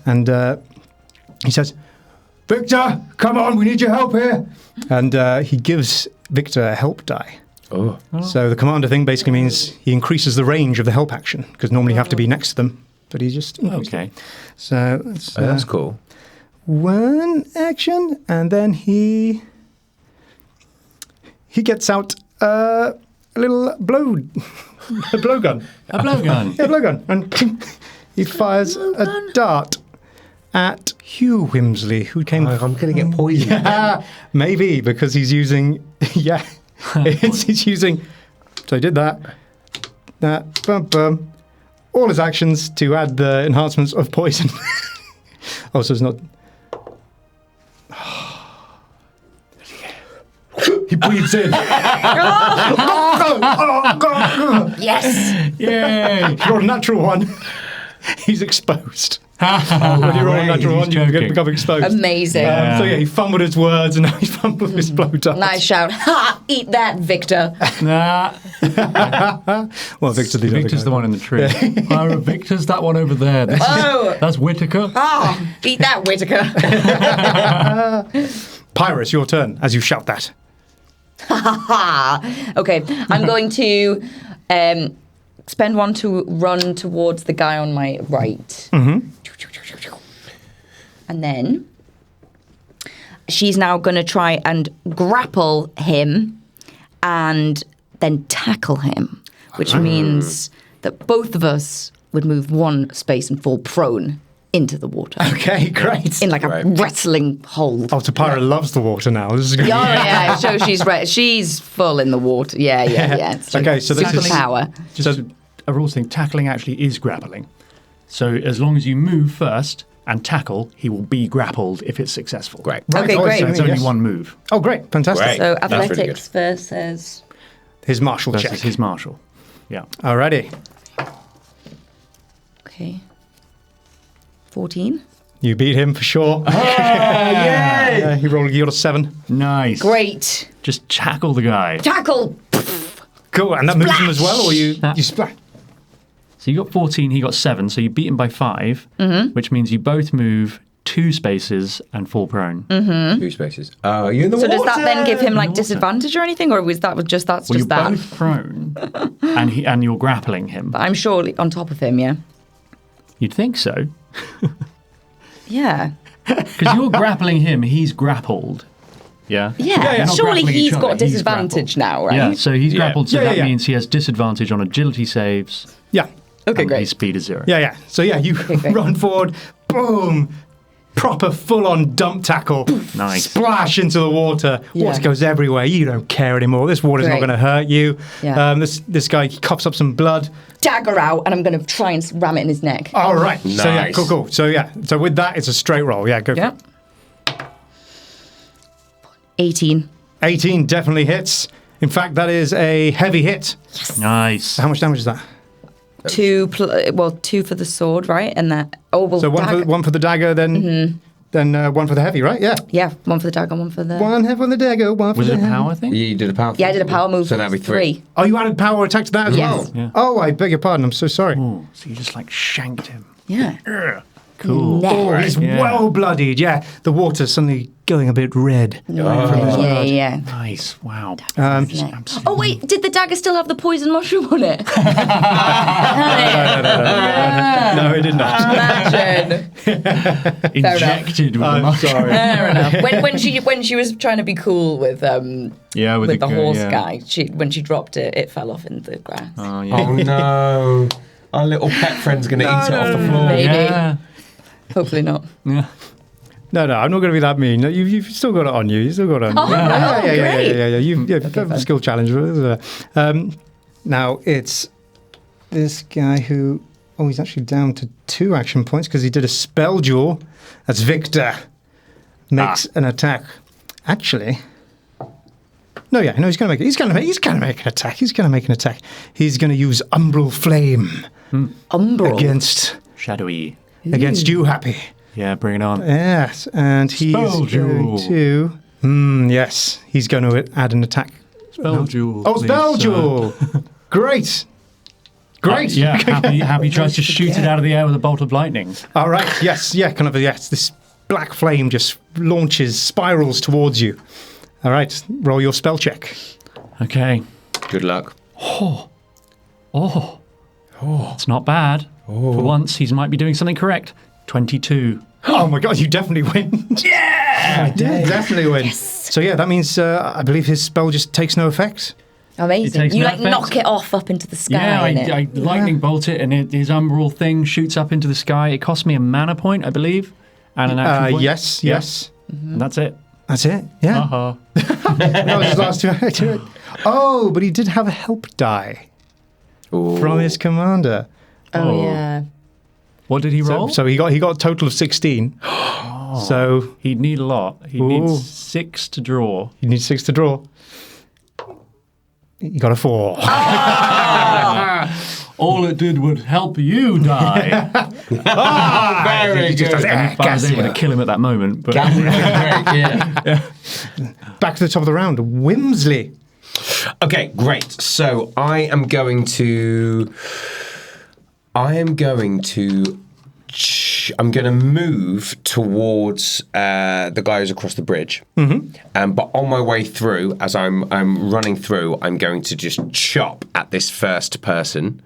and he says, Victor, come on, we need your help here. And he gives Victor a help die. Oh. So the commander thing basically means he increases the range of the help action, because normally you have to be next to them, but he just increases it. So That's cool. One action, and then he gets out a little blowgun. A blowgun. Yeah, blowgun. And he fires a dart at Hugh Whimsly, who came... I'm going to get poisoned. Yeah, maybe, because he's using... Yeah, he's using... So he did that. All his actions to add the enhancements of poison. Oh, so it's not... He breathes in. Yes! Yay! If you're a natural one, he's exposed. When you're a natural one, you become exposed. Amazing. So yeah, he fumbled his words and now he fumbled his blow dart. Nice shout. Ha! Eat that, Victor. Nah. Well, Victor's the one in the tree. Pyra, Victor's that one over there. That's Whittaker. Ah! Eat that, Whittaker. Pyra, it's your turn as you shout that. Okay, I'm going to spend one to run towards the guy on my right. Mm-hmm. And then she's now going to try and grapple him and then tackle him, which means that both of us would move one space and fall prone into the water. Okay, great. In like a wrestling hold. Oh, Pyra loves the water now. This is Yeah, so she's full in the water. Yeah. It's like okay, so this is power. Just a rules thing. Tackling actually is grappling. So as long as you move first and tackle, he will be grappled if it's successful. Great. Okay, great. So it's only one move. Oh, great. Fantastic. Great. So That's really athletics versus... His martial Versus check. his martial. Yeah. Alrighty. Okay. 14. You beat him for sure. Yay! He rolled a 7. Nice. Great. Just tackle the guy. Tackle. Cool. And that moves him as well, or you splat? So you got 14, he got 7, so you beat him by 5, which means you both move 2 spaces and fall prone. 2 spaces. Oh, you're in the water. So does that then give him like disadvantage or anything, or was that just Well, just you're that? both prone, and you're grappling him. But I'm surely on top of him, yeah. You'd think so. Yeah. Because you're grappling him, he's grappled. Yeah? Yeah. You're not Surely grappling he's each other, got disadvantage now, right? Yeah, so he's grappled, so that Yeah. means he has disadvantage on agility saves. Yeah. Okay, and great. His speed is 0. Yeah. So yeah, you great. run forward, boom, proper full-on dump tackle, Nice. splash into the water. Yeah. Water goes everywhere. You don't care anymore. This water's not Great. going to hurt you. Yeah. This guy coughs up some blood. Dagger out, and I'm going to try and ram it in his neck. All right. So yeah, Nice. cool. So with that, it's a straight roll. Yeah, go for Yeah. it. 18. 18 definitely hits. In fact, that is a heavy hit. Nice. How much damage is that? 2 for the sword, right? And that. Oh, well, So one for the dagger, then one for the heavy, right? Yeah. Yeah, 1 for the dagger, 1 for the. One heavy for the dagger, one for Was the it a heavy. power thing? You did a power. Yeah, I did a power move. So that'd be 3. Oh, you added power attack to that as Yes. well? Yeah. Oh, I beg your pardon. I'm so sorry. Ooh, so you just like shanked him. Yeah. Cool. Neck. Oh, he's Yeah. well bloodied. Yeah, the water's suddenly going a bit red. Yeah. Nice. Wow. Oh, wait, did the dagger still have the poison mushroom on it? No, it did not. Imagine. Injected with the mushroom. Sorry. Fair enough. When she was trying to be cool with with the horse yeah. guy, when she dropped it, it fell off into the grass. Oh, yeah. Oh no. Our little pet friend's going to eat it off the floor. Maybe. Yeah. Hopefully not. Yeah. No, I'm not going to be that mean. You've still got it on you. You've still got it on you. Great. Yeah. You've got a skill challenge. Now, it's this guy who... Oh, he's actually down to 2 action points because he did a spell duel. That's Victor. Makes an attack. Actually... No, he's going to make it. He's going to make an attack. He's going to use Umbral Flame. Umbral. Against Shadowy. you, Happy. Yeah, bring it on. Yes, and he's Spell going duel. to Yes, he's going to add an attack. Spell jewel. Oh, spell jewel! Great. Yeah, Happy tries to shoot it out of the air with a bolt of lightning. All right, yes. This black flame just spirals towards you. All right, roll your spell check. Okay. Good luck. It's not bad. For once, he might be doing something correct. 22. Oh my god, you definitely win. Yeah! Definitely win. Yes. So yeah, that means I believe his spell just takes no effect. Amazing. You knock it off up into the sky. Yeah, I lightning bolt it, and his umbral thing shoots up into the sky. It costs me a mana point, I believe, and an action point. Yes. Mm-hmm. That's it. That's it. Yeah. Uh-huh. That was his last two. Oh, but he did have a help die from his commander. Oh yeah. What did he roll? So he got a total of 16. So he'd need a lot. He needs 6 to draw. You need 6 to draw. You got a 4. All it did would help you die. Very good. I was able to kill him at that moment. But Back to the top of the round. Whimsly. Okay, great. So I'm going to move towards the guy who's across the bridge. Mm-hmm. But on my way through, as I'm running through, I'm going to just chop at this first person.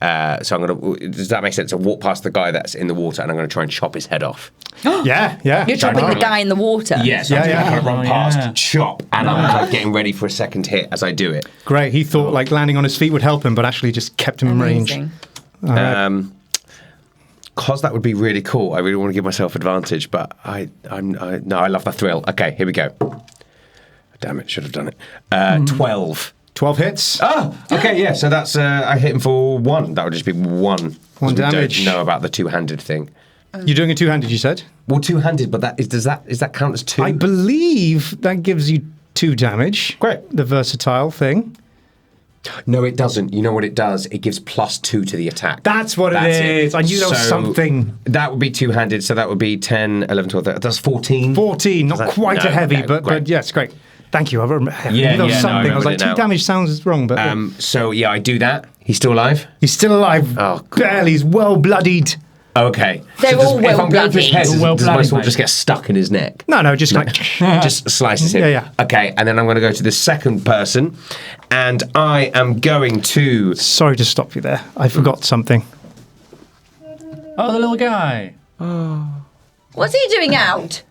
So I'm going to. Does that make sense? I walk past the guy that's in the water, and I'm going to try and chop his head off. Yeah. You're chopping the guy in the water. Yes. I'm going to run past, chop, and I'm getting ready for a second hit as I do it. Great. He thought like landing on his feet would help him, but actually just kept him in range. Because that would be really cool. I really want to give myself advantage, but I love the thrill. Okay, here we go. Damn it, should have done it. 12. 12 hits. Oh, okay, yeah. So that's I hit him for 1. That would just be 1. One damage. We don't know about the two-handed thing. You're doing a two-handed, you said? Well, two-handed, but does that count as 2? I believe that gives you 2 damage. Great. The versatile thing. No, it doesn't. You know what it does? It gives +2 to the attack. That's what it is. I knew there was something. That would be two-handed, so that would be 10, 11, 12, 13. That's 14. 14, not quite a heavy, but yes, great. Thank you. I was like, 2 damage sounds wrong, but... So, yeah, I do that. He's still alive? He's still alive. Oh, God. Barely. He's well-bloodied. Okay. They're all if I'm going for his head, well-bloodied. does my sword just get stuck in his neck? No, just like... just slices him. Yeah. Okay, and then I'm going to go to the second person, and I am going to... Sorry to stop you there. I forgot something. Oh, the little guy. What's he doing out?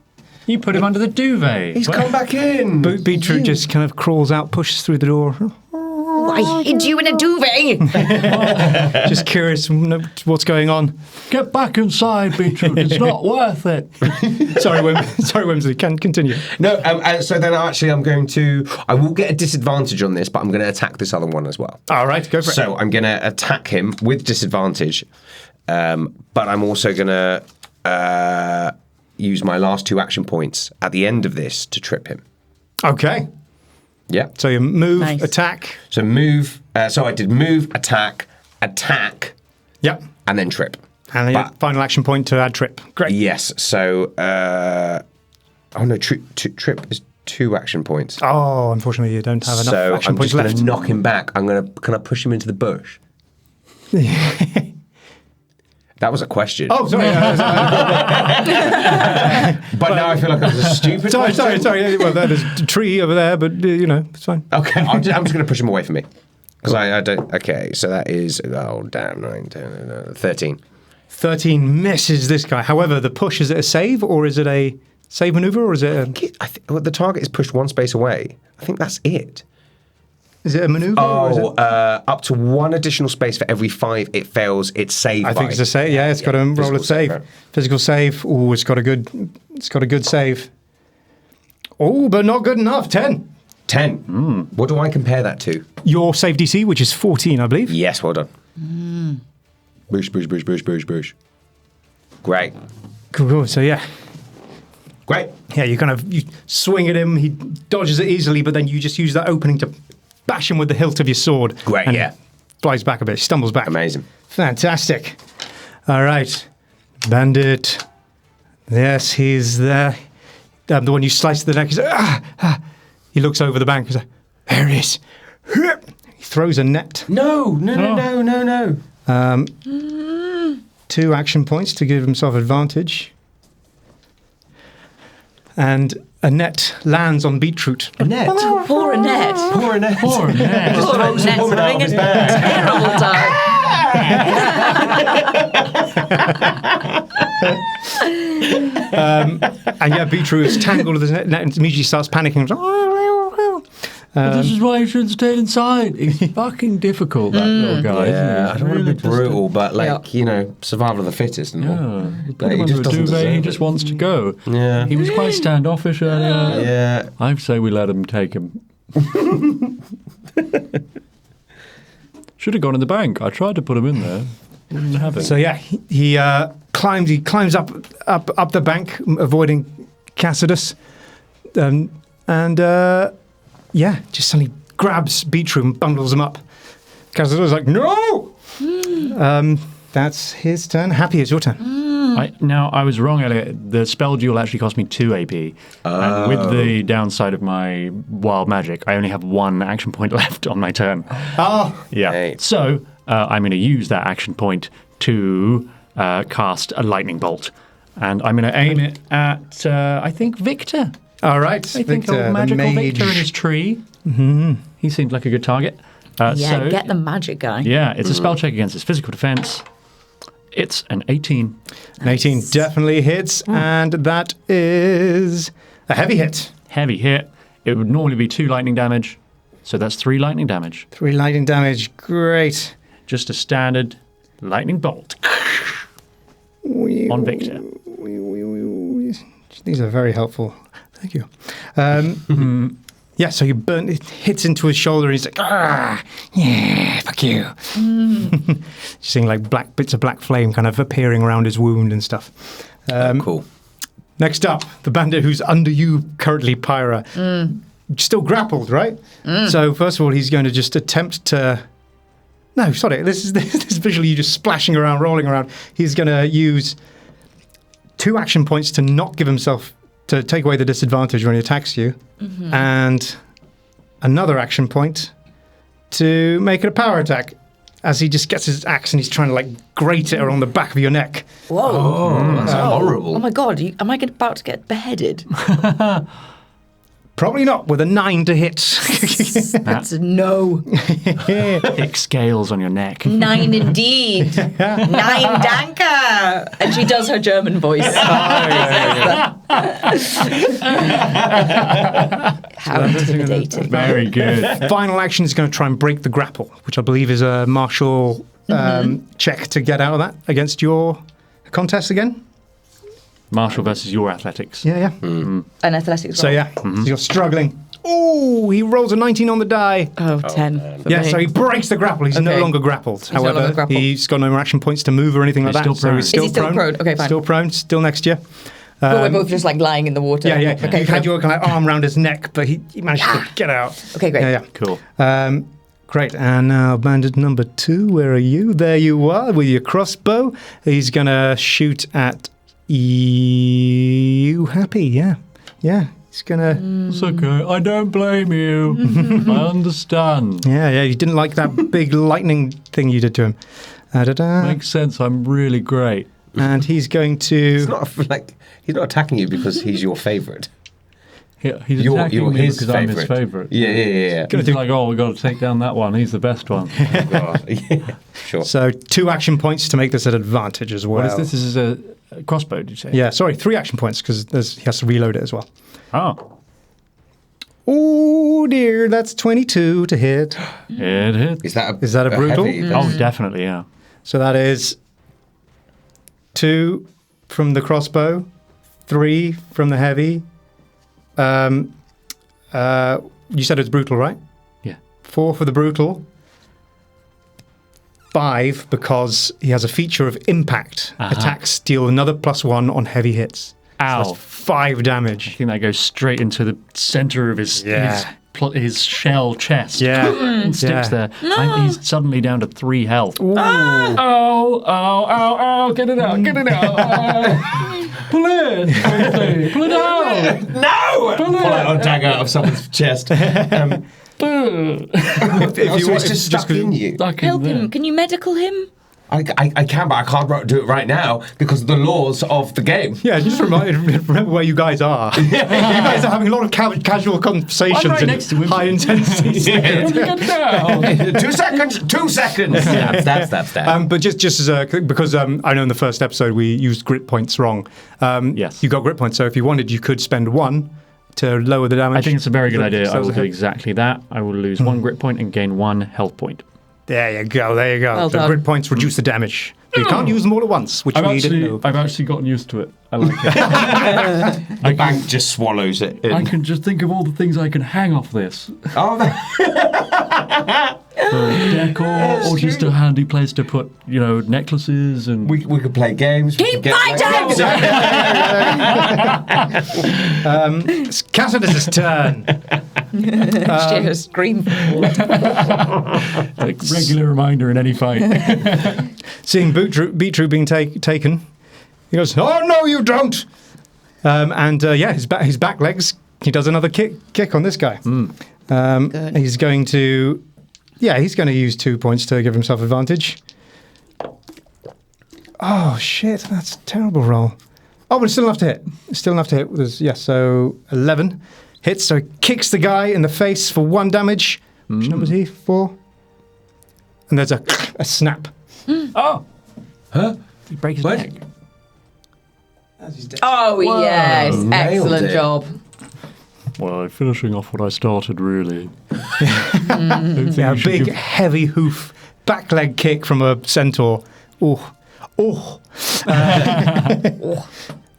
You put him under the duvet. He's come back in. Beetroot just kind of crawls out, pushes through the door. I hid you in a duvet. Just curious what's going on. Get back inside, Beetroot. It's not worth it. Sorry, Whimsly. Can continue. No, so then I'm going to... I will get a disadvantage on this, but I'm going to attack this other one as well. All right, go for it. So I'm going to attack him with disadvantage, but I'm also going to use my last 2 action points at the end of this to trip him. Okay. Yeah. So you move, attack. So move. So I did move, attack, Yep. and then trip. And then your final action point to add trip. Great. Yes. So, trip is 2 action points. Oh, unfortunately, you don't have enough so action I'm points just left. going to knock him back. Can I push him into the bush? That was a question. Oh, sorry. But now I feel like that was a stupid question. Sorry. Well, there's a tree over there, but, it's fine. Okay, I'm just going to push him away from me. Because I don't... Okay, so that is... Oh, damn, 9, 10, 13. 13 misses this guy. However, the push, is it a save, or is it a save maneuver, or is it a... the target is pushed 1 space away. I think that's it. Is it a maneuver? Up to 1 additional space for every 5 it fails its save. I think it's a save. Yeah, it's got to roll a save. Physical save. Oh, it's got a good save. Oh, but not good enough. 10. 10. What do I compare that to? Your save DC, which is 14, I believe. Yes, well done. Boosh. Great. Cool. So yeah. Great. Yeah, you swing at him. He dodges it easily, but then you just use that opening to bash him with the hilt of your sword. Great, and yeah. Flies back a bit, stumbles back. Amazing. Fantastic. All right. Bandit. Yes, he's there. the one you sliced the neck. He's like, He looks over the bank. He's like, there it is. He throws a net. No. 2 action points to give himself advantage. And a net lands on Beetroot. A net? Poor Annette. Poor Annette. Poor Annette's having a terrible time. And yeah, Beetroot is tangled with the net and immediately starts panicking. This is why you shouldn't stay inside. It's fucking difficult, that little guy. Yeah, I don't want to be brutal, but survival of the fittest and all. But he just doesn't deserve it. He just wants to go. Yeah. He was quite standoffish earlier. Yeah. I say we let him take him. Should have gone in the bank. I tried to put him in there. Wouldn't have it. So yeah, he climbs up the bank, avoiding Cassidus, just suddenly grabs Beetroot and bundles him up. Cassidus is like, no! That's his turn. Happy, it's your turn. I was wrong earlier. The spell duel actually cost me 2 AP. And with the downside of my wild magic, I only have 1 action point left on my turn. Oh! Yeah. Hey. So I'm going to use that action point to cast a lightning bolt. And I'm going to aim it at, I think, Victor. All right, I think Victor, magical Victor in his tree. Mm-hmm. He seems like a good target. Get the magic guy. Yeah, it's a spell check against his physical defense. It's an 18. An 18 definitely hits, and that is a heavy hit. Heavy hit. It would normally be 2 lightning damage, so that's 3 lightning damage. 3 lightning damage, great. Just a standard lightning bolt on Victor. These are very helpful. Thank you. Yeah, so you burn. It hits into his shoulder. And he's like, yeah, fuck you. Seeing like bits of black flame kind of appearing around his wound and stuff. Cool. Next up, the bandit who's under you currently, Pyra. Still grappled, right? So first of all, he's going to just attempt to. No, sorry. This is visually you just splashing around, rolling around. He's going to use 2 action points to not give himself. To take away the disadvantage when he attacks you, and another action point to make it a power attack as he just gets his axe and he's trying to like grate it around the back of your neck. Whoa. That's horrible. Oh my god, am I about to get beheaded? Probably not with a 9 to hit. That's a no. Thick scales on your neck. 9 indeed. 9 danke. And she does her German voice. How intimidating. Very good. Final action is going to try and break the grapple, which I believe is a martial check to get out of that against your contest again. Martial versus your athletics. Yeah. An athletics So roll. yeah, so you're struggling. Oh, he rolls a 19 on the die. Oh, 10. Yeah, so he breaks the grapple. He's no longer grappled. no However, longer grappled. he's got no more action points to move or anything like that. Still prone. So he's still Is he still prone? Okay, fine. Still prone, still next to you. But we're both just like lying in the water. Yeah. Okay, You had your kind of arm around his neck, but he managed to get out. Okay, great. Yeah. Cool. Great. And now bandit number 2, where are you? There you are with your crossbow. He's going to shoot at you. Happy, yeah. He's going to... It's okay. I don't blame you. I understand. Yeah, you didn't like that big lightning thing you did to him. Makes sense. I'm really great. And he's going to... It's not like he's not attacking you because he's your favourite. He's attacking me because I'm his favourite. Yeah. He's like, we've got to take down that one. He's the best one. Yeah, sure. So 2 action points to make this an advantage as well. What is this? This is a crossbow, did you say? Yeah, sorry, 3 action points because he has to reload it as well. Oh. Oh dear, that's 22 to hit. It hit. Is that a brutal? heavy? Oh, definitely, yeah. So that is 2 from the crossbow, 3 from the heavy. You said it's brutal, right? Yeah. 4 for the brutal. 5 because he has a feature of impact. Attacks deal another +1 on heavy hits. Ow. So that's 5 damage. I think that goes straight into the centre of his shell chest. Yeah. And sticks there. And he's suddenly down to 3 health. Ooh. Oh, get it out. Pull it! Pull it out! No! Pull out a dagger out of someone's chest. If you want, it's just stuck in you. Help him. Can you medical him? I can, but I can't do it right now because of the laws of the game. Yeah, just remember where you guys are. You guys are having a lot of casual conversations I'm right next to him. high intensity. 2 seconds. 2 seconds. Stab. But just as because I know in the first episode we used grit points wrong. Yes. You got grit points, so if you wanted, you could spend 1 to lower the damage. I think it's a very good idea. So I will do exactly that. I will lose 1 grit point and gain 1 health point. There you go. Well the done. grit points reduce the damage. But you can't use them all at once, which we didn't know. I've actually gotten used to it. I like it. The bank just swallows it. I can just think of all the things I can hang off this. Oh, Decor, or just a handy place to put, necklaces and... we could play games. Keep fighting! It's Cassidus's turn. Sheer scream. A regular reminder in any fight. Seeing Beetroot being taken, he goes, "Oh no, you don't!" His back legs. He does another kick on this guy. He's going to, he's going to use 2 points to give himself advantage. Oh shit, that's a terrible roll. Oh, but it's still enough to hit. So 11 hits. So he kicks the guy in the face for 1 damage. Which number is he? 4. And there's a snap. Oh! Huh? He break his neck. Oh, yes. Nailed Excellent it. job. Well, finishing off what I started, really. A big, heavy hoof, back leg kick from a centaur.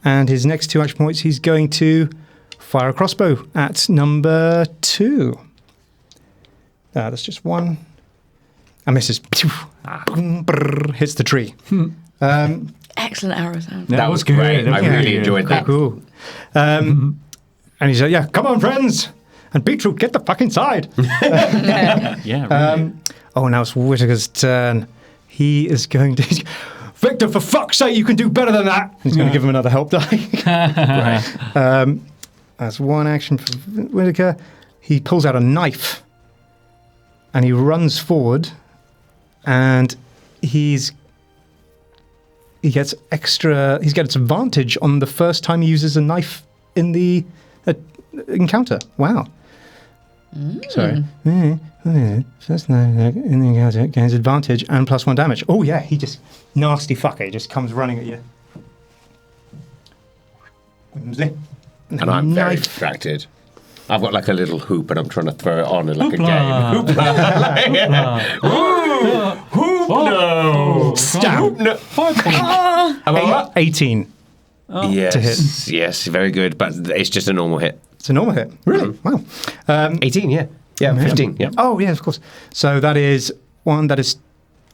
And his next 2 action points, he's going to fire a crossbow at number 2. That's just 1. And misses. Hits the tree. Excellent arrow sound. That was great. I really enjoyed that. Cool. And he said, come on, friends. And Beetroot, get the fuck inside. Now it's Whittaker's turn. He is going to... Victor, for fuck's sake, you can do better than that. He's going to give him another help die. That's 1 action for Whittaker. He pulls out a knife. And he runs forward. And he gets advantage on the first time he uses a knife in the encounter. Wow. Sorry. First knife in the encounter gains advantage and +1 damage. Oh yeah, he just nasty fucker. He just comes running at you. Whimsly. And I'm very distracted. I've got like a little hoop and I'm trying to throw it on in like a game. No. Stab. No. 5 points. 18. Yes. To hit. Yes, very good. But it's just a normal hit. It's a normal hit. Really? Wow. 18, yeah. Yeah, 15. Yeah. Oh, yeah, of course. So that is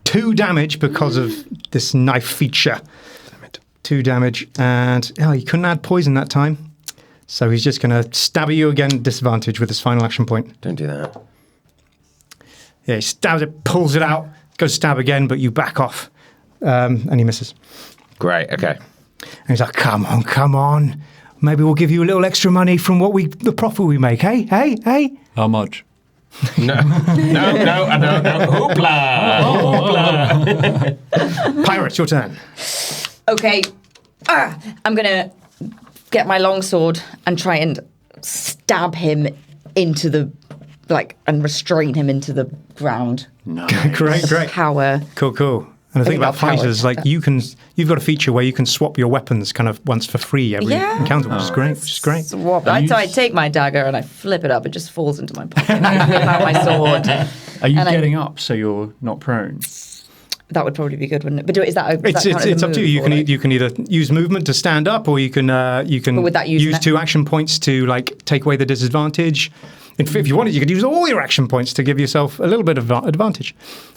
2 damage because of this knife feature. 2 damage. And he couldn't add poison that time. So he's just going to stab at you again at disadvantage with his final action point. Don't do that. Yeah, he stabs it, pulls it out, goes to stab again, but you back off. And he misses. Great, okay. And he's like, come on. Maybe we'll give you a little extra money from the profit we make, hey? How much? No. Hoopla! Pyra, it's your turn. Okay. I'm going to get my longsword and try and stab him into the, and restrain him into the ground. Nice. Great. Power. Cool. And the thing about fighters, you've got a feature where you can swap your weapons kind of once for free every encounter, which is great. Swap. So I take my dagger and I flip it up. It just falls into my pocket. I flip out my sword. Are you getting up so you're not prone? That would probably be good, wouldn't it? But is that it's up to you. You can either use movement to stand up, or you can use 2 action points to take away the disadvantage. If you wanted, you could use all your action points to give yourself a little bit of advantage.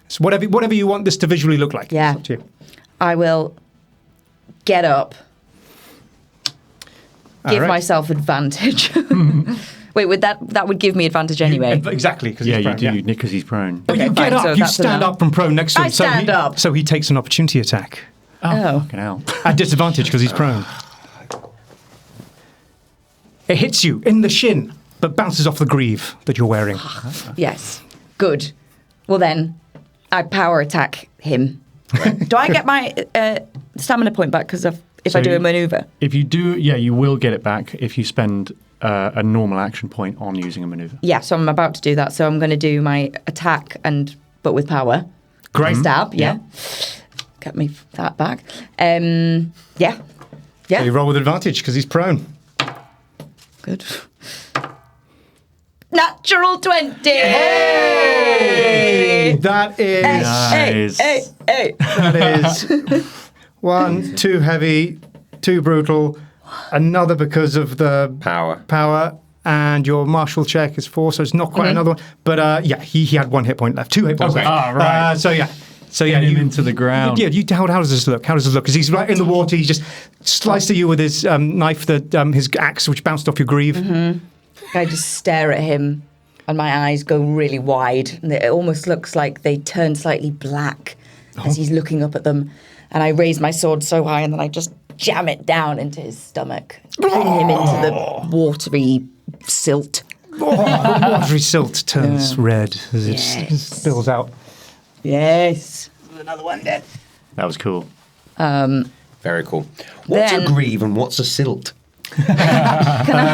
So whatever you want this to visually look like. Yeah. It's up to you. I will get up, give myself advantage. Wait, that would give me advantage anyway. Exactly, because he's prone. Yeah, you do, because he's prone. But you get up, you stand up from prone next to him. I stand up. So he takes an opportunity attack. Oh. Fucking hell. At disadvantage because he's prone. It hits you in the shin, but bounces off the greave that you're wearing. Yes. Good. Well then, I power attack him. Do I get my stamina point back because if I do a maneuver? If you do, you will get it back if you spend a normal action point on using a maneuver. Yeah, so I'm about to do that. So I'm going to do my attack but with power. Great. Stab, yeah. Get me that back. Yeah. So you roll with advantage because he's prone. Good. Natural 20! Hey! That is... Nice. Hey. That is 1, 2 heavy, 2 brutal, another because of the power, and your martial check is 4, so it's not quite another one. But he had 1 hit point left, 2 hit points left. Right. So yeah, Get him into the ground. Yeah, how does this look? How does this look? Because he's right in the water. He just sliced at you with his knife, his axe, which bounced off your greave. I just stare at him, and my eyes go really wide. And it almost looks like they turn slightly black as he's looking up at them. And I raise my sword so high, and then I just jam it down into his stomach, bring him into the watery silt. The watery silt turns red as it spills out. Yes. Another one dead. That was cool. Very cool. What's a greave and what's a silt?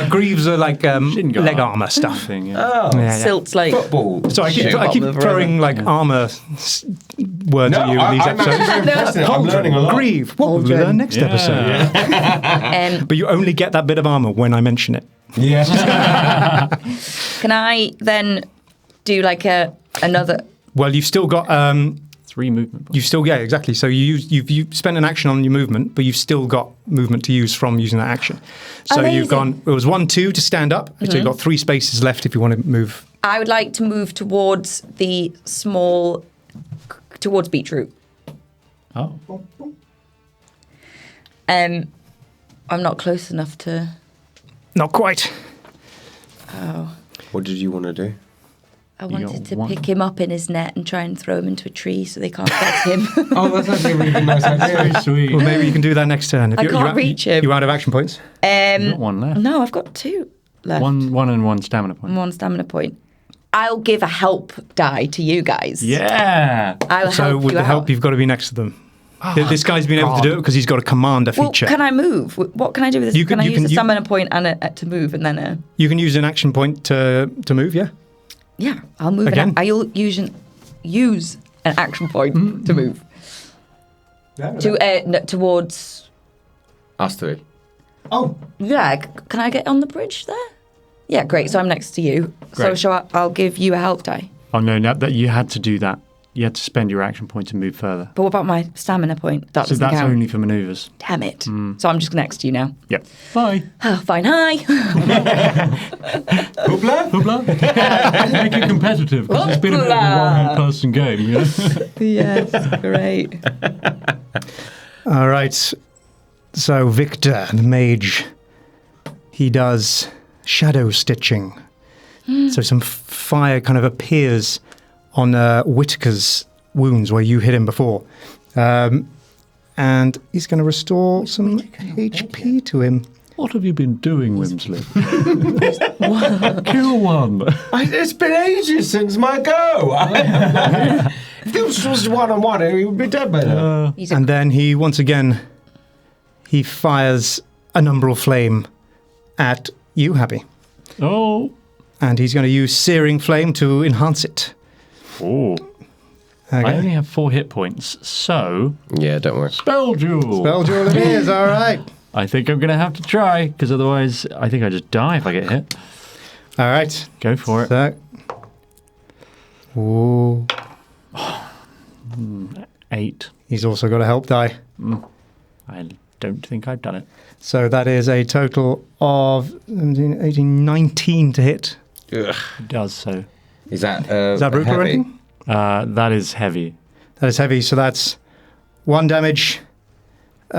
Greaves are like leg armor stuff. Silt's like football. So I keep throwing like armor words at you in these episodes. I'm learning a lot. Greave. What will we learn next episode? But you only get that bit of armor when I mention it. Yes. Can I then do like another? Well, you've still got 3 movement. You've still exactly. So you've spent an action on your movement, but you've still got movement to use from using that action. So Amazing. you've gone. It was 1, 2 to stand up. So you've got 3 spaces left if you want to move. I would like to move towards towards Beetroot. Oh. I'm not close enough to. Not quite. Oh. What did you want to do? I wanted to pick him up in his net and try and throw him into a tree so they can't get him. Oh, that's actually a really nice idea. Very sweet. Well, maybe you can do that next turn. I can't reach him. You're out of action points. You've got 1 left. No, I've got 2 left. One and 1 stamina point. 1 stamina point. I'll give a help die to you guys. Yeah. I'll So help with you the out. help, you've got to be next to them. This guy's been able to do it because he's got a commander Well, feature. can I move? What can I do with this? Can I use a stamina point and to move and then a... You can use an action point to move, yeah? Yeah, I'll move Again? I'll use an action point to move. Towards... Us 3. Oh. Yeah, can I get on the bridge there? Yeah, great. So I'm next to you. Great. So I'll give you a help die. Oh, no, that you had to do that. You had to spend your action point to move further. But what about my stamina point? That So doesn't that's count. only for manoeuvres. Damn it. So I'm just next to you now. Yep. Bye. Oh, fine. Hi. Hoopla. Hoopla. Make it competitive because it's been a bit of a one-person game, you know? Yes, great. All right. So Victor, the mage, he does shadow stitching. So some fire kind of appears on Whitaker's wounds where you hit him before. And he's going to restore some HP to him. What have you been doing, Whimsly? Kill one. It's been ages since my go. If this was 1-on-1, he would be dead by now. And then he, once again, he fires an umbral flame at you, Happy. Oh. And he's going to use Searing Flame to enhance it. Oh. Okay. I only have 4 hit points, so... Yeah, don't worry. Spell Jewel. Spell Jewel it is, all right. I think I'm going to have to try, because otherwise I think I just die if I get hit. All right. Go for it. So, ooh. 8. He's also got a help die. I don't think I've done it. So that is a total of 17, 18, 19 to hit. Ugh. It does so. Is that brutal or heavy? anything? That is heavy. That is heavy, so that's 1 damage, 2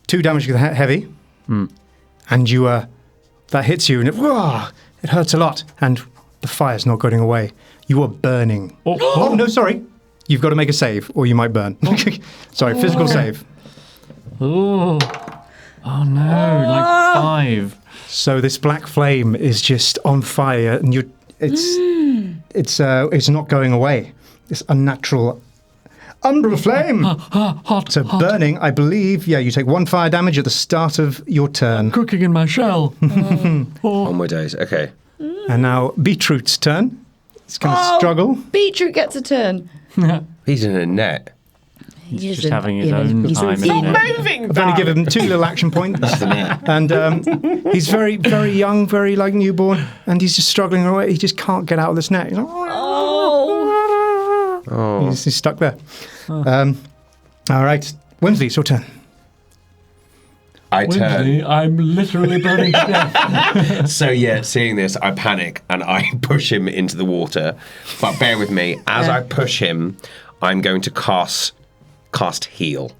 damage with heavy, and you that hits you, and it hurts a lot, and the fire's not going away. You are burning. Oh, no, sorry. You've got to make a save, or you might burn. Sorry, physical save. Oh. Oh no! 5. So this black flame is just on fire, and it's not going away. This unnatural umbral flame. Hot. So burning, I believe. Yeah, you take 1 fire damage at the start of your turn. Cooking in my shell. Oh my days. Okay. And now Beetroot's turn. He's going to struggle. Beetroot gets a turn. He's in a net. He's just having his own time. I've only given him 2 little action points. That's the net. And he's very, very young, very like newborn, and he's just struggling away. He just can't get out of this net. He's like, he's stuck there. All right. Whimsly, it's your turn. I turn. I'm literally burning to death. So yeah, seeing this, I panic and I push him into the water. But bear with me. As I push him, I'm going to cast heal.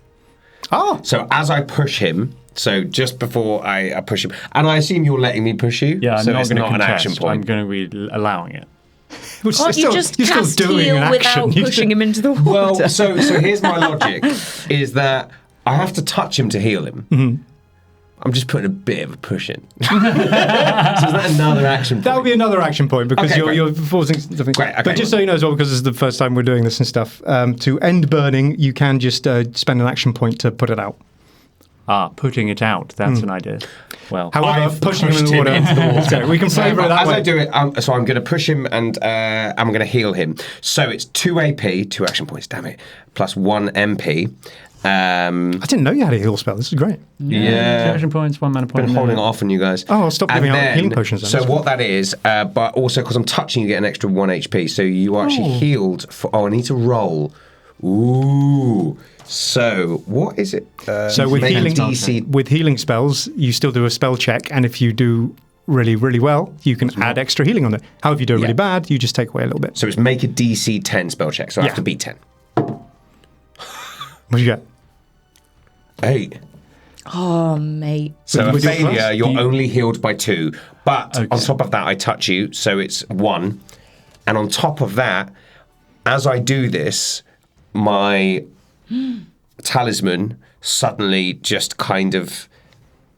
Oh. So as I push him, so just before I push him, and I assume you're letting me push you. Yeah, I'm so not it's going to not contest. an action point. I'm going to be allowing it. Can't you just cast heal without pushing him into the water? Well, so here's my logic: is that I have to touch him to heal him. Mm-hmm. I'm just putting a bit of a push in. So is that another action point? That would be another action point because Okay, you're forcing something. Great, okay. But just so you know as well, because this is the first time we're doing this and stuff, to end burning, you can just spend an action point to put it out. Putting it out. That's an idea. Well, however, pushing him into the water. We can flavour it that as way. I do it, so I'm going to push him and I'm going to heal him. So it's 2 AP, 2 action points, damn it, plus 1 MP. I didn't know you had a heal spell. This is great. Yeah. 2 action points, 1 mana point. Been holding it off on you guys. Oh, I'll stop giving out healing potions then. So what that is, but also because I'm touching, you get an extra 1 HP. So you are actually healed for. Oh, I need to roll. Ooh. So what is it? So with healing spells, you still do a spell check, and if you do really, really well, you can add extra healing on it. However, if you do really bad, you just take away a little bit. So it's make a DC 10 spell check. So I have to beat 10. What do you get? 8. Oh, mate. So a failure, you're only healed by 2. But on top of that, I touch you, so it's 1. And on top of that, as I do this, my talisman suddenly just kind of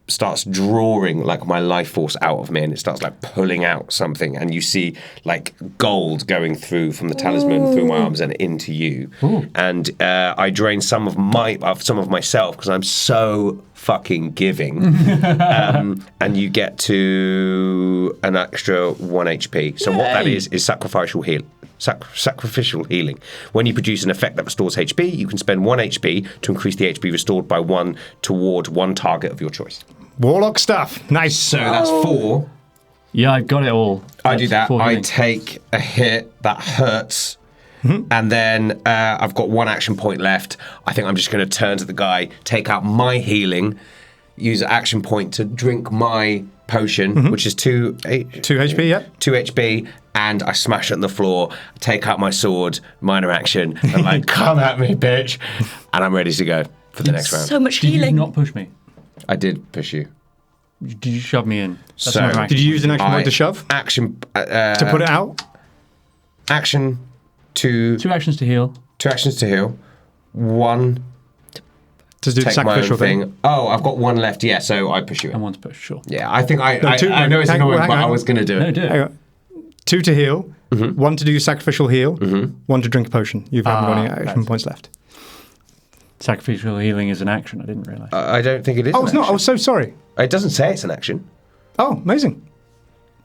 starts drawing like my life force out of me, and it starts like pulling out something, and you see like gold going through from the talisman through my arms and into you. And I drain some of myself because I'm so fucking giving. And you get to an extra 1 HP. So what that is sacrificial healing. When you produce an effect that restores HP, you can spend 1 HP to increase the HP restored by 1 toward 1 target of your choice. Warlock stuff. Nice. So that's 4. Yeah, I got it all. I do that. I take a hit that hurts. And then I've got 1 action point left. I think I'm just going to turn to the guy, take out my healing, use an action point to drink my potion, which is 2 HP, yeah. 2 HP, and I smash it on the floor, take out my sword, minor action, and like, come at me, bitch. And I'm ready to go for the next round. So much Did healing. you not push me? I did push you. Did you shove me in? That's So- not an action Did you use an point. action point to shove? Action. To put it out? Action to... 2 actions to heal. 2 actions to heal. 1... To do the take my own sacrificial thing. Oh, I've got 1 left. Yeah, so I push you in. And 1 to push, sure. Yeah, I think I know it's hang- annoying, hang but I on. was going to do it. No, do it. Hang on. 2 to heal, 1 to do sacrificial heal, 1 to drink a potion. You haven't got any action points left. Sacrificial healing is an action. I didn't realise. I don't think it is. Oh, an it's not. action. I was so sorry. It doesn't say it's an action. Oh, amazing.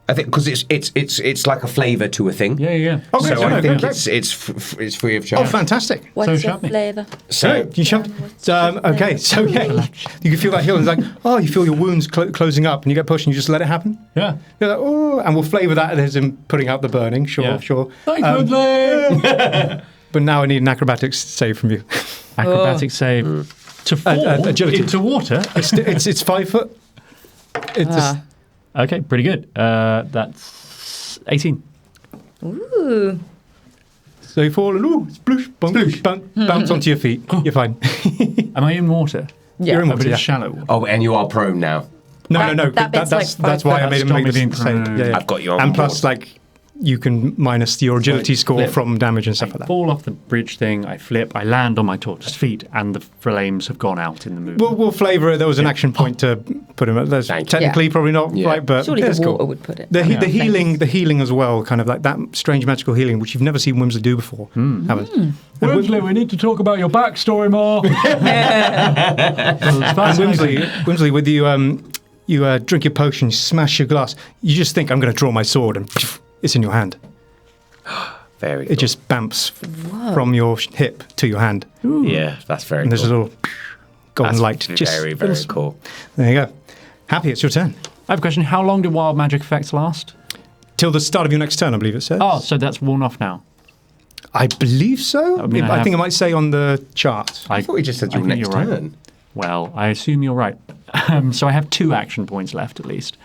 I think because it's like a flavour to a thing. Yeah. Okay, So I think great. it's free of Oh, charge. fantastic. What's So your shove me. flavour? So You shoved. Okay, so yeah, you can feel that healing. It's like, oh, you feel your wounds closing up, and you get pushed, and you just let it happen. Yeah. You're like, oh, and we'll flavour that as in putting out the burning. Sure, Yeah. sure. Thanks, Woodley! But now I need an acrobatics save from you. Acrobatic save. To fall agility. into water? It's 5 foot. Okay, pretty good. That's 18. Ooh. So you fall and sploosh, bounce onto your feet. You're fine. Am I in water? Yeah. You're in But water, it's yeah. shallow. oh, and you are prone now. No. that bit's That's like 5 why I foot. made him Stop make me this being save. prone. Yeah. I've got you on And plus, board. like, you can minus the agility score flip. from damage and I stuff like that. fall off the bridge thing, I flip, I land on my tortoise feet, and the flames have gone out in the movement. We'll flavour it. There was an action point to put him. That's technically probably not right, but surely it's the water cool. would put it. The healing as well, kind of like that strange magical healing, which you've never seen Whimsly do before. Whimsly, we need to talk about your backstory more. And Whimsly, with you, you drink your potion, you smash your glass. You just think, I'm going to draw my sword, and it's in your hand. Very cool. It just bamps from your hip to your hand. Ooh. Yeah, that's very and cool. there's a little golden light. Very, very cool. There you go. Happy, it's your turn. I have a question. How long do wild magic effects last? Till the start of your next turn, I believe it says. Oh, so that's worn off now. I believe so. I think it might say on the chart. I thought you just said your next turn. Right. Well, I assume you're right. So I have 2 action points left at least.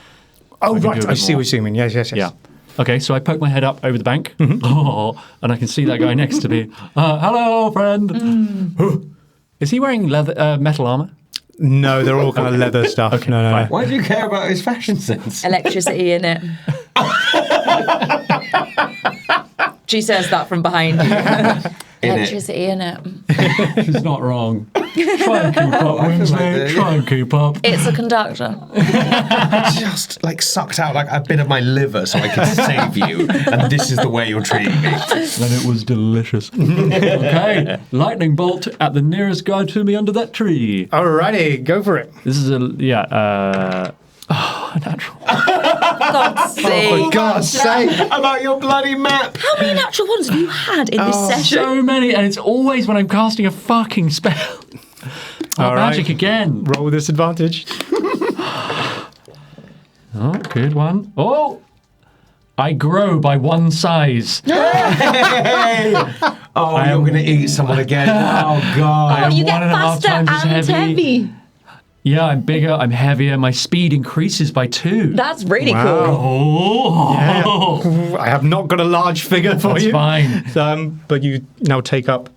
Oh, right. I see what you mean. Yes. Yeah. Okay, so I poke my head up over the bank, and I can see that guy next to me. Hello, friend. Is he wearing metal armor? No, they're all kind of leather stuff. Okay, no. Why do you care about his fashion sense? Electricity in it. She says that from behind you. Electricity in it. She's not wrong. Try and keep up, Whimsly. Try and keep up. It's a conductor. Just like sucked out like a bit of my liver so I could save you, and this is the way you're treating me. And it was delicious. Okay, lightning bolt at the nearest guy to me under that tree. Alrighty, go for it. This is a natural. God's sake. For God's sake. About your bloody map. How many natural ones have you had in this session? So many, and it's always when I'm casting a fucking spell. Magic again. Roll with disadvantage. Good one. Oh! I grow by 1 size. Hey! Oh, you're going to eat someone again. Oh, God. You get 1.5 faster times and as heavy. Yeah, I'm bigger, I'm heavier, my speed increases by 2. That's really cool. Oh! Yeah. I have not got a large figure for you. That's fine. But you now take up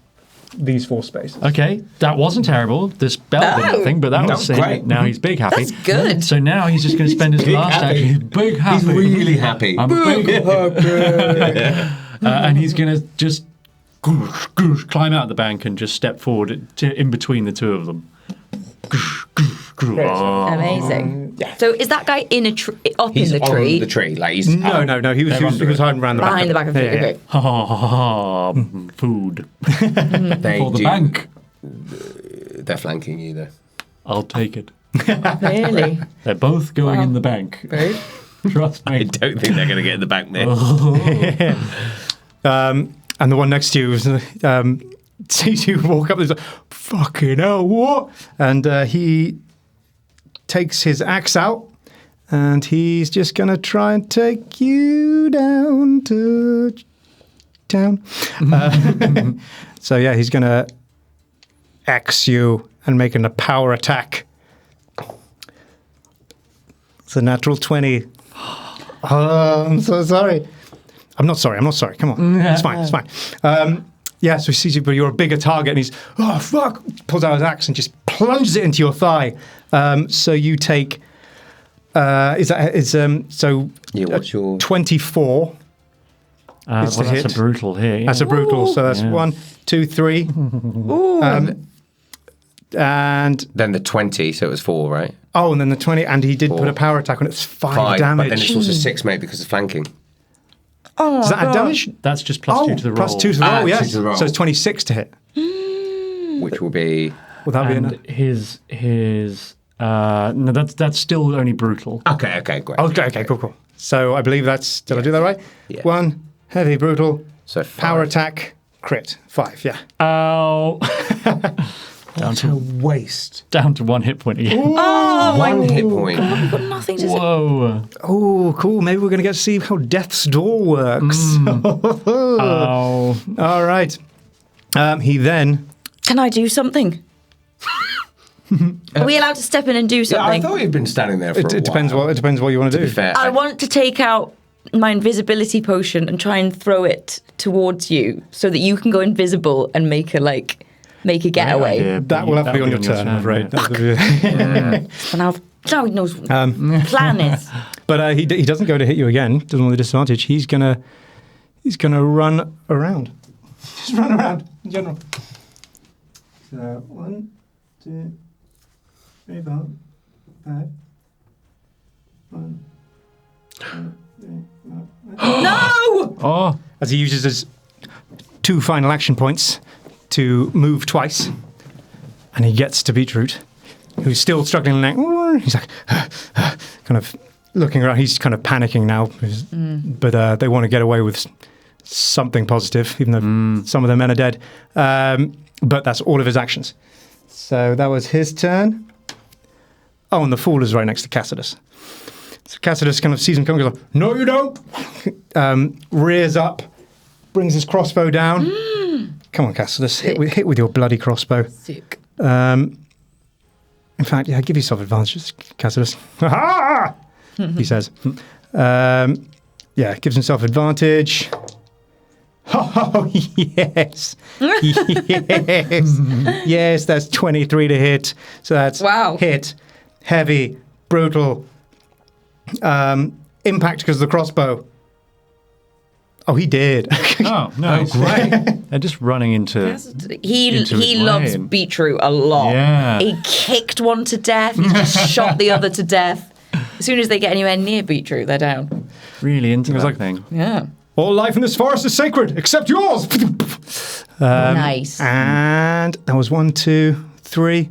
these 4 spaces. Okay, that wasn't terrible. The spell did nothing, but that was great. Now he's big happy. That's good. So now he's just going to spend his last action. He's big happy. He's really happy. I'm big happy. And he's going to just climb out the bank and just step forward in between the 2 of them. Amazing. So is that guy in a up He's in the tree? on the tree. Like he's No. He was hiding around the back. Behind the back of the tree. Okay. Food. They For the do. bank. They're flanking you, though. I'll take it. Really? They're both going in the bank. Rude. Trust me. I don't think they're going to get in the bank there. And the one next to you was sees you walk up. There's like, fucking hell, what? And he takes his axe out, and he's just gonna try and take you down to town. So yeah, he's gonna axe you and making a power attack. It's a natural 20. Oh, I'm so sorry. I'm not sorry. Come on. It's fine. Yeah, so he sees you, but you're a bigger target, and he's, oh, fuck, pulls out his axe and just plunges it into your thigh. So you take, what's your 24. That's a brutal hit. Yeah. That's a brutal, so that's 1, 2, 3. And then the 20, so it was 4, right? Oh, and then the 20, and he did put a power attack on it. It's 5 damage. But then it's also 6, mate, because of flanking. Oh, is that a damage? That's just +2 to the roll. Plus 2 to the roll, yes. To the roll. So it's 26 to hit. Which will be... Will that be enough? His no, that's still only brutal. Okay, great. Okay, cool. So I believe that's... Did I do that right? Yeah. 1, heavy, brutal, so power attack, crit. 5, yeah. Ow. Down to waste. Down to 1 hit point again. Oh, 1 hit point. God, we've got nothing to say. Whoa. Oh, cool. Maybe we're going to get to see how Death's Door works. Ow. All right. He then... Can I do something? Are we allowed to step in and do Yeah, something? I thought you'd been standing there for a while. It depends what you want to do. To be fair. I want to take out my invisibility potion and try and throw it towards you so that you can go invisible and make a getaway. Yeah, that will have to be on your turn, I'm afraid. And I'll knows what the plan is. But he doesn't go to hit you again. Doesn't want the disadvantage. He's gonna run around. Just run around in general. So 1, 2, 3, 4, 5, No! Oh, As he uses his 2 final action points to move twice, and he gets to Beetroot, who's still struggling. He's like, kind of looking around. He's kind of panicking now, but they want to get away with something positive, even though some of their men are dead. But that's all of his actions. So that was his turn. Oh, and the Fool is right next to Cassidus. So Cassidus kind of sees him coming, goes, "No, you don't!" Rears up, brings his crossbow down. Come on, Cassidus, hit with your bloody crossbow. Sick. In fact, yeah, give yourself advantages, Cassidus. Ha! He says. Yeah, gives himself advantage. Oh, yes. Yes. Yes, that's 23 to hit. So that's hit, heavy, brutal. Impact because of the crossbow. Oh, he did. Oh, no, great. They're just running into. He loves Beetroot a lot. Yeah. He kicked one to death. He just shot the other to death. As soon as they get anywhere near Beetroot, they're down. Really into that thing. Yeah. All life in this forest is sacred, except yours. Nice. And that was 1, 2, 3.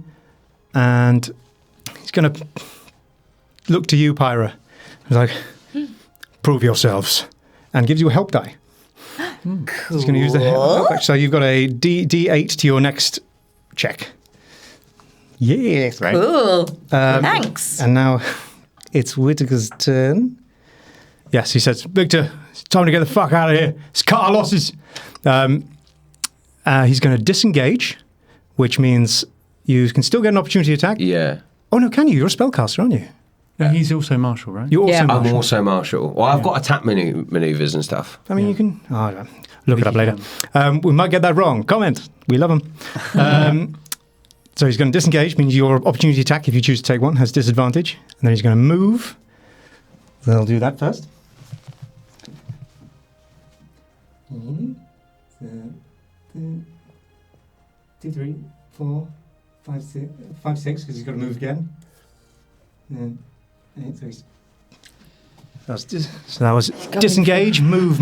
And he's going to look to you, Pyra. He's like, prove yourselves. And gives you a help die. Cool. He's going to use the help die. So you've got a D8 to your next check. Yes. Right. Cool. Thanks. And now it's Whittaker's turn. Yes, he says, Victor, it's time to get the fuck out of here. Let's cut our losses. He's going to disengage, which means you can still get an opportunity attack. Yeah. Oh, no, can you? You're a spellcaster, aren't you? No, he's also martial, right? You're also martial. I'm also martial. Well, I've got attack maneuvers and stuff. I mean, you can... Oh, I don't know. Look it up later. We might get that wrong. Comment. We love them. So he's going to disengage, means your opportunity attack, if you choose to take one, has disadvantage. And then he's going to move. They'll do that first. 2, 3, 4, 5, 6, because he's got to move again. And 8, 3. So that was disengage, move.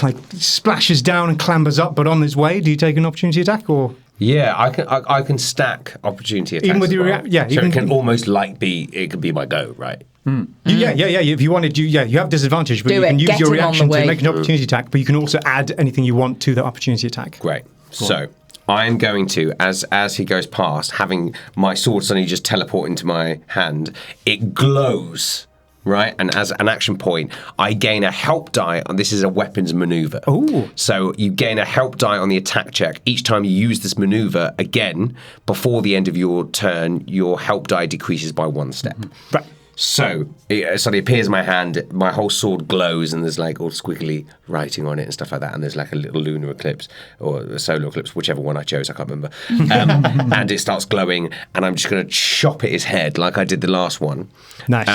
Like splashes down and clambers up, but on his way, do you take an opportunity attack or? Yeah, I can stack opportunity attacks. Even with your so it can almost it could be my go, right? Yeah. If you wanted, you have disadvantage, but you can use your reaction to make an opportunity attack. But you can also add anything you want to the opportunity attack. Great. So I am going to, as he goes past, having my sword suddenly just teleport into my hand. It glows. Right, and as an action point, I gain a help die, and this is a weapons maneuver. Oh. So you gain a help die on the attack check. Each time you use this maneuver again, before the end of your turn, your help die decreases by 1 step. Right. So it suddenly appears in my hand, my whole sword glows, and there's like all squiggly writing on it and stuff like that, and there's like a little lunar eclipse, or a solar eclipse, whichever one I chose, I can't remember. And it starts glowing, and I'm just going to chop at his head like I did the last one. Nice.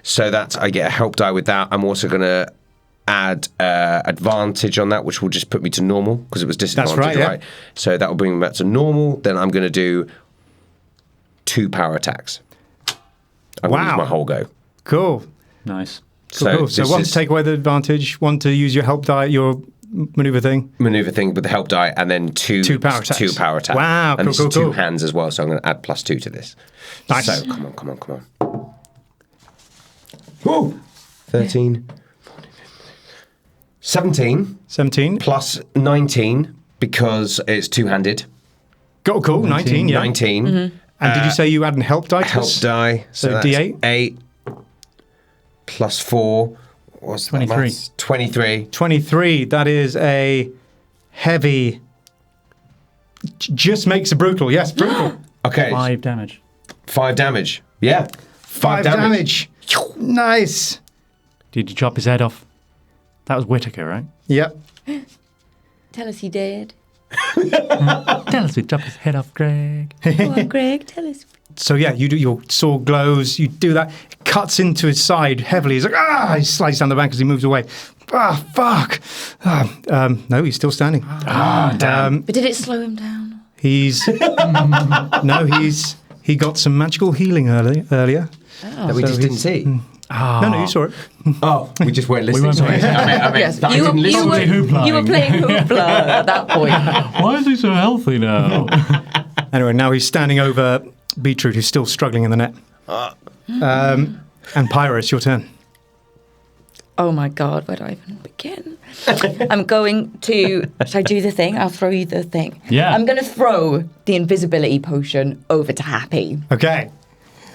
So that I get a help die with that. I'm also going to add advantage on that, which will just put me to normal, because it was disadvantage, That's right? right? So that will bring me back to normal. Then I'm going to do 2 power attacks. I'm going to use my whole go. Cool. Nice. Cool. So one to take away the advantage, one to use your help die, your maneuver thing with the help die, and then two power attacks. 2 power attacks. Wow, and cool, this is 2 cool. hands as well, so I'm going to add +2 to this. Nice. So come on. Whoa! 13. 17 plus 19 because it's 2-handed. Cool. 19. Yeah. 19. Mm-hmm. And did you say you add a help die? Help die. So that's D8? 8 plus 4. What's 23. 23. 23. That is a heavy. Just makes a brutal. Yes, brutal. Okay. 5 damage. 5 damage. Yeah. 5 damage. Nice. Did you chop his head off? That was Whittaker, right? Yep. Tell us he did. Tell us we chopped his head off, Greg. Go on, Greg, tell us. So yeah, you do your sword glows. You do that. It cuts into his side heavily. He's like, He slides down the back as he moves away. Fuck. No, he's still standing. Damn. But did it slow him down? He got some magical healing earlier. that we just didn't see. No, you saw it. Oh, we just weren't listening. weren't playing. I meant Yes, that I didn't listen to it. you were playing Hoopla at that point. Why is he so healthy now? Anyway, now he's standing over Beetroot, who's still struggling in the net. And Pyra, it's your turn. Oh my God, where do I even begin? I'm going to. Should I do the thing? I'll throw you the thing. Yeah. I'm going to throw the invisibility potion over to Happy. Okay.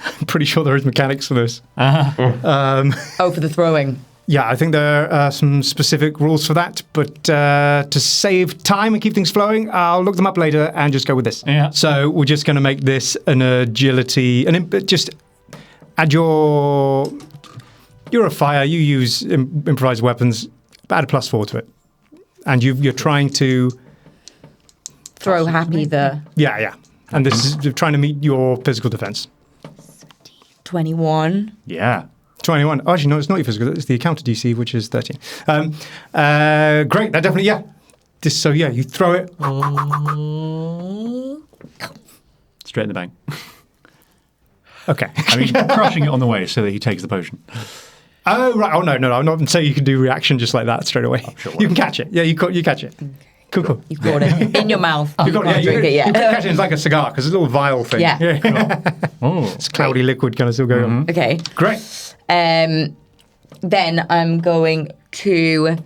I'm pretty sure there is mechanics for this. Oh, for the throwing. Yeah, I think there are some specific rules for that, but to save time and keep things flowing, I'll look them up later and just go with this. Yeah. So we're just going to make this an agility, just add your... You're a fire, you use improvised weapons, add a +4 to it. And you're trying to... Throw Happy the... Yeah. And this is trying to meet your physical defense. 21. Yeah. 21. Oh, actually, no, it's not your physical. It's the encounter DC, which is 13. Great. That definitely, yeah. You throw it. Straight in the bank. Okay. I mean, crushing it on the way so that he takes the potion. Oh, right. Oh, no. I'm not saying you can do reaction just like that straight away. Sure, you can catch it. Yeah, you catch it. Cool. You've got it in your mouth. You can't drink it yet. You can catch it. It's like a cigar because it's a little vial thing. Yeah. Oh. It's cloudy liquid kind of still going on. Okay. Great. Then I'm going to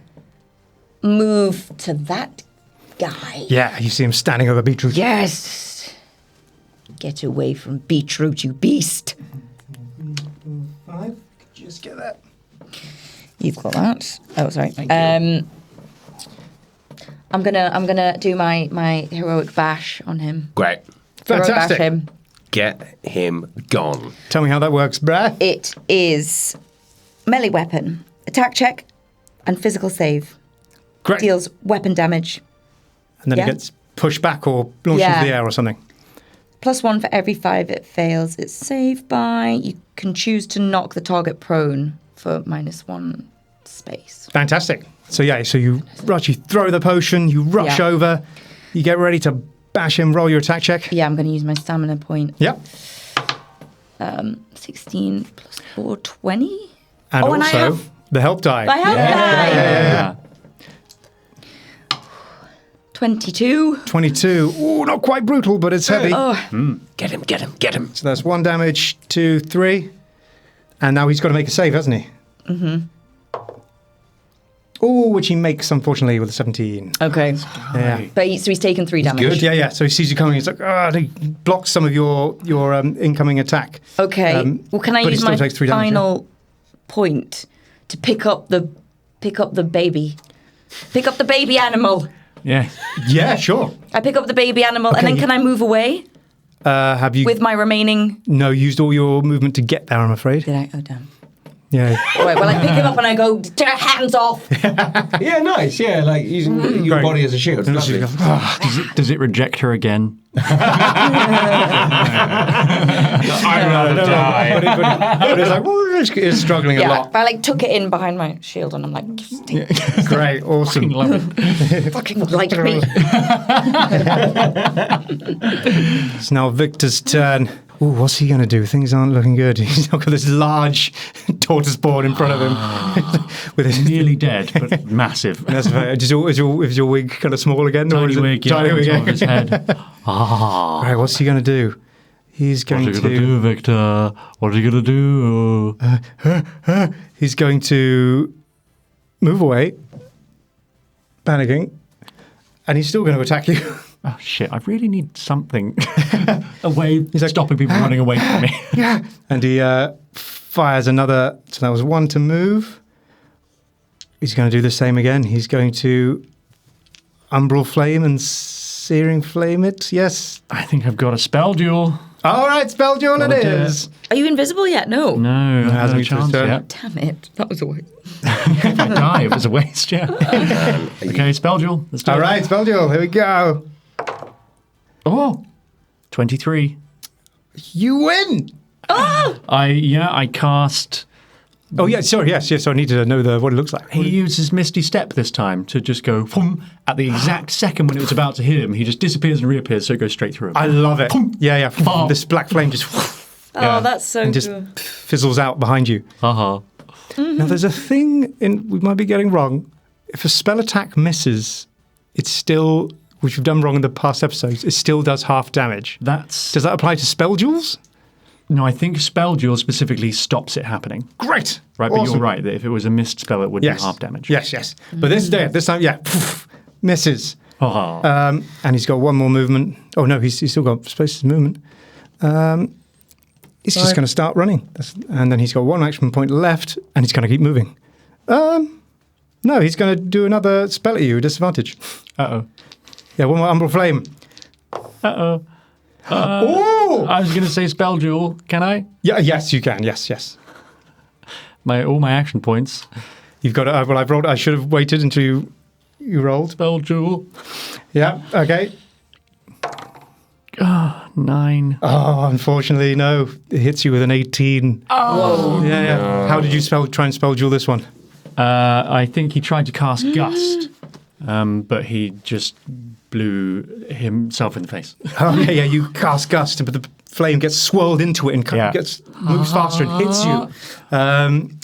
move to that guy. Yeah, you see him standing over Beetroot. Yes. Get away from Beetroot, you beast. 5. Just get that. You've got that. Oh, sorry. I'm gonna do my heroic bash on him. Great. Heroic Fantastic. bash him. Get him gone. Tell me how that works, bruh. It is melee weapon, attack check, and physical save. Great. Deals weapon damage. And then Yeah. it gets pushed back or launched Yeah. into the air or something. +1 for every 5 it fails. It's saved by. You can choose to knock the target prone for -1 space. Fantastic. So you throw the potion, you rush Yeah. over, you get ready to bash him, roll your attack check. Yeah, I'm going to use my stamina point. Yep. 16 plus 4, 20. And and I also have the help die. my help die. Yeah. 22. 22. Ooh, not quite brutal, but it's heavy. Get him. So that's 1 damage, 2, 3. And now he's got to make a save, hasn't he? Mm-hmm. Ooh, which he makes, unfortunately, with a 17. Okay. Yeah. But he's taken 3 damage. Good. Yeah. So he sees you coming. He's like, he blocks some of your incoming attack. Okay. Well, can I but he use still my takes 3 damage, final point to pick up the baby? Pick up the baby animal. Yeah. Yeah, sure. I pick up the baby animal, Okay, and then can I move away Have you with my remaining? No, used all your movement to get there, I'm afraid. Did I? Oh, damn. Yeah. All right, well, I pick him up and I go, hands off. Yeah, nice. Yeah, like using your Great. body as a shield. And she Lovely. goes, Does it reject her again? But it's like, it's struggling a Yeah, lot. but I took it in behind my shield and I'm like, Great, awesome. Love it. fucking like me. It's now Victor's turn. Ooh, what's he going to do? Things aren't looking good. He's now got this large tortoise board in front of him. With his Nearly dead, but massive. That's right. Is your wig kind of small again? or Tiny is it wig, tiny yeah, wig? on top of his head. Right, what's he going to do? He's going What are you going to do, Victor? What are you going to do? He's going to move away, panicking, and he's still going to attack you. Oh, shit, I really need something. A way stopping people running away from me. Yeah. And he fires another. So that was 1 to move. He's going to do the same again. He's going to umbral flame and searing flame it. Yes. I think I've got a spell duel. All right, spell duel it is. Are you invisible yet? No. No, hasn't hasn't a reached his chance turn. yet. Damn it. That was a waste. If I die, it was a waste, yeah. Okay, spell duel. Let's do All it. right, spell duel. Here we go. Oh, 23. You win. I cast... Oh, yeah, sorry, yes. I need to know what it looks like. He uses Misty Step this time to just go boom, at the exact second when it was about to hit him. He just disappears and reappears, so it goes straight through him. I love it. Yeah. Oh. This black flame just Oh, that's so and just good. fizzles out behind you. Haha. Now, there's a thing we might be getting wrong. If a spell attack misses, it's still, which we've done wrong in the past episodes, it still does half damage. Does that apply to spell duels? No, I think spell duel specifically stops it happening. Great. Right, but you're right, that if it was a missed spell, it would be half damage. Yes. But this time, misses. Haha. And he's got one more movement. Oh, no, he's still got spaces movement. He's just going to start running. And then he's got one action point left, and he's going to keep moving. No, he's going to do another spell at you, disadvantage. Uh-oh. Yeah, one more Umbral Flame. Uh-oh. Ooh! I was going to say spell duel. Can I? Yeah, yes, you can. Yes. All my action points. You've got it. Well, I've rolled. I should have waited until you rolled. Spell duel. Yeah, okay. 9. Oh, unfortunately, no. It hits you with an 18. Oh. Yeah. How did you try and spell duel this one? I think he tried to cast Gust, but he just blew himself in the face. Okay, yeah, you cast Gust, but the flame gets swirled into it and moves faster and hits you.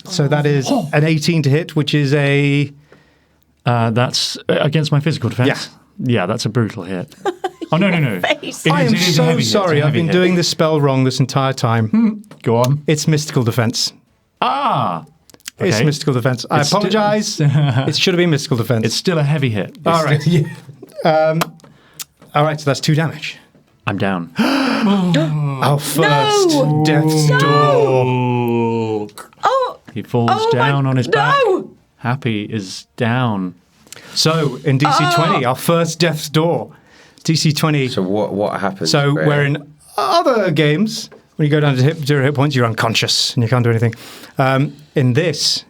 So that is an 18 to hit, which is a... that's against my physical defense? Yeah, that's a brutal hit. Oh, no. I am so sorry. I've been doing this spell wrong this entire time. Go on. It's mystical defense. Ah! Okay. It's mystical defense. I apologize. It should have been mystical defense. It's still a heavy hit. All right. All right, so that's 2 damage. I'm down. Our first death's door. Oh! He falls down on his back. No! Happy is down. So, in DC20, our first death's door. DC20. So what happens? So, where in other games, when you go down to 0 hit points, you're unconscious and you can't do anything. In this,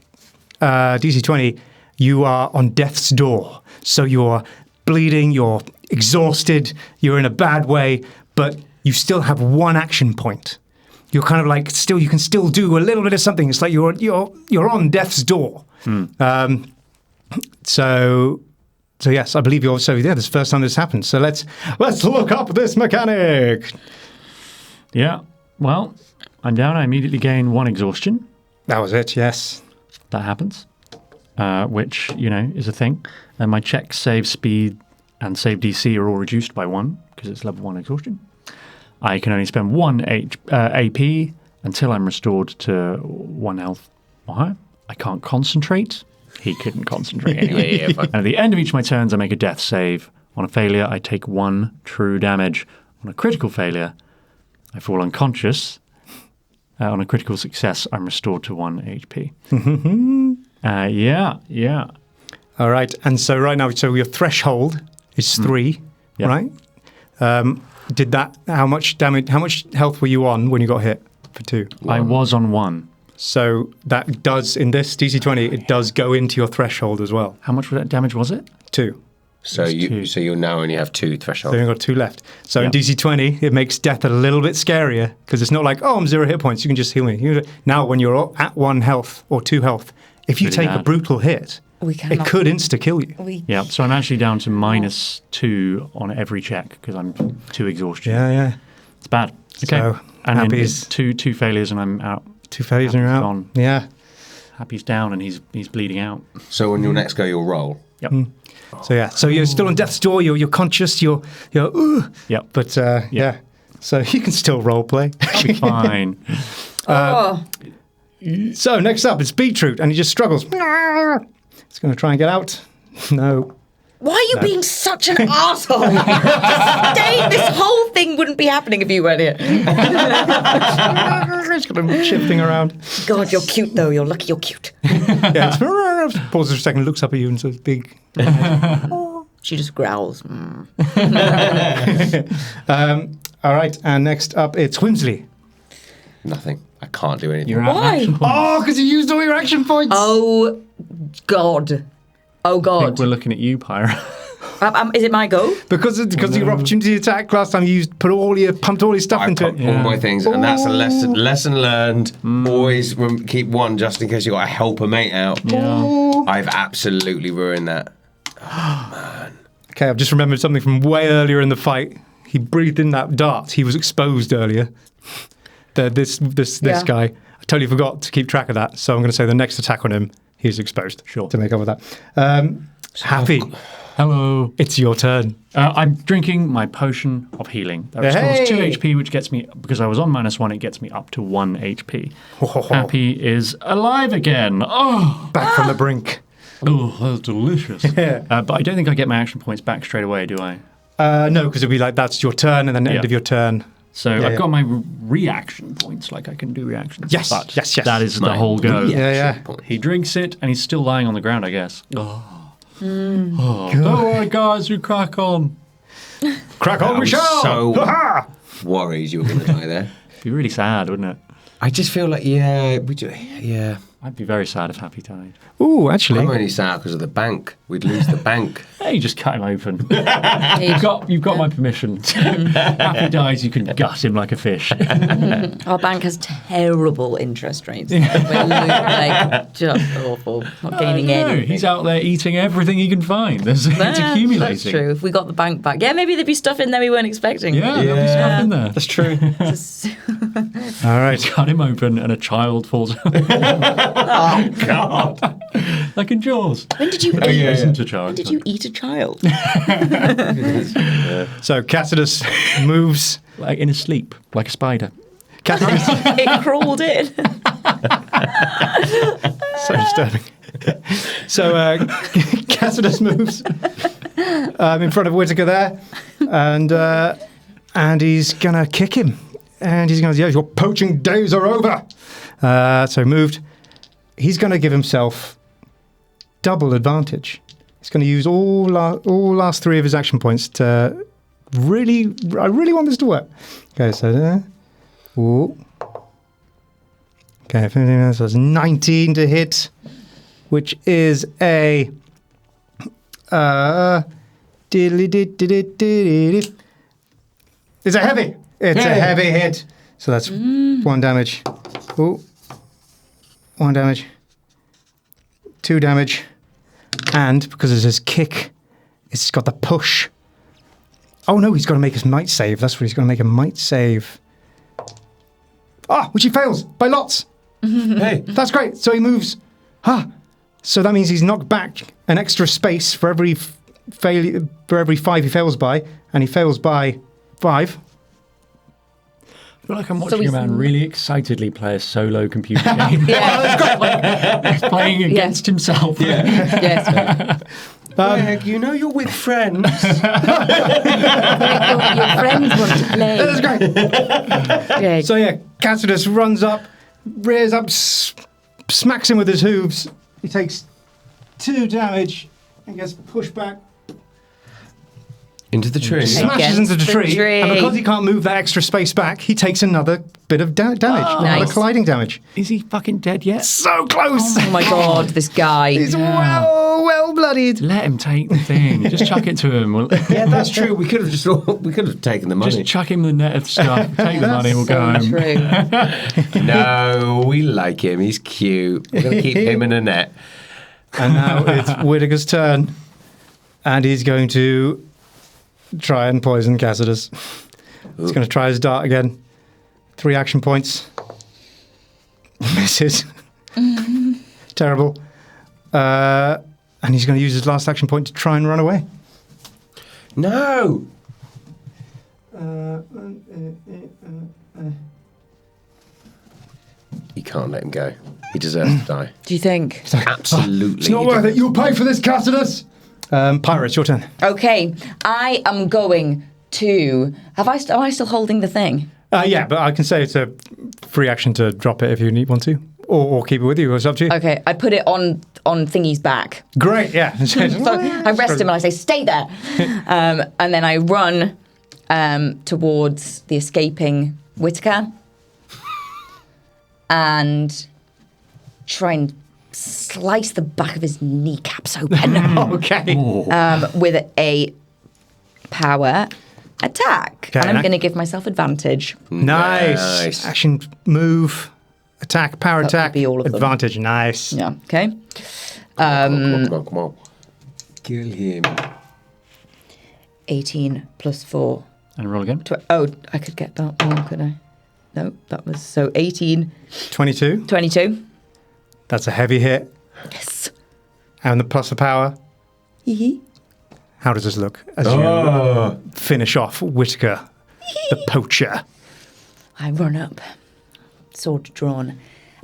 DC20, you are on death's door. So you're bleeding, you're exhausted, you're in a bad way, but you still have one action point. You're kind of like you can still do a little bit of something. It's like you're on death's door. So yes, I believe this is the first time this happened. So let's look up this mechanic. Yeah. Well, I'm down. I immediately gain 1 exhaustion. That was it. Yes, that happens. Which is a thing. And my check, save speed, and save DC are all reduced by 1 because it's level 1 exhaustion. I can only spend 1 AP until I'm restored to 1 health or higher. I can't concentrate. He couldn't concentrate anyway. And at the end of each of my turns, I make a death save. On a failure, I take 1 true damage. On a critical failure, I fall unconscious. On a critical success, I'm restored to 1 HP. Yeah. All right. And so right now, your threshold is 3, right? How much damage? How much health were you on when you got hit for 2? I was on 1. So that does, in this DC20, it does go into your threshold as well. How much damage was it? 2. So you now only have 2 thresholds. So you've got 2 left. So in DC20, it makes death a little bit scarier because it's not like, I'm 0 hit points, you can just heal me. Now when you're at 1 health or 2 health, if you take a brutal hit, it could insta-kill you. Yeah, so I'm actually down to -2 on every check because I'm 2 exhaustion. Yeah. It's bad. Okay. So, and then Happy's... two failures and I'm out. 2 failures and you're out. Gone. Yeah. Happy's down and he's bleeding out. So on your next go, you'll roll. Yep. So you're still on death's door. You're conscious. You're. Yep. But yeah. So you can still role play. That'll be fine. So next up, it's Beetroot, and he just struggles. He's going to try and get out. No. Why are you being such an arsehole? Dave, this whole thing wouldn't be happening if you weren't here. He's got him shifting around. God, you're cute, though. You're lucky you're cute. Yeah, pauses for a second, looks up at you and says, big. She just growls. All right, and next up, it's Whimsly. Nothing. I can't do anything. Why? Oh, because you used all your action points. Oh, God. I think we're looking at you, Pyra. Is it my go? Because of your opportunity attack last time, you pumped all your stuff into it. All my things, and that's a lesson learned. Always keep 1 just in case you got to help a mate out. Yeah. I've absolutely ruined that. Oh, man. Okay, I've just remembered something from way earlier in the fight. He breathed in that dart. He was exposed earlier. This guy. I totally forgot to keep track of that, so I'm going to say the next attack on him, he's exposed. Sure. To make up with that. Happy. Hello. It's your turn. I'm drinking my potion of healing. That restores 2 HP, which gets me, because I was on -1, it gets me up to 1 HP. Happy is alive again. Oh, back from the brink. Oh, that's delicious. But I don't think I get my action points back straight away, do I? No, because it'll be like, that's your turn, and then end of your turn. So I've got my reaction points, like I can do reactions. Yes, but yes. That is the whole go. Point. He drinks it, and he's still lying on the ground, I guess. Don't worry, guys, you crack on. Crack on, we shall! So worried you were going to die there. It'd be really sad, wouldn't it? I just feel like, we do, I'd be very sad if Happy died. Ooh, actually. I'm only sad because of the bank. We'd lose the bank. Hey, you just cut him open. You've got my permission. Happy dies, you can gut him like a fish. Our bank has terrible interest rates. We're like, just awful. Not gaining anything. He's out there eating everything he can find. It's accumulating. That's true. If we got the bank back. Yeah, maybe there'd be stuff in there we weren't expecting. Yeah, there'll be stuff in there. That's true. All right. Cut him open and a child falls out. Oh, God. Like in Jaws. When did you eat a child? So Cassidus moves. Like in his sleep, like a spider. Cassidus. It crawled in. So disturbing. So Cassidus moves in front of Whittaker there, and he's going to kick him. And he's going to, your poaching days are over. So moved. He's going to give himself double advantage. He's going to use all last 3 of his action points to I really want this to work. Okay, so there. Ooh. Okay, so it's 19 to hit, which is a it's a heavy. It's a heavy hit. So that's 1 damage. Ooh. 1 damage. 2 damage. And because it's his kick, it's got the push. Oh no, he's got to make his might save. That's what he's going to make, a might save. Which he fails by lots. Hey, that's great. So he moves. So that means he's knocked back an extra space for every failure, for every 5 he fails by, and he fails by 5. I feel like I'm watching a man really excitedly play a solo computer game. He's playing against himself. Yes. Greg, you're with friends. Your friends want to play. That's great. So Cassidus runs up, rears up, smacks him with his hooves. He takes 2 damage and gets pushed back. Into the tree. Smashes into the tree. And because he can't move that extra space back, he takes another bit of damage. Another colliding damage. Is he fucking dead yet? So close. Oh my God, this guy. He's well bloodied. Let him take the thing. Just chuck it to him. Yeah, that's true. We could have taken the money. Just chuck him the net of stuff. Take the money. We'll go home. True. No, we like him. He's cute. We're going to keep him in a net. And now it's Whittaker's turn, and he's going to try and poison Cassidus. He's going to try his dart again. 3 action points. Misses. Terrible. And he's going to use his last action point to try and run away. No! You can't let him go. He deserves to die. Do you think? Absolutely. It's not worth it. You'll pay for this, Cassidus. Pyra, it's your turn. Okay, I am going to. Am I still holding the thing? Yeah, but I can say it's a free action to drop it if you want to, or keep it with you. It's up to you. Okay, I put it on Thingy's back. Great, yeah. So I rest him and I say, "Stay there," and then I run towards the escaping Whittaker and try and slice the back of his kneecaps open. Okay. With a power attack. Okay, and I'm going to give myself advantage. Nice. Action, move, attack, power attack, be all of them. advantage. Nice. Yeah, okay. Come on. Kill him. 18 plus 4. And roll again. I could get that one, could I? No, that was so 18. 22. 22. That's a heavy hit. Yes. And the plus the power. Hee. How does this look as you finish off Whitaker, the poacher? I run up, sword drawn,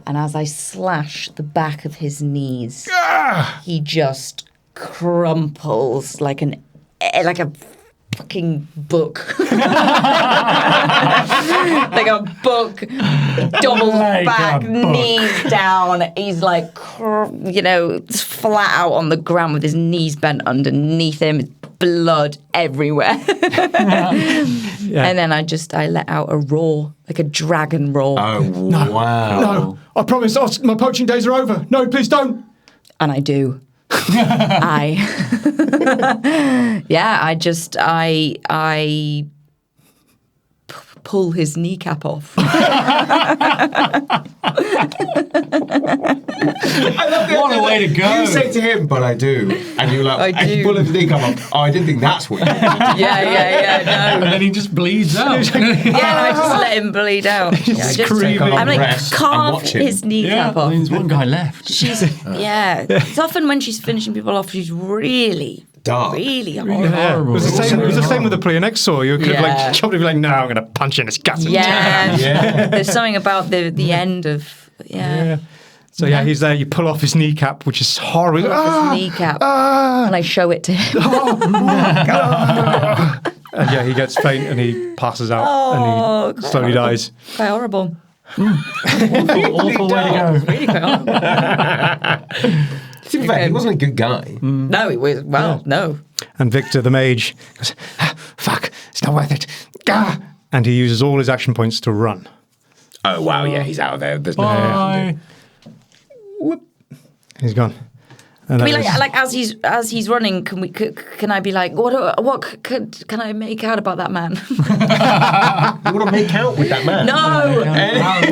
and as I slash the back of his knees, he just crumples like a fucking book. Like a book, doubles back, knees down. He's like, flat out on the ground with his knees bent underneath him, blood everywhere. And then I let out a roar, like a dragon roar. Oh, wow. No, I promise, my poaching days are over. No, please don't. And I do. I pull his kneecap off. I love What a way to go. You say to him, but I do. And you're like, I do. pull his kneecap off. Oh, I didn't think that's what you did. Yeah, And then he just bleeds out. I just let him bleed out. I'm like, carve his kneecap off. There's one guy left. It's often when she's finishing people off, she's really dark. Really It horrible. was the same with the Pleonexor. You could have chopped it, no, I'm going to punch in his guts. There's something about the end of So he's there. You pull off his kneecap, which is horrible. Pull off his kneecap, and I show it to him. And he gets faint and he passes out and he slowly dies. Quite horrible. Awful way to go. Really quite horrible. To be fair, he wasn't a good guy. No, it was. Well, no. And Victor the mage goes, fuck, it's not worth it. And he uses all his action points to run. Oh, wow, yeah, he's out of there. There's Bye. Whoop. He's gone. And Can we as he's running? Can I be like, what can I make out about that man? You want to make out with that man? No.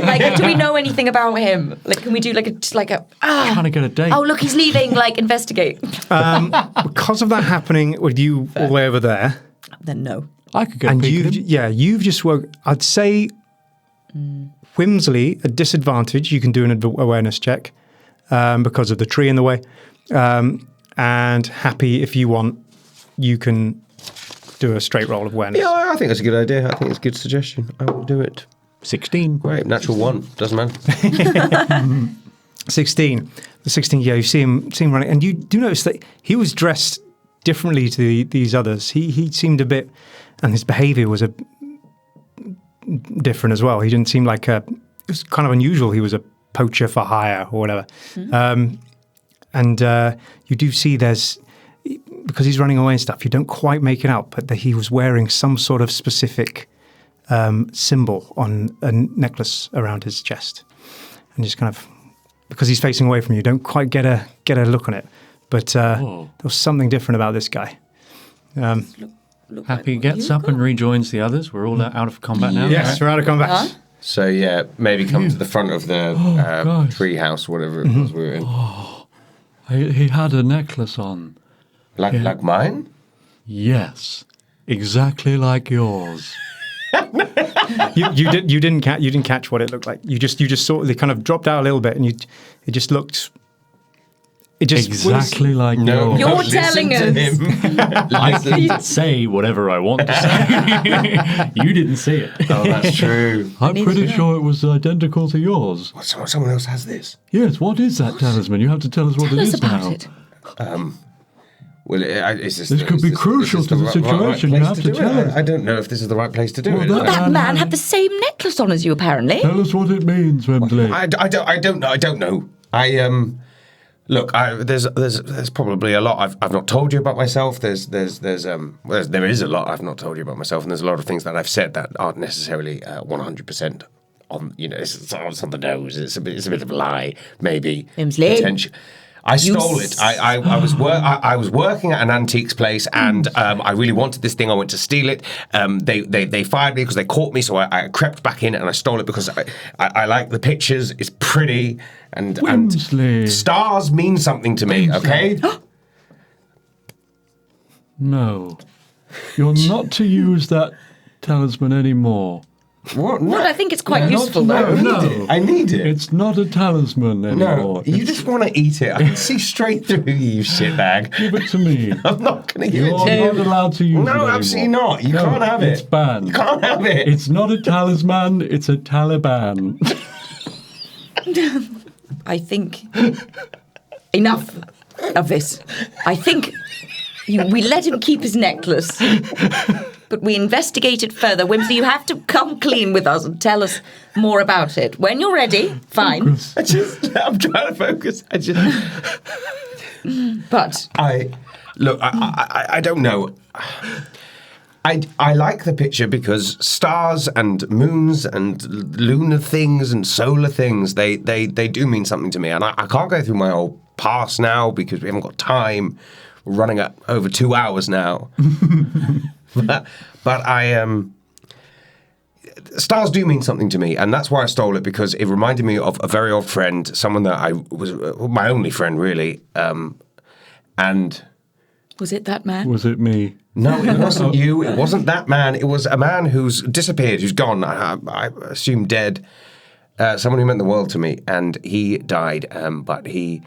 Like, do we know anything about him? Like, can we do like a Trying to get a date. Oh, look, he's leaving. Like, investigate. because of that happening with you all the way over there. Then no. I could get And a peek at him. you've just woke. I'd say Whimsly, at disadvantage, you can do an awareness check because of the tree in the way. And Happy, if you want, you can do a straight roll of awareness. Yeah, I think that's a good idea. I think it's a good suggestion. I will do it. 16. Great, natural 1. Doesn't matter. 16. The 16, you see him running. And you do notice that he was dressed differently to these others. He seemed a bit, and his behaviour was different as well. He didn't seem like it was kind of unusual. He was a poacher for hire or whatever. And you do see because he's running away and stuff, you don't quite make it out, but that he was wearing some sort of specific symbol on a necklace around his chest. And just kind of, because he's facing away from you, don't quite get a look on it. But there was something different about this guy. Happy gets up and rejoins the others. We're all out of combat now. Yes, we're out of combat. Huh? So, maybe come to the front of the tree house, whatever it was we were in. He had a necklace on. Like mine? Yes, exactly like yours. You didn't catch what it looked like. You just saw it kind of dropped out a little bit, and it just looked. It just exactly like yours. You're telling us. I can say whatever I want to say. You didn't see it. Oh, that's true. I'm pretty sure it was identical to yours. What, someone else has this? Yes, what is that talisman? You have to tell us what it is now. It. Well, this could be crucial to the situation. You have to tell us. I don't know if this is the right place to do it. That man had the same necklace on as you, apparently. Tell us what it means, Whimsly. I don't know. Look, there's probably a lot I've not told you about myself. There is a lot I've not told you about myself, and there's a lot of things that I've said that aren't necessarily 100% on. It's on the nose. It's a bit of a lie, maybe. Whimsly. I stole it. I was working at an antiques place, and I really wanted this thing. I went to steal it. They fired me because they caught me, so I crept back in and I stole it because I like the pictures. It's pretty, and stars mean something to me. Okay. No, you're not to use that talisman anymore. What? No. Well, I think it's quite useful, though. I need it. It's not a talisman anymore. No, you just want to eat it. I can see straight through you, shitbag. Give it to me. I'm not going to give it to you. You're not allowed to use it anymore. No, absolutely not. You can't have it. It's banned. You can't have it. It's not a talisman, it's a Taliban. I think enough of this. I think we let him keep his necklace, but we investigated further. Whimsy, you have to come clean with us and tell us more about it. When you're ready, fine. I'm trying to focus. But I don't know. I like the picture because stars and moons and lunar things and solar things, they do mean something to me. And I can't go through my whole past now because we haven't got time. We're running at over 2 hours now. but stars do mean something to me, and that's why I stole it, because it reminded me of a very old friend, someone that I was my only friend, really. And was it that man? Was it me? No, it wasn't you. It wasn't that man. It was a man who's disappeared, who's gone. I assume dead. Someone who meant the world to me, and he died. But he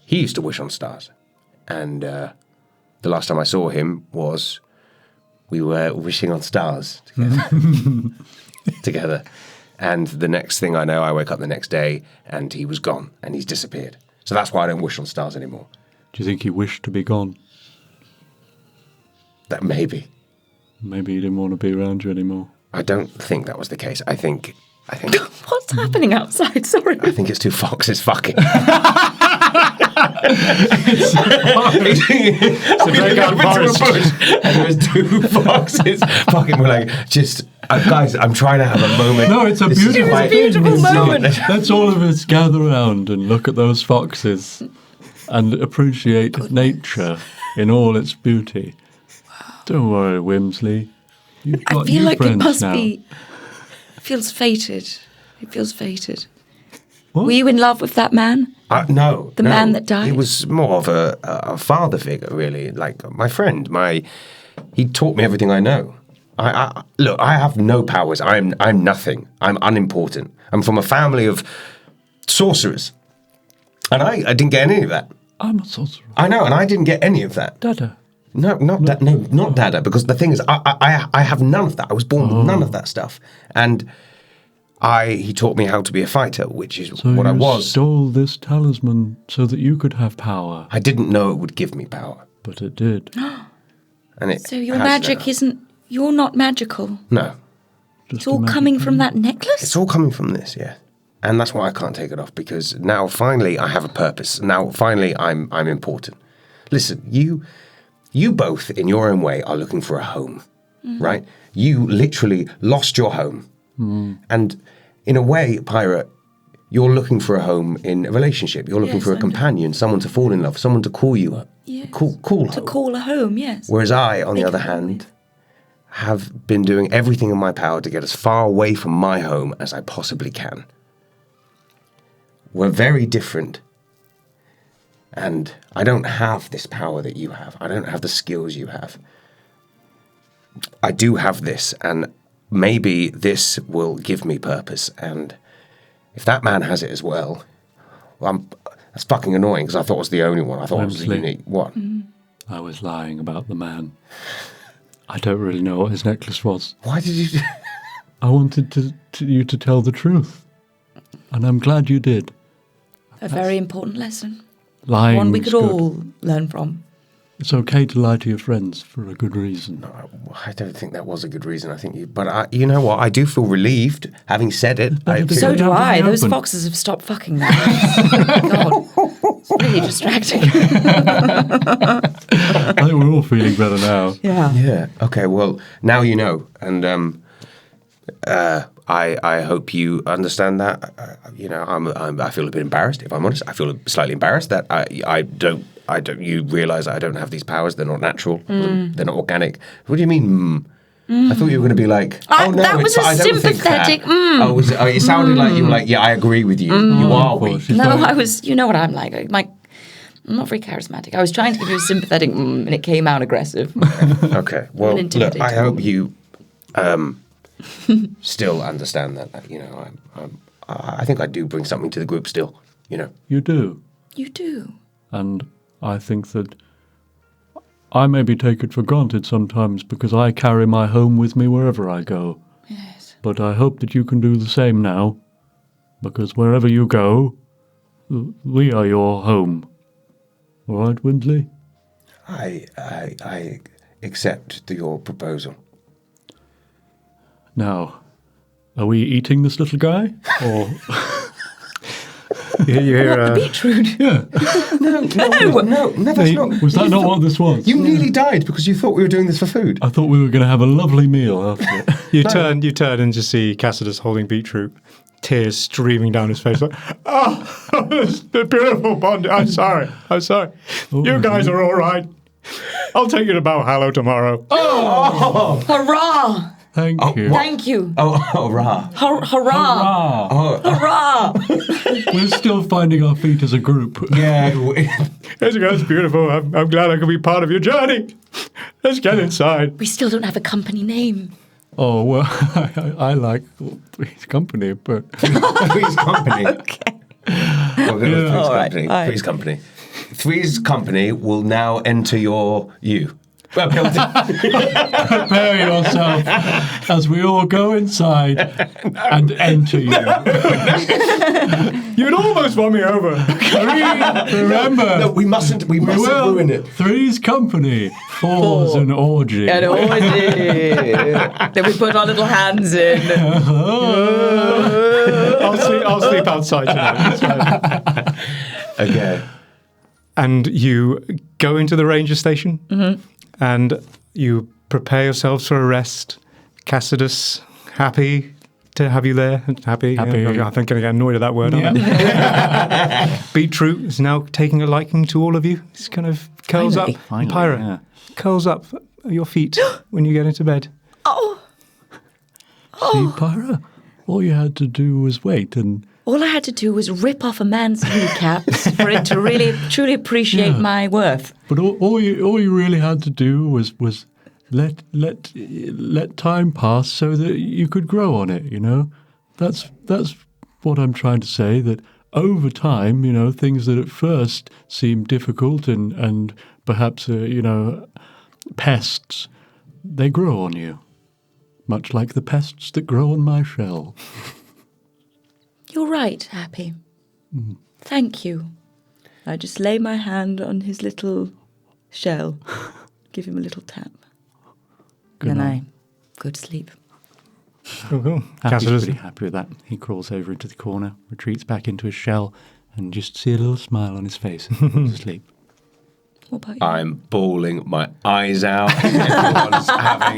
used to wish on stars, and the last time I saw him was we were wishing on stars together. And the next thing I know, I wake up the next day, and he was gone, and he's disappeared. So that's why I don't wish on stars anymore. Do you think he wished to be gone? That maybe. Maybe he didn't want to be around you anymore. I don't think that was the case. I think. What's happening outside? Sorry. I think it's two foxes fucking. It's a very good forest. And there was two foxes fucking. We're like, just guys, I'm trying to have a moment. No, it's a beautiful moment. Let's all of us gather around and look at those foxes and appreciate nature in all its beauty. Wow. Don't worry, Whimsly. You've got I feel like it must now. be. It feels fated. It feels fated. What? Were you in love with that man? No. The man that died? He was more of a father figure, really. Like my friend. He taught me everything I know. Look, I have no powers. I'm nothing. I'm unimportant. I'm from a family of sorcerers. And I didn't get any of that. I'm a sorcerer. I know, and I didn't get any of that. Dada. No, not Dada, because the thing is, I have none of that. I was born with none of that stuff. And he taught me how to be a fighter, which is what I was. You stole this talisman so that you could have power. I didn't know it would give me power. But it did. And so your magic isn't... You're not magical. No. It's all coming from that necklace? It's all coming from this, yeah. And that's why I can't take it off, because now finally I have a purpose. Now finally I'm important. Listen, you both in your own way are looking for a home, right? You literally lost your home. And in a way, Pyra, you're looking for a home in a relationship. You're looking for a companion, someone to fall in love, someone to call you up. Yes. Call home. To call a home, yes. Whereas I, on the other hand, have been doing everything in my power to get as far away from my home as I possibly can. We're very different. And I don't have this power that you have. I don't have the skills you have. I do have this, and maybe this will give me purpose. And if that man has it as well, that's fucking annoying, because I thought it was the only one. I thought it was the unique. What? I was lying about the man. I don't really know what his necklace was. Why did you... I wanted you to tell the truth. And I'm glad you did. A very important lesson. Lying one we could all learn from. It's okay to lie to your friends for a good reason. No, I don't think that was a good reason. I think you know what? I do feel relieved having said it. So do I. Those foxes have stopped fucking now. God, it's really distracting. I think we're all feeling better now. Yeah. Yeah. Okay. Well, now you know, and I hope you understand that. I feel a bit embarrassed. If I'm honest, I feel slightly embarrassed that I don't. You realise I don't have these powers. They're not natural. They're not organic. What do you mean? I thought you were going to be like, oh no, that was I don't sympathetic. think that. It sounded like you were like, yeah, I agree with you. You are weak. No, I was. You know what I'm like. I'm not very charismatic. I was trying to give you a sympathetic, and it came out aggressive. Okay. Well, look, I hope you still understand that you know, I think I do bring something to the group still, you know. You do. You do. And I think that I maybe take it for granted sometimes because I carry my home with me wherever I go. Yes. But I hope that you can do the same now, because wherever you go, we are your home. All right, Whimsly? I accept your proposal. Now, are we eating this little guy? Or you hear Beetroot. yeah. No, that's not. Was that not what this was? You nearly died because you thought we were doing this for food. I thought we were going to have a lovely meal after it. You turn and just see Cassidus holding Beetroot, tears streaming down his face. Like, oh, it's the beautiful bond. I'm sorry. You guys are all right. I'll take you to Valhalla tomorrow. Oh! Hurrah! Thank you. Thank you. Oh, hurrah. Hurrah! Hurrah! Hurrah! We're still finding our feet as a group. Yeah. It's beautiful. I'm glad I could be part of your journey. Let's get inside. We still don't have a company name. Oh, well, I like Three's Company, but... Three's Company. Okay. We'll go with Three's All right. Company. All right. Three's Company. Three's Company will now enter you. Well, Prepare yourself as we all go inside and enter you. You'd almost won me over. Remember, no, we mustn't ruin it. Three's Company, four's an orgy. An orgy. Then we put our little hands in. I'll sleep outside tonight. Okay. And you go into the ranger station, and you prepare yourselves for a rest. Cassidus, happy to have you there. Happy. Happy. Yeah, I think I'm going to get annoyed at that word. Beetroot is now taking a liking to all of you. He's kind of curls Finally. up. Finally, Pyra yeah. curls up at your feet when you get into bed. Oh! See, Pyra, all you had to do was wait and... All I had to do was rip off a man's kneecaps for it to really, truly appreciate my worth. But all you really had to do was let time pass so that you could grow on it. You know, that's what I'm trying to say. That over time, you know, things that at first seem difficult and perhaps pests, they grow on you, much like the pests that grow on my shell. You're right, Happy. Thank you. I just lay my hand on his little shell, give him a little tap. Then I go to sleep. Cool. Happy's Cassidus. pretty happy with that. He crawls over into the corner, retreats back into his shell, and just see a little smile on his face and falls asleep. What about you? I'm bawling my eyes out.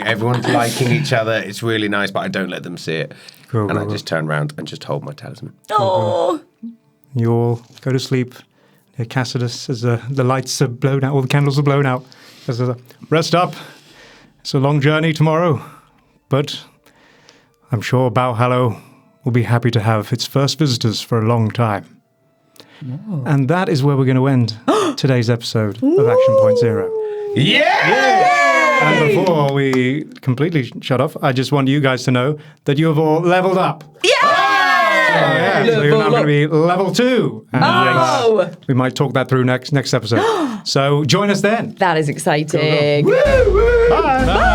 Everyone's liking each other. It's really nice, but I don't let them see it. Cool, and cool, I just turn around and just hold my talisman. Oh! You all go to sleep. Cassidus, as the lights are blown out, all the candles are blown out. Rest up. It's a long journey tomorrow, but I'm sure Valhalla will be happy to have its first visitors for a long time. Oh. And that is where we're going to end today's episode of Action Point Zero. Yeah! And before we completely shut off, I just want you guys to know that you have all leveled up. So you're now going to be level 2. And yes, we might talk that through next episode. So join us then. That is exciting. Bye. Bye.